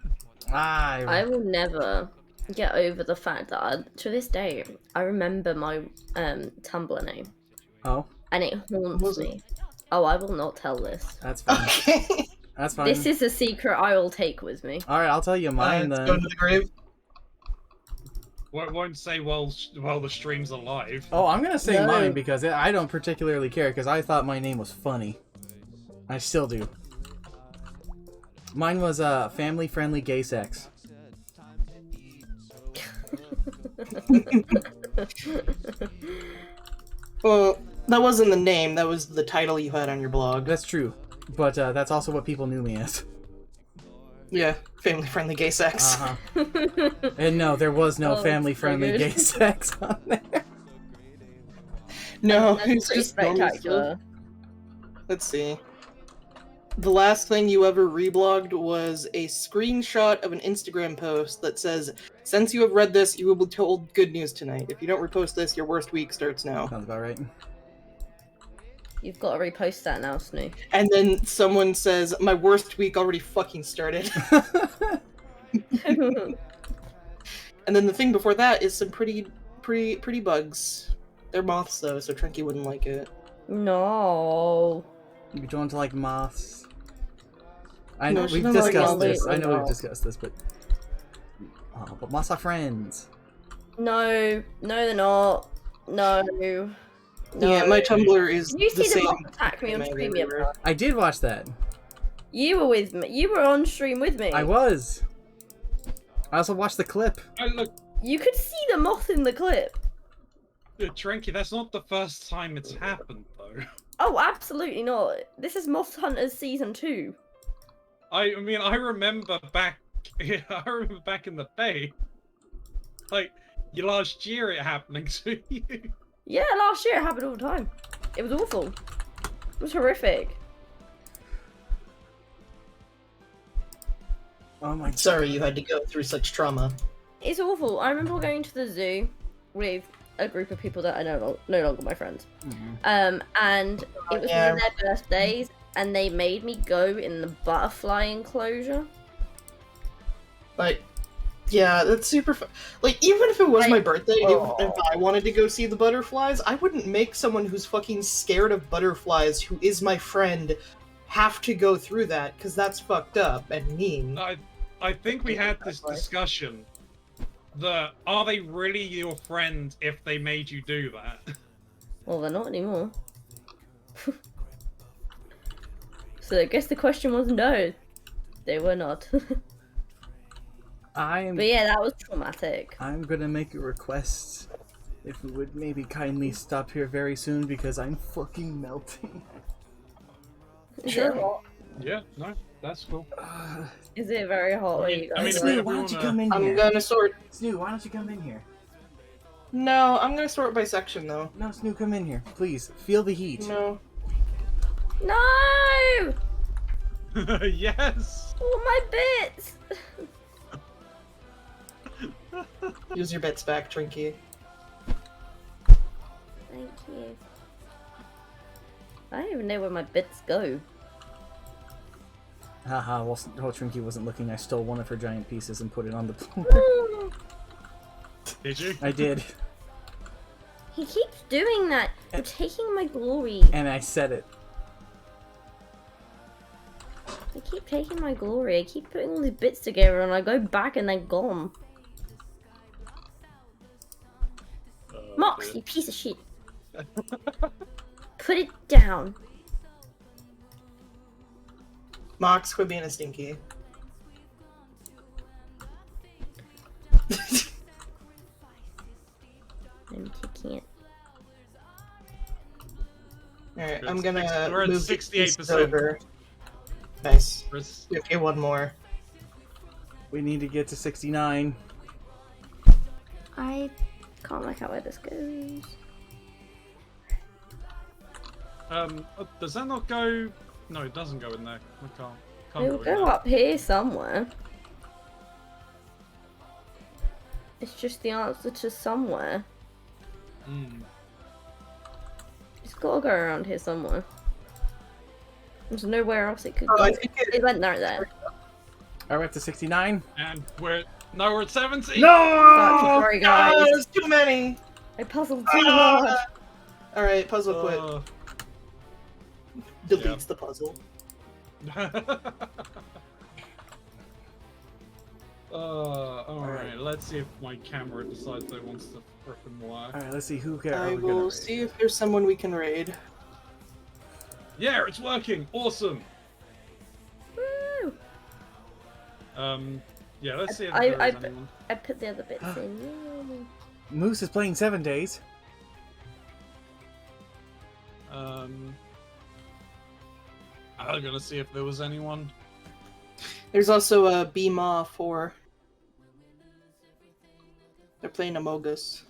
I will never get over the fact that to this day I remember my Tumblr name. Oh. And it haunts me. Oh, I will not tell this. That's fine. Okay. That's fine. This is a secret I will take with me. Alright, I'll tell you mine Let's then. go to the grave. Won't say while the stream's alive. Oh, I'm gonna say No. mine because I don't particularly care because I thought my name was funny. I still do. Mine was family-friendly gay sex. Well, that wasn't the name, that was the title you had on your blog. That's true, but that's also what people knew me as. Yeah, family-friendly gay sex. Uh-huh. And no, there was no Oh, family-friendly so gay good. sex on there. No, That's it's pretty just normal spectacular. stuff. Let's see. The last thing you ever reblogged was a screenshot of an Instagram post that says, "Since you have read this, you will be told good news tonight. If you don't repost this, your worst week starts now." Sounds about right. You've got to repost that now, Snoo. And then someone says, "My worst week already fucking started." And then the thing before that is some pretty bugs. They're moths though, so Trinky wouldn't like it. No. You don't like moths. I No, know she we've doesn't like discussed moths. this. I know we've No. discussed this, but moths are friends. No, they're not. No. Yeah, my Tumblr is Did you the see same. the moth attack me on thing stream everywhere. yesterday? I did watch that. You were with me. You were on stream with me. I was. I also watched the clip. Oh, look, You could see the moth in the clip. Trinky, that's not the first time it's happened, though. Oh, absolutely not. This is Moth Hunters Season 2. I mean, I remember back in the day, like, last year it happening to you. Yeah, last year it happened all the time. It was awful. It was horrific. Oh my. Sorry you had to go through such trauma. It's awful. I remember going to the zoo with a group of people that are no longer my friends. Mhm. And it was Yeah. one of their birthdays, and they made me go in the butterfly enclosure. But Yeah, that's super fun. Like, even if it was my birthday, Oh. if I wanted to go see the butterflies, I wouldn't make someone who's fucking scared of butterflies, who is my friend, have to go through that, because that's fucked up and mean. I think we had this discussion. Are they really your friend if they made you do that? Well, they're not anymore. So I guess the question was no. They were not. But yeah, that was traumatic. I'm gonna make a request. If we would maybe kindly stop here very soon because I'm fucking melting. Sure. Yeah, no, that's cool. Is it very hot where you I mean, guys if Snoo, why don't you come in I'm here? gonna sort. Snoo, why don't you come in here? No, I'm gonna sort by section though. No, Snoo, come in here. Please, feel the heat. No. No! Yes! All my bits! Use your bits back, Trinky. Thank you. I don't even know where my bits go. Haha, while Trinky wasn't looking, I stole one of her giant pieces and put it on the floor. Did you? I did. He keeps doing that. You're taking my glory. And I said it. I keep taking my glory. I keep putting all these bits together and I go back and they're gone. Mox, you piece of shit. Put it down. Mox, quit being a stinky. I'm taking it. Alright, We're I'm at gonna we're at move the 68%. pieces over. Nice. Chris? Okay, one more. We need to get to 69. I can't work out where this goes. Does that not go? No, it doesn't go in there. I can't. It'll in go there. up here somewhere. It's just the answer to somewhere. It's gotta go around here somewhere. There's nowhere else it could Oh, go. I think It went there. Are we up to 69? And we're at 70. No! Sorry, guys. Oh, there's too many! I puzzled too hard. Alright, puzzle quit. Deletes yeah. the puzzle. Alright, let's see if my camera decides it wants to frickin' work. Alright, let's see who can. I will see if there's someone we can raid. Yeah, it's working! Awesome! Woo! Yeah, let's see if I- there is anyone. I put the other bits in. Yay. Moose is playing 7 days. I'm gonna see if there was anyone. There's also a BMA 4. They're playing Amogus.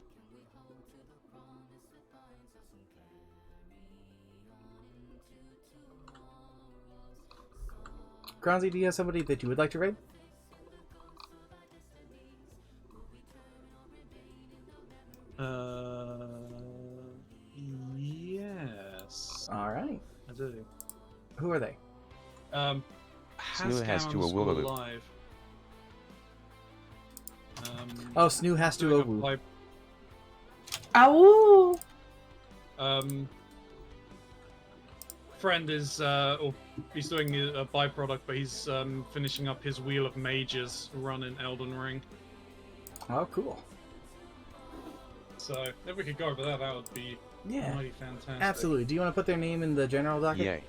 Keronzi, do you have somebody that you would like to raid? Yes. Alright. I do. Who are they? Snoo has to a Wooloo. Live. Oh, Snoo has to doing a Owu. by- Ow! Friend is, or he's doing a byproduct, but he's finishing up his Wheel of Mages run in Elden Ring. Oh, cool. So if we could go over that, that would be Yeah. mighty fantastic. Absolutely. Do you want to put their name in the general docket? Yay.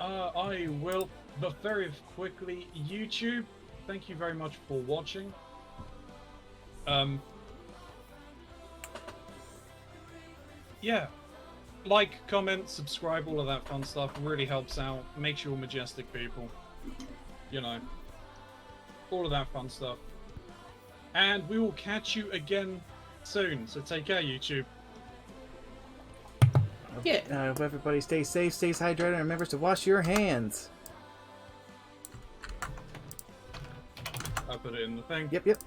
I will, but very quickly, YouTube, thank you very much for watching. Yeah, like, comment, subscribe, all of that fun stuff really helps out, makes you all majestic people. You know, all of that fun stuff. And we will catch you again soon, so take care, YouTube. Yeah. I hope everybody stays safe, stays hydrated, and remembers to wash your hands. I put it in the thing. Yep, yep.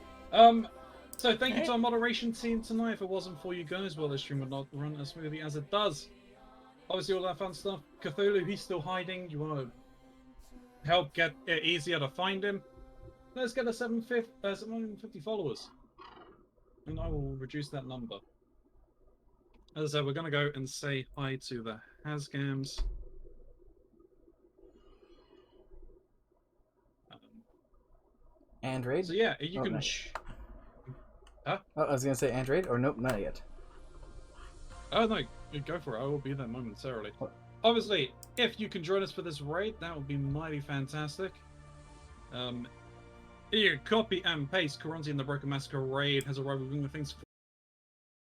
So thank you to our moderation team tonight. If it wasn't for you guys, well, this stream would not run as smoothly as it does. Obviously, all that fun stuff. Cthulhu, he's still hiding. You want to help get it easier to find him? Let's get a 750 followers. And I will reduce that number. As I said, we're going to go and say hi to the Hasgams. Android? So yeah, you Oh, can... nice. Huh? Oh, I was going to say Android, or nope, not yet. Oh no, go for it. I will be there momentarily. What? Obviously, if you can join us for this raid, that would be mighty fantastic. You can copy and paste Keronzi and the Broken Massacre raid has arrived with things